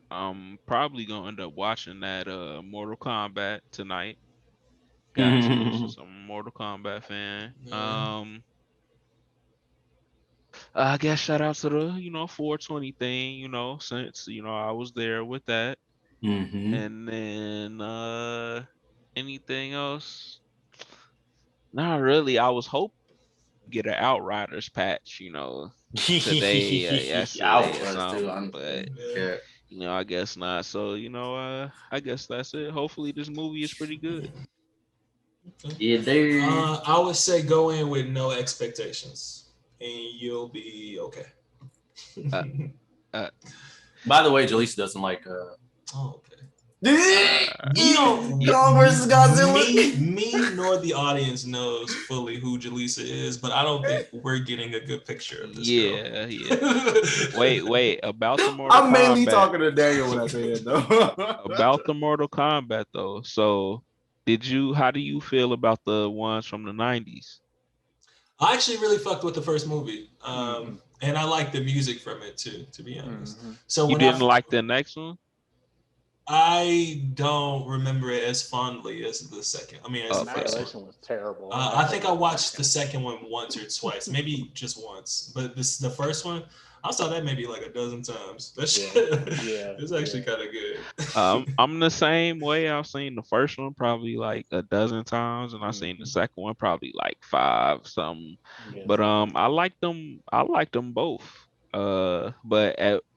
[SPEAKER 2] I'm probably gonna end up watching that Mortal Kombat tonight. Got to. So I'm a Mortal Kombat fan. I guess shout out to the 420 thing, since I was there with that. And then anything else? Not really. I was hoping to get an Outriders patch, today, yesterday or something, but I guess not. So, I guess that's it. Hopefully this movie is pretty good.
[SPEAKER 1] Yeah, dude.
[SPEAKER 3] I would say go in with no expectations and you'll be okay.
[SPEAKER 1] By the way, Jaleesa doesn't like
[SPEAKER 3] okay.
[SPEAKER 1] Kong versus Godzilla.
[SPEAKER 3] Me nor the audience knows fully who Jaleesa is, but I don't think we're getting a good picture of this girl.
[SPEAKER 2] Wait. About the Mortal Kombat.
[SPEAKER 1] I'm mainly talking to Daniel when I say it though.
[SPEAKER 2] About the Mortal Kombat though. So, how do you feel about the ones from the 90s?
[SPEAKER 3] I actually really fucked with the first movie. And I like the music from it too, to be honest. So
[SPEAKER 2] you didn't like the next one?
[SPEAKER 3] I don't remember it as fondly as the second. I mean, as the first one
[SPEAKER 4] was terrible.
[SPEAKER 3] I think I watched the second one once or twice, maybe just once. But the first one, I saw that maybe like a dozen times. That shit, it's actually kind of good.
[SPEAKER 2] I'm the same way. I've seen the first one probably like a dozen times, and I've seen the second one probably like 5 something. But I like them. I like them both. But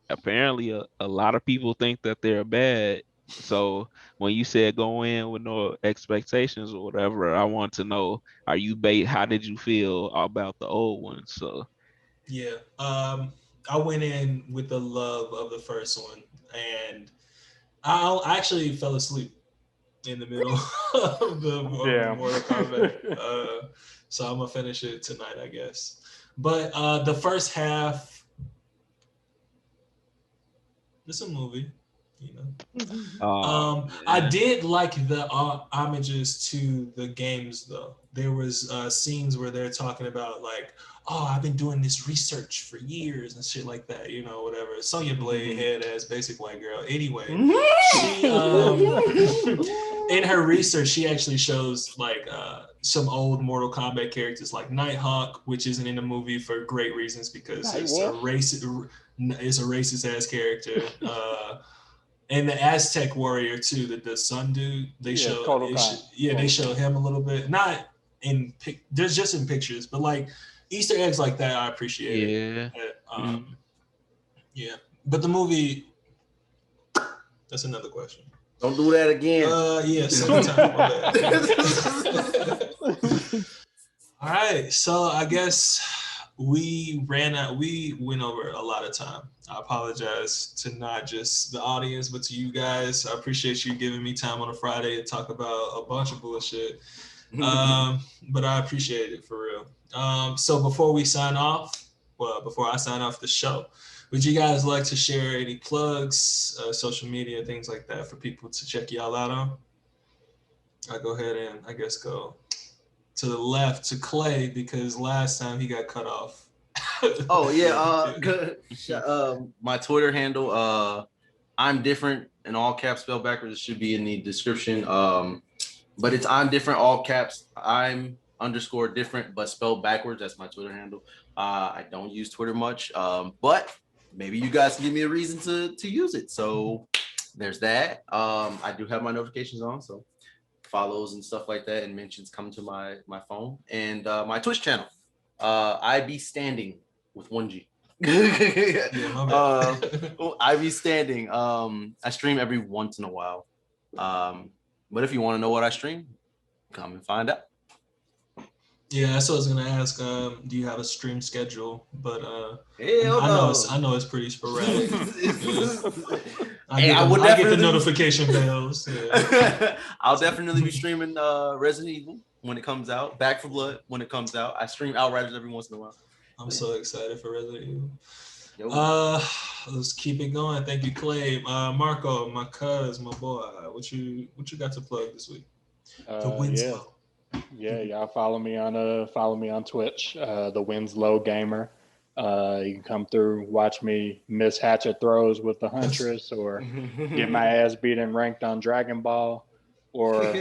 [SPEAKER 2] apparently a lot of people think that they're bad. So when you said go in with no expectations or whatever, I want to know, how did you feel about the old ones? So
[SPEAKER 3] yeah. I went in with the love of the first one, and I actually fell asleep in the middle of the Mortal Kombat. So I'm gonna finish it tonight, I guess. But the first half, it's a movie, you know. I did like the homages to the games, though. There was scenes where they're talking about like, oh, I've been doing this research for years and shit like that, you know, whatever. Sonya Blade, head ass, basic white girl. Anyway, she in her research, she actually shows like some old Mortal Kombat characters like Nighthawk, which isn't in the movie for great reasons because it's a racist ass character. And the Aztec warrior too, the sun dude. They show they show him a little bit, not in there's just in pictures, but like Easter eggs like that, I appreciate it. Yeah, but the movie, that's another question.
[SPEAKER 1] Don't do that again.
[SPEAKER 3] Yeah, second time. All right, so I guess we went over a lot of time. I apologize to not just the audience, but to you guys. I appreciate you giving me time on a Friday to talk about a bunch of bullshit. But I appreciate it for real. So before I sign off the show, would you guys like to share any plugs, social media, things like that for people to check y'all out on? I'll go ahead and I guess go to the left to Clay because last time he got cut off.
[SPEAKER 1] Oh yeah, my Twitter handle, I'm different in all caps spelled backwards. It should be in the description. But it's I'm different all caps. I'm _different but spelled backwards. That's my Twitter handle. I don't use Twitter much, but maybe you guys can give me a reason to use it. So there's that. I do have my notifications on, so follows and stuff like that and mentions come to my phone and my Twitch channel. I be standing with 1G. I be standing. I stream every once in a while. But if you want to know what I stream, come and find out.
[SPEAKER 3] Yeah, that's what I was gonna ask. Do you have a stream schedule? But I know it's pretty sporadic. I get the notification bells. Yeah.
[SPEAKER 1] I'll definitely be streaming Resident Evil when it comes out. Back 4 Blood when it comes out. I stream Outriders every once in a while.
[SPEAKER 3] I'm so excited for Resident Evil. Let's keep it going. Thank you, Clay. Marco, my cuz, my boy. What you got to plug this week? The Winslow.
[SPEAKER 4] Yeah, y'all follow me on Twitch, the Winslow Gamer. You can come through, watch me miss hatchet throws with the Huntress, or get my ass beaten ranked on Dragon Ball, or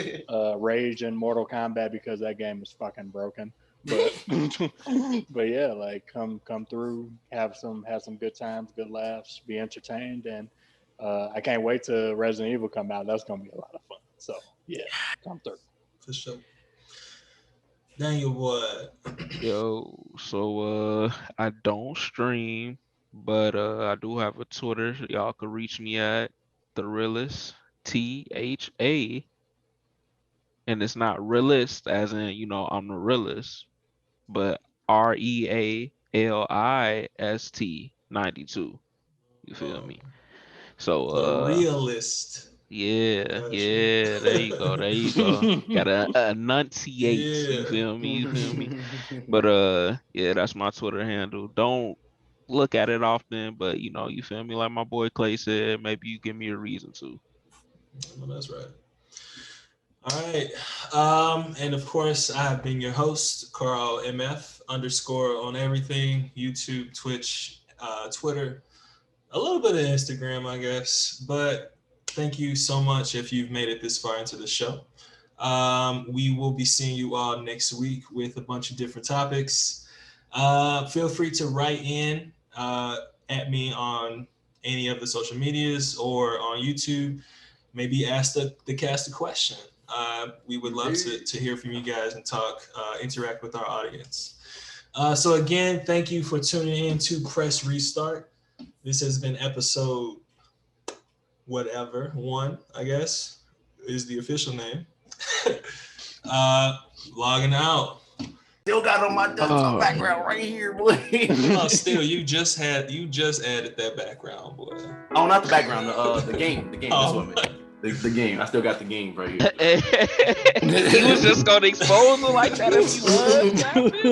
[SPEAKER 4] rage in Mortal Kombat because that game is fucking broken. But yeah, like come through, have some good times, good laughs, be entertained, and I can't wait till Resident Evil come out. That's gonna be a lot of fun. So yeah, come through
[SPEAKER 3] for sure. Daniel, what?
[SPEAKER 2] Yo, so I don't stream, but I do have a Twitter. Y'all can reach me at The Realist, THA, and it's not realist as in, you know, I'm the realist, but REALIST 92. You feel me? So
[SPEAKER 3] the realist.
[SPEAKER 2] Yeah, there you go. Gotta enunciate. Yeah. You feel me? But yeah, that's my Twitter handle. Don't look at it often, but you know, you feel me? Like my boy Clay said, maybe you give me a reason to.
[SPEAKER 3] Well, that's right. All right. And of course, I have been your host, Carl MF _ on everything, YouTube, Twitch, Twitter, a little bit of Instagram, I guess. But thank you so much if you've made it this far into the show. We will be seeing you all next week with a bunch of different topics. Feel free to write in at me on any of the social medias or on YouTube. Maybe ask the cast a question. We would love to hear from you guys and talk, interact with our audience. So again, thank you for tuning in to Press Restart. This has been episode whatever, 1, I guess, is the official name. Logging out.
[SPEAKER 1] still got it on my desktop background right here, boy.
[SPEAKER 3] Oh, still, you just added that background, boy.
[SPEAKER 1] Oh, not the background, the game. That's
[SPEAKER 3] Oh.
[SPEAKER 1] what I meant. The game. I still got the game right here.
[SPEAKER 2] He was just gonna expose it like that if he was.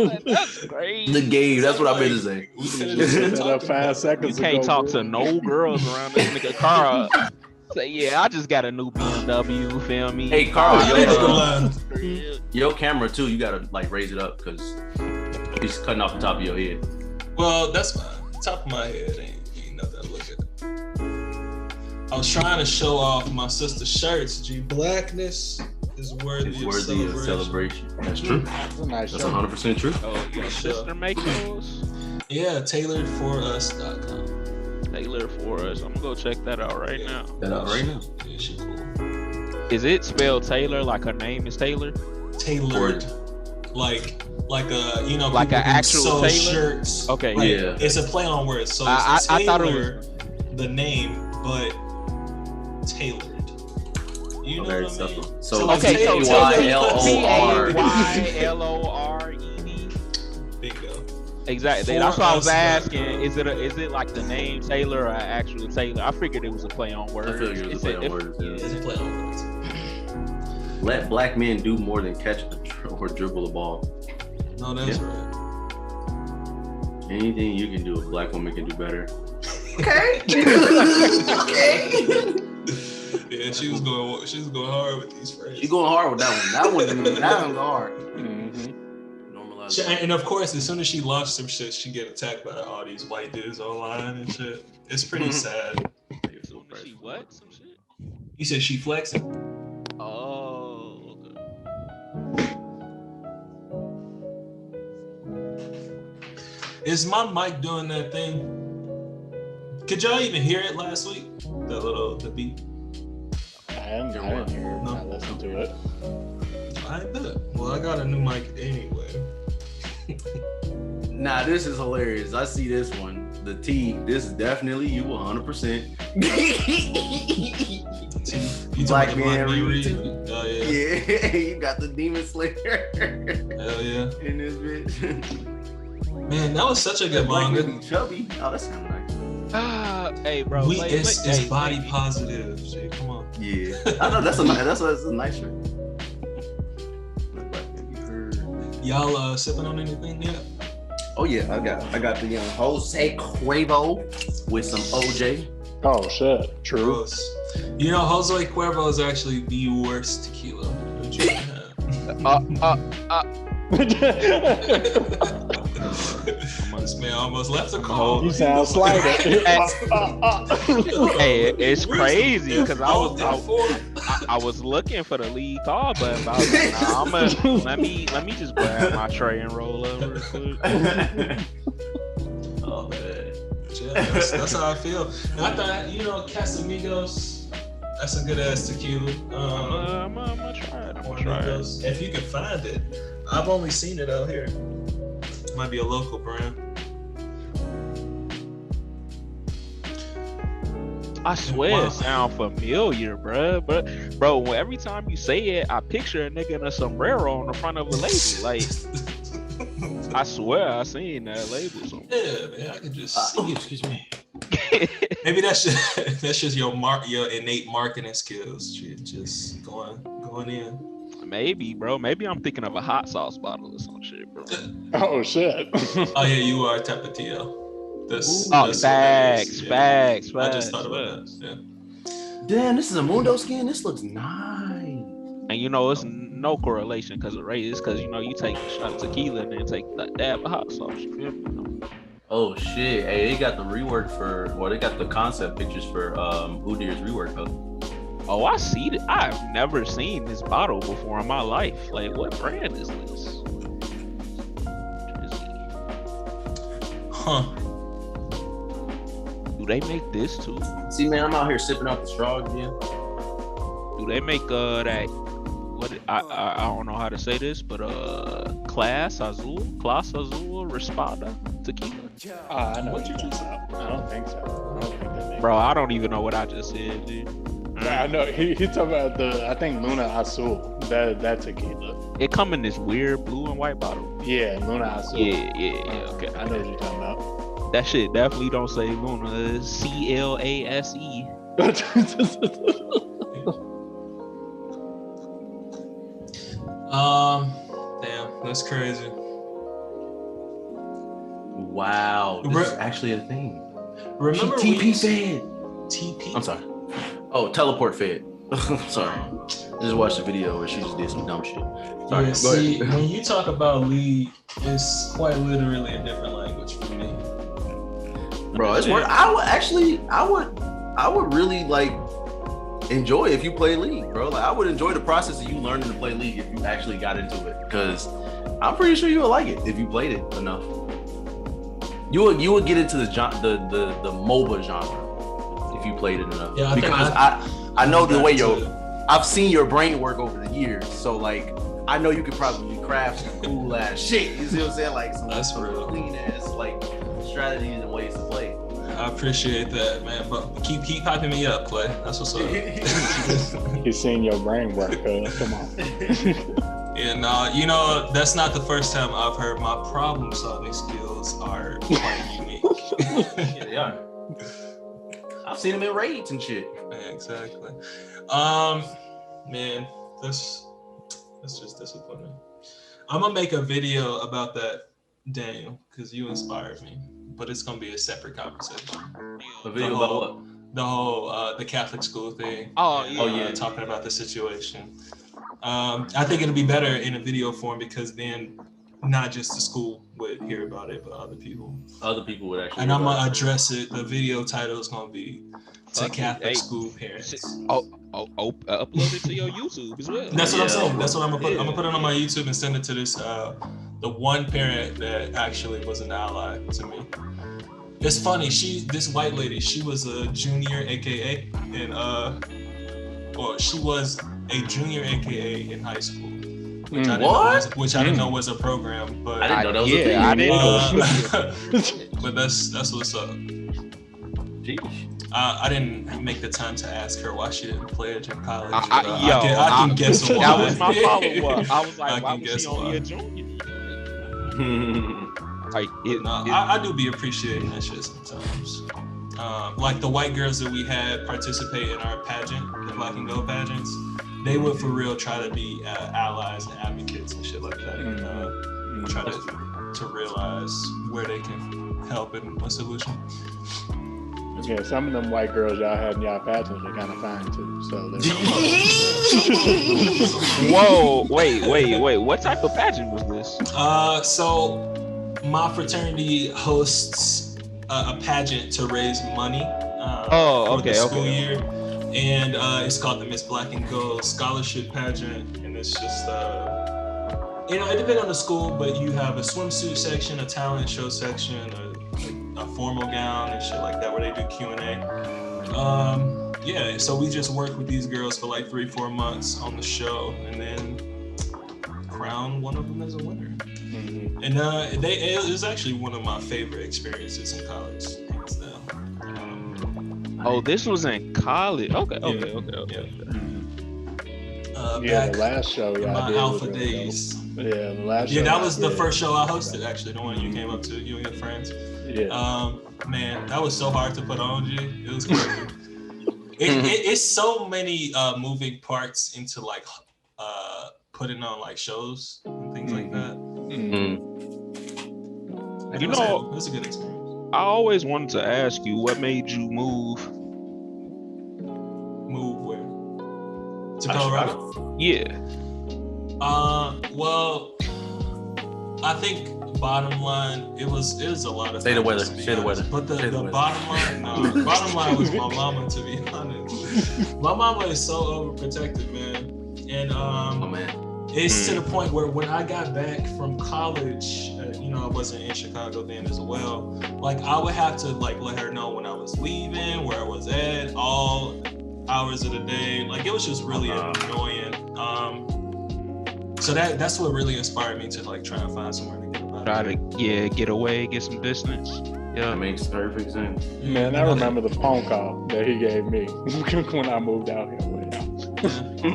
[SPEAKER 2] Like, that's crazy.
[SPEAKER 1] The game. That's what I meant to say.
[SPEAKER 3] We could've just been
[SPEAKER 4] Set up
[SPEAKER 3] talking
[SPEAKER 4] 5
[SPEAKER 3] about it.
[SPEAKER 4] seconds
[SPEAKER 2] You can't
[SPEAKER 4] ago,
[SPEAKER 2] talk
[SPEAKER 4] bro.
[SPEAKER 2] to no girls around this nigga car. Say, yeah, I just got a new BMW. Feel me?
[SPEAKER 1] Hey, Carl,
[SPEAKER 3] Yo,
[SPEAKER 1] your camera too. You gotta like raise it up because he's cutting off the top of your head.
[SPEAKER 3] well, that's fine. Top of my head ain't nothing to look at. I was trying to show off my sister's shirts. G, blackness is worthy,
[SPEAKER 1] It's worthy of celebration. That's true.
[SPEAKER 4] That's a nice
[SPEAKER 1] That's
[SPEAKER 4] show.
[SPEAKER 1] 100% true.
[SPEAKER 2] Oh, your sister make those?
[SPEAKER 3] Yeah, tailoredforus.com.
[SPEAKER 2] Taylor for us. I'm gonna go check that out right now.
[SPEAKER 1] That out right now.
[SPEAKER 3] Yeah, she cool.
[SPEAKER 2] Is it spelled Taylor like her name is Taylor?
[SPEAKER 3] Tailored, like a
[SPEAKER 2] Like
[SPEAKER 3] people
[SPEAKER 2] an
[SPEAKER 3] who
[SPEAKER 2] actual
[SPEAKER 3] sew
[SPEAKER 2] Taylor?
[SPEAKER 3] shirts.
[SPEAKER 2] Okay,
[SPEAKER 3] Like,
[SPEAKER 1] yeah.
[SPEAKER 3] It's a play on words. So
[SPEAKER 2] I
[SPEAKER 3] it's
[SPEAKER 2] thought it
[SPEAKER 3] Taylor, the name, but tailored. You know
[SPEAKER 1] Very
[SPEAKER 3] what I mean?
[SPEAKER 1] simple. So
[SPEAKER 2] Okay, so
[SPEAKER 1] Taylor.
[SPEAKER 2] Taylor.
[SPEAKER 3] Bingo.
[SPEAKER 2] Exactly.
[SPEAKER 3] For
[SPEAKER 2] That's why I was
[SPEAKER 3] us,
[SPEAKER 2] asking. Is it like the name Taylor or actual Taylor? I figured it was a play on words.
[SPEAKER 1] I figured it was a play on words.
[SPEAKER 3] It's a play on words.
[SPEAKER 1] Let black men do more than catch or dribble a ball.
[SPEAKER 3] No, that's right.
[SPEAKER 1] Anything you can do, a black woman can do better.
[SPEAKER 5] Okay.
[SPEAKER 3] Yeah, she was going hard with these phrases.
[SPEAKER 1] She going hard with that one. That one go hard.
[SPEAKER 4] Mhm.
[SPEAKER 1] Normalize.
[SPEAKER 3] And of course, as soon as she launched some shit, she get attacked by all these white dudes online and shit. It's pretty sad.
[SPEAKER 2] She what? Some shit?
[SPEAKER 3] You said she flexing?
[SPEAKER 2] Oh, okay.
[SPEAKER 3] Is my mic doing that thing? Could y'all even hear it last week? The beat?
[SPEAKER 4] I didn't hear it.
[SPEAKER 3] No.
[SPEAKER 4] I listened to it.
[SPEAKER 3] I bet. Well, I got a new mic anyway.
[SPEAKER 1] Nah, this is hilarious. I see this one. The T. This is definitely you 100%.
[SPEAKER 3] You
[SPEAKER 1] Black
[SPEAKER 3] talking
[SPEAKER 1] man
[SPEAKER 3] about
[SPEAKER 1] Reed.
[SPEAKER 3] Oh yeah.
[SPEAKER 1] Yeah, you got the Demon Slayer
[SPEAKER 3] Hell yeah.
[SPEAKER 1] in this bitch.
[SPEAKER 3] Man, that was such a good
[SPEAKER 1] Black
[SPEAKER 3] manga.
[SPEAKER 1] man be chubby. Oh, that's kind of nice.
[SPEAKER 2] Hey, bro.
[SPEAKER 3] It's body positive. Shit, come on.
[SPEAKER 1] Yeah, I know that's a nice shirt. Black man be heard.
[SPEAKER 3] Y'all sipping on anything yet?
[SPEAKER 1] Oh yeah, I got the Jose Cuervo with some OJ.
[SPEAKER 4] Oh shit! True.
[SPEAKER 3] Gross. You know, Jose Cuervo is actually the worst tequila that you can have. This man almost left the call.
[SPEAKER 4] You sound slighted.
[SPEAKER 2] Hey, it's crazy because I
[SPEAKER 3] for.
[SPEAKER 2] was looking for the lead call, but I was like, nah, let me just grab my tray and roll over real quick.
[SPEAKER 1] Oh man.
[SPEAKER 3] Yeah, that's how I feel. And I thought, Casamigos, that's a good ass tequila.
[SPEAKER 2] I'm gonna try it. I'm gonna try it.
[SPEAKER 3] If you can find it. I've only seen it out here. Might be a local brand.
[SPEAKER 2] I swear
[SPEAKER 3] Wow.
[SPEAKER 2] it sound familiar, bruh. But bro, every time you say it, I picture a nigga in a sombrero on the front of a label. Like, I swear I seen that label somewhere.
[SPEAKER 3] Yeah, man, I can just see it.
[SPEAKER 1] Excuse me.
[SPEAKER 3] Maybe that's just your innate marketing skills. Just going in.
[SPEAKER 2] Maybe, bro. Maybe I'm thinking of a hot sauce bottle or some shit, bro.
[SPEAKER 4] Oh shit!
[SPEAKER 3] Oh yeah, you are Tapatio. That's
[SPEAKER 2] Oh,
[SPEAKER 3] that's what that is.
[SPEAKER 2] facts.
[SPEAKER 3] I just thought about that. Yeah.
[SPEAKER 1] Damn, this is a Mundo skin. This looks nice.
[SPEAKER 2] And it's no correlation because of race. Because you take a shot of tequila and then take that dab of hot sauce. You feel me?
[SPEAKER 1] Oh shit! Hey, they got the rework they got the concept pictures for Udir's rework though.
[SPEAKER 2] Oh, I see it. I've never seen this bottle before in my life. Like, what brand is this?
[SPEAKER 3] Huh.
[SPEAKER 2] Do they make this too?
[SPEAKER 1] See, man, I'm out here sipping out the straw again.
[SPEAKER 2] Do they make that? What I don't know how to say this, but Class Azul Respada tequila.
[SPEAKER 4] I know
[SPEAKER 3] What you just
[SPEAKER 4] said. I don't think so. I don't think they make
[SPEAKER 2] Bro, I don't even know what I just said, dude.
[SPEAKER 4] I know he talking about I think Luna Azul. That tequila.
[SPEAKER 2] It come in this weird blue and white bottle.
[SPEAKER 4] Yeah, Luna Azul.
[SPEAKER 2] Yeah. Okay.
[SPEAKER 4] I know what you're talking about.
[SPEAKER 2] That shit definitely don't say Luna. It's CLASE.
[SPEAKER 3] Damn, that's crazy.
[SPEAKER 1] Wow, this is actually a thing.
[SPEAKER 3] Remember
[SPEAKER 1] TP fed.
[SPEAKER 3] TP?
[SPEAKER 1] I'm sorry. Oh, teleport fed. Sorry. Just watched the video where she just did some dumb shit. Sorry.
[SPEAKER 3] Yeah, see, when you talk about League, it's quite literally a different language for me.
[SPEAKER 1] Bro, it's worth. I would really like enjoy if you play League, bro. Like I would enjoy the process of you learning to play League if you actually got into it, because I'm pretty sure you would like it if you played it enough. You would get into the MOBA genre if you played it enough.
[SPEAKER 3] Yeah,
[SPEAKER 1] because I know the way I've seen your brain work over the years, so like I know you could probably craft some cool ass shit. You see what I'm saying? Like some clean ass like strategies and ways to play.
[SPEAKER 3] I appreciate that, man. But keep hyping me up, Clay. That's what's up.
[SPEAKER 4] He's seeing your brain work. Come on.
[SPEAKER 3] Yeah, no, you know, that's not the first time I've heard my problem solving skills are quite unique.
[SPEAKER 1] Yeah, they are. I've seen them in raids and shit.
[SPEAKER 3] Yeah, exactly. Man, that's just disappointing. I'm gonna make a video about that, Daniel, because you inspired me. But it's gonna be a separate conversation.
[SPEAKER 1] A video about what?
[SPEAKER 3] The whole the Catholic school thing.
[SPEAKER 2] Yeah.
[SPEAKER 3] Talking about the situation. I think it'll be better in a video form because then not just the school would hear about it, but other people.
[SPEAKER 1] Other people would actually.
[SPEAKER 3] And I'm gonna address it. The video title is gonna be to Catholic school parents.
[SPEAKER 2] Upload it to your YouTube as well.
[SPEAKER 3] That's what I'm saying. That's what I'm gonna put. I'm gonna put it on my YouTube and send it to this the one parent that actually was an ally to me. It's funny. This white lady. She was a junior, AKA, and she was a junior, AKA, in high school. Which I didn't know was a program, but
[SPEAKER 1] I didn't know that was a thing.
[SPEAKER 2] I didn't know.
[SPEAKER 3] But that's what's up.
[SPEAKER 1] Jeez.
[SPEAKER 3] I didn't make the time to ask her why she didn't pledge in college.
[SPEAKER 2] I
[SPEAKER 3] can guess why.
[SPEAKER 2] That was my follow-up. I was like, why was she only a junior?
[SPEAKER 3] I do be appreciating that shit sometimes. Like the white girls that we had participate in our pageant, the Black and Gold pageants, they would for real try to be allies and advocates and shit like that. Try to realize where they can help in a solution.
[SPEAKER 4] Yeah, some of them white girls y'all had in y'all pageants are kind of fine too. So
[SPEAKER 2] whoa, wait. What type of pageant was this?
[SPEAKER 3] So my fraternity hosts a pageant to raise money for the school year, and it's called the Miss Black and Gold Scholarship Pageant, and it's just it depends on the school, but you have a swimsuit section, a talent show section, a formal gown and shit like that where they do Q&A. So we just work with these girls for like 3-4 months on the show and then crown one of them as a winner. Mm-hmm. And it was actually one of my favorite experiences in college, hands down.
[SPEAKER 2] This was in college. Okay.
[SPEAKER 4] The last show,
[SPEAKER 3] my alpha days.
[SPEAKER 4] The last show.
[SPEAKER 3] Yeah, that was the first show I hosted, actually, the one you came up to, you and your friends.
[SPEAKER 4] Yeah.
[SPEAKER 3] Man, that was so hard to put on, G. It was crazy. It's so many moving parts into like putting on like shows and things like that. It was a good experience.
[SPEAKER 2] I always wanted to ask you, what made you move?
[SPEAKER 3] Move where? To Colorado?
[SPEAKER 2] Yeah.
[SPEAKER 3] Well, I think bottom line, it was a lot of.
[SPEAKER 1] Say the weather.
[SPEAKER 3] But the bottom line was my mama. To be honest, my mama is so overprotective, man, and it's to the point where when I got back from college, I wasn't in Chicago then as well. Like I would have to like let her know when I was leaving, where I was at, all hours of the day. Like it was just really annoying. So that's what really inspired me to like try and find somewhere to get about.
[SPEAKER 2] Get away, get some distance. Yeah.
[SPEAKER 1] That makes perfect sense.
[SPEAKER 4] Man, I remember the phone call that he gave me when I moved out here with him.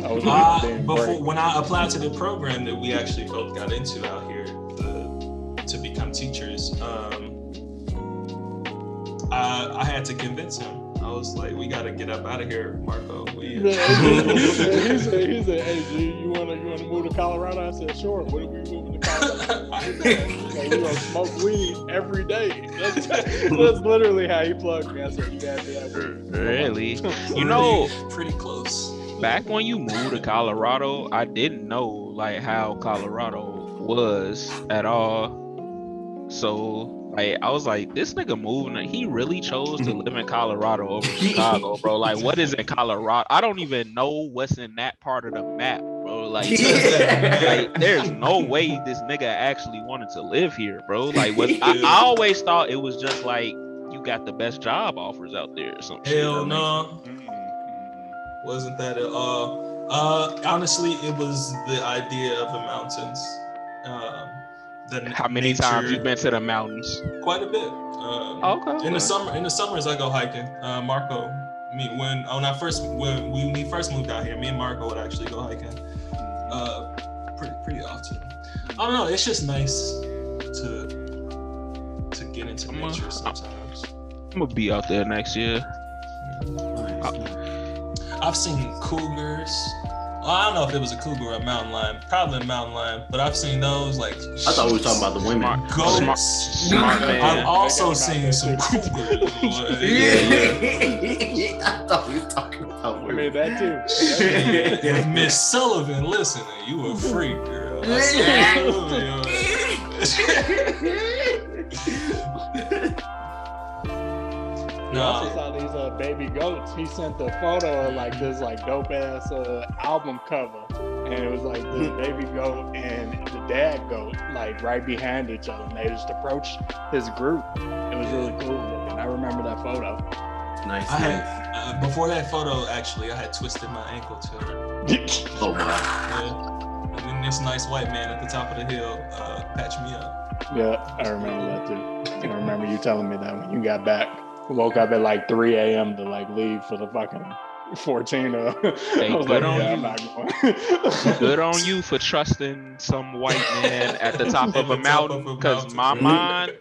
[SPEAKER 4] I was like, damn, great.
[SPEAKER 3] When I applied to the program that we actually both got into out here to become teachers, I had to convince him. I was like, we got to get up out of here, Marco. He
[SPEAKER 4] said, hey, G, you wanna move to Colorado? I said, sure. When are we moving to Colorado? He said, we gonna smoke weed every day. That's literally how he plugged me. I said, you gotta do that weed.
[SPEAKER 2] Really? You know,
[SPEAKER 3] pretty close.
[SPEAKER 2] Back when you moved to Colorado, I didn't know like how Colorado was at all. So like I was like, this nigga moving, he really chose to live in Colorado over Chicago, bro. Like, what is in Colorado? I don't even know what's in that part of the map, bro. Like, like there's no way this nigga actually wanted to live here, bro. Like, I always thought it was just like you got the best job offers out there or some shit.
[SPEAKER 3] Hell no. Wasn't that at all. Honestly, it was the idea of the mountains.
[SPEAKER 2] How many times you been to the mountains?
[SPEAKER 3] Quite a bit.
[SPEAKER 2] Okay.
[SPEAKER 3] In the summers I go hiking. Marco, when we first moved out here, me and Marco would actually go hiking. Pretty often. I don't know. It's just nice to get into nature sometimes.
[SPEAKER 2] I'm gonna be out there next year.
[SPEAKER 3] I've seen cougars. Well, I don't know if it was a cougar or a mountain lion. Probably a mountain lion, but I've seen those like.
[SPEAKER 1] I thought we were talking about the women.
[SPEAKER 3] Goats.
[SPEAKER 2] Smart man.
[SPEAKER 3] I've also seen some cougars.
[SPEAKER 1] I thought we were talking about women.
[SPEAKER 4] I mean, that too.
[SPEAKER 3] If Miss Sullivan listening, you a freak, girl. I
[SPEAKER 4] I also saw these baby goats. He sent the photo of like this like dope ass album cover, and it was like this baby goat and the dad goat like right behind each other, and they just approached his group. It was really cool looking. I remember that photo.
[SPEAKER 1] Nice.
[SPEAKER 3] I had before that photo actually, I had twisted my ankle to it.
[SPEAKER 1] Oh wow.
[SPEAKER 3] Yeah. And then this nice white man at the top of the hill patched me up.
[SPEAKER 4] Yeah, I remember that too. I remember you telling me that when you got back. Woke up at like 3 a.m. to like leave for the fucking 14.
[SPEAKER 2] Hey,
[SPEAKER 4] I was
[SPEAKER 2] good
[SPEAKER 4] like,
[SPEAKER 2] on
[SPEAKER 4] yeah,
[SPEAKER 2] you.
[SPEAKER 4] I'm not going.
[SPEAKER 2] Good on you for trusting some white man at the top of a mountain. Because my mind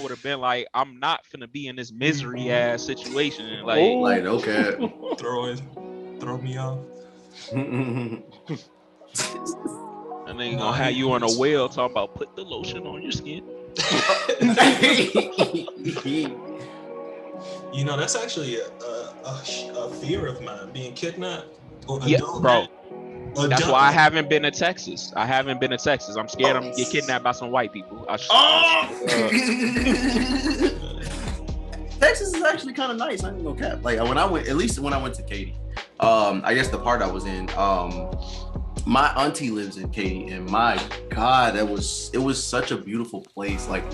[SPEAKER 2] would have been like, I'm not finna be in this misery ass situation. Like
[SPEAKER 1] okay.
[SPEAKER 3] Throw me off.
[SPEAKER 2] And they gonna have you on a wheel talking about put the lotion on your skin.
[SPEAKER 3] You know, that's actually a fear of mine, being kidnapped.
[SPEAKER 2] Yeah, bro. That's why I haven't been to Texas. I'm scared I'm gonna get kidnapped by some white people.
[SPEAKER 1] Texas is actually kind of nice. I ain't gonna cap. Like when I went to Katy, I guess the part I was in, my auntie lives in Katy, and my God, it was such a beautiful place. Like,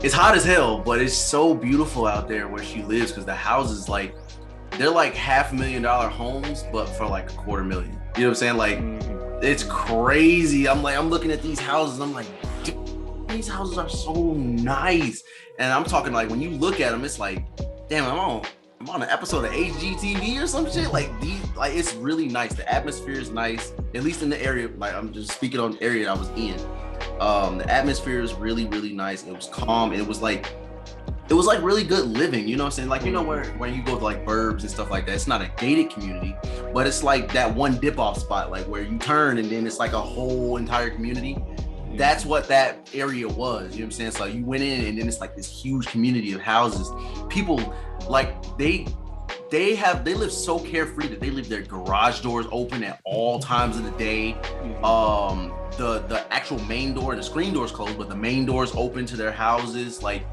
[SPEAKER 1] it's hot as hell, but it's so beautiful out there where she lives because the houses, like, they're like $500,000 homes, but for like $250,000. You know what I'm saying? Like, it's crazy. I'm looking at these houses. I'm like, these houses are so nice. And I'm talking like when you look at them, it's like, damn, I'm on an episode of HGTV or some shit. Like it's really nice. The atmosphere is nice, at least in the area. Like I'm just speaking on the area I was in. The atmosphere is really, really nice. It was calm. It was like really good living. You know what I'm saying? Like, you know, where you go to like burbs and stuff like that. It's not a gated community, but it's like that one dip off spot, like where you turn and then it's like a whole entire community. That's what that area was. You know what I'm saying? So you went in and then it's like this huge community of houses. People like they live so carefree that they leave their garage doors open at all times of the day. The actual main door and the screen doors closed, but the main doors open to their houses. Like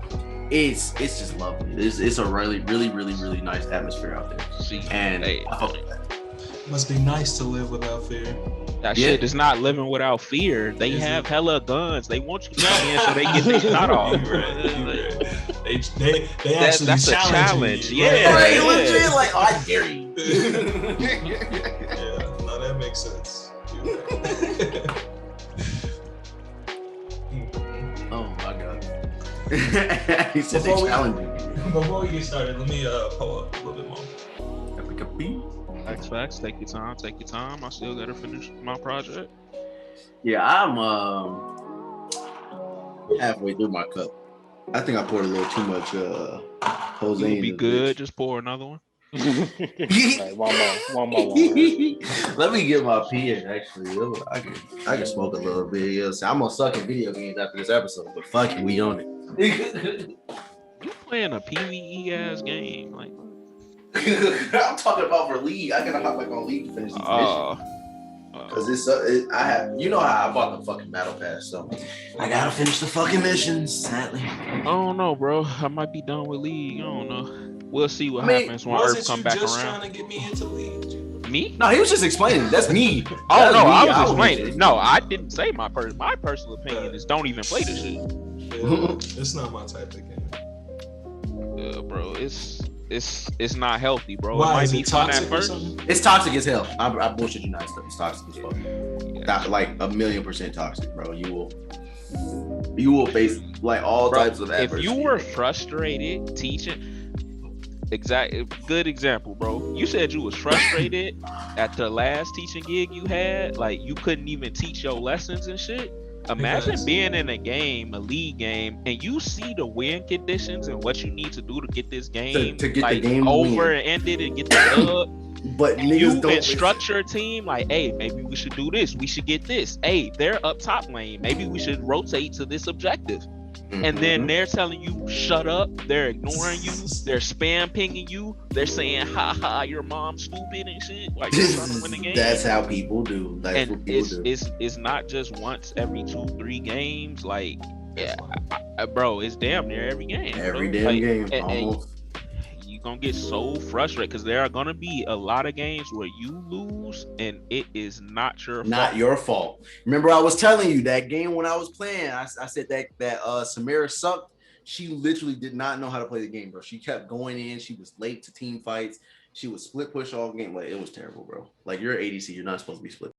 [SPEAKER 1] it's just lovely. It's a really, really, really, really nice atmosphere out there. And I fuck with that.
[SPEAKER 3] Must be nice to live without fear.
[SPEAKER 2] That shit is not living without fear. They have hella guns. They want you to come in so they get their shot off.
[SPEAKER 3] They actually
[SPEAKER 2] that's a challenge.
[SPEAKER 3] You,
[SPEAKER 2] yeah.
[SPEAKER 1] Right, legit, like, I dare you.
[SPEAKER 3] Yeah, no, that makes sense.
[SPEAKER 1] Oh my God. He said they challenging.
[SPEAKER 3] Before we get started, let me pull up a little bit more.
[SPEAKER 2] Facts. Take your time. I still gotta finish my project.
[SPEAKER 1] Yeah, I'm halfway through my cup. I think I poured a little too much Jose.
[SPEAKER 2] You'll be good. Just pour another one.
[SPEAKER 4] Right, one more.
[SPEAKER 1] Let me get my pee in. Actually, I can smoke a little bit. You know, I'm gonna suck at video games after this episode, but fuck it, we on it.
[SPEAKER 2] You playing a PvE ass game, like.
[SPEAKER 1] I'm talking about for League. I gotta hop back on League to finish these missions. Cause I have, you know how I bought the fucking battle pass, so I gotta finish the fucking missions. Sadly,
[SPEAKER 2] I don't know, bro. I might be done with League. I don't know. We'll see what happens when Earth come back
[SPEAKER 3] just
[SPEAKER 2] around.
[SPEAKER 3] trying to get me into League?
[SPEAKER 2] Me?
[SPEAKER 1] no, he was just explaining. That's me.
[SPEAKER 2] Oh no, I was
[SPEAKER 1] just
[SPEAKER 2] explaining. No, I didn't say my personal opinion is don't even play this shit.
[SPEAKER 3] Yeah, it's not my type of game.
[SPEAKER 2] Bro, it's not healthy, bro.
[SPEAKER 3] Why,
[SPEAKER 2] it might
[SPEAKER 3] is
[SPEAKER 2] be
[SPEAKER 3] it
[SPEAKER 2] fun
[SPEAKER 3] toxic
[SPEAKER 2] at
[SPEAKER 3] or
[SPEAKER 2] first.
[SPEAKER 3] something?
[SPEAKER 1] It's toxic as hell. I bullshit you not. It's toxic as fuck. Like 1,000,000% toxic, bro. You will face like all types of adversity.
[SPEAKER 2] If you were frustrated teaching, good example, bro. You said you was frustrated at the last teaching gig you had, like you couldn't even teach your lessons and shit. Imagine being in a game, a league game, and you see the win conditions and what you need to do to get this game
[SPEAKER 1] to get
[SPEAKER 2] like
[SPEAKER 1] the game
[SPEAKER 2] over and ended and get the dub.
[SPEAKER 1] But
[SPEAKER 2] you instruct your team like, hey, maybe we should do this. We should get this. Hey, they're up top lane. Maybe we should rotate to this objective. And then they're telling you, shut up. They're ignoring you. They're spam pinging you. They're saying, ha ha, your mom's stupid and shit. Like, you're trying to win the game.
[SPEAKER 1] That's how people do. That's what people do.
[SPEAKER 2] It's not just once every 2-3 games. Like, yeah, bro, it's damn near every game.
[SPEAKER 1] Every damn game, almost.
[SPEAKER 2] You're gonna get so frustrated because there are gonna be a lot of games where you lose and it is not your fault.
[SPEAKER 1] Remember, I was telling you that game when I was playing, I said that Samira sucked. She literally did not know how to play the game, bro. She kept going in. She was late to team fights. She would split push all game. Like, it was terrible, bro. Like, you're ADC. You're not supposed to be split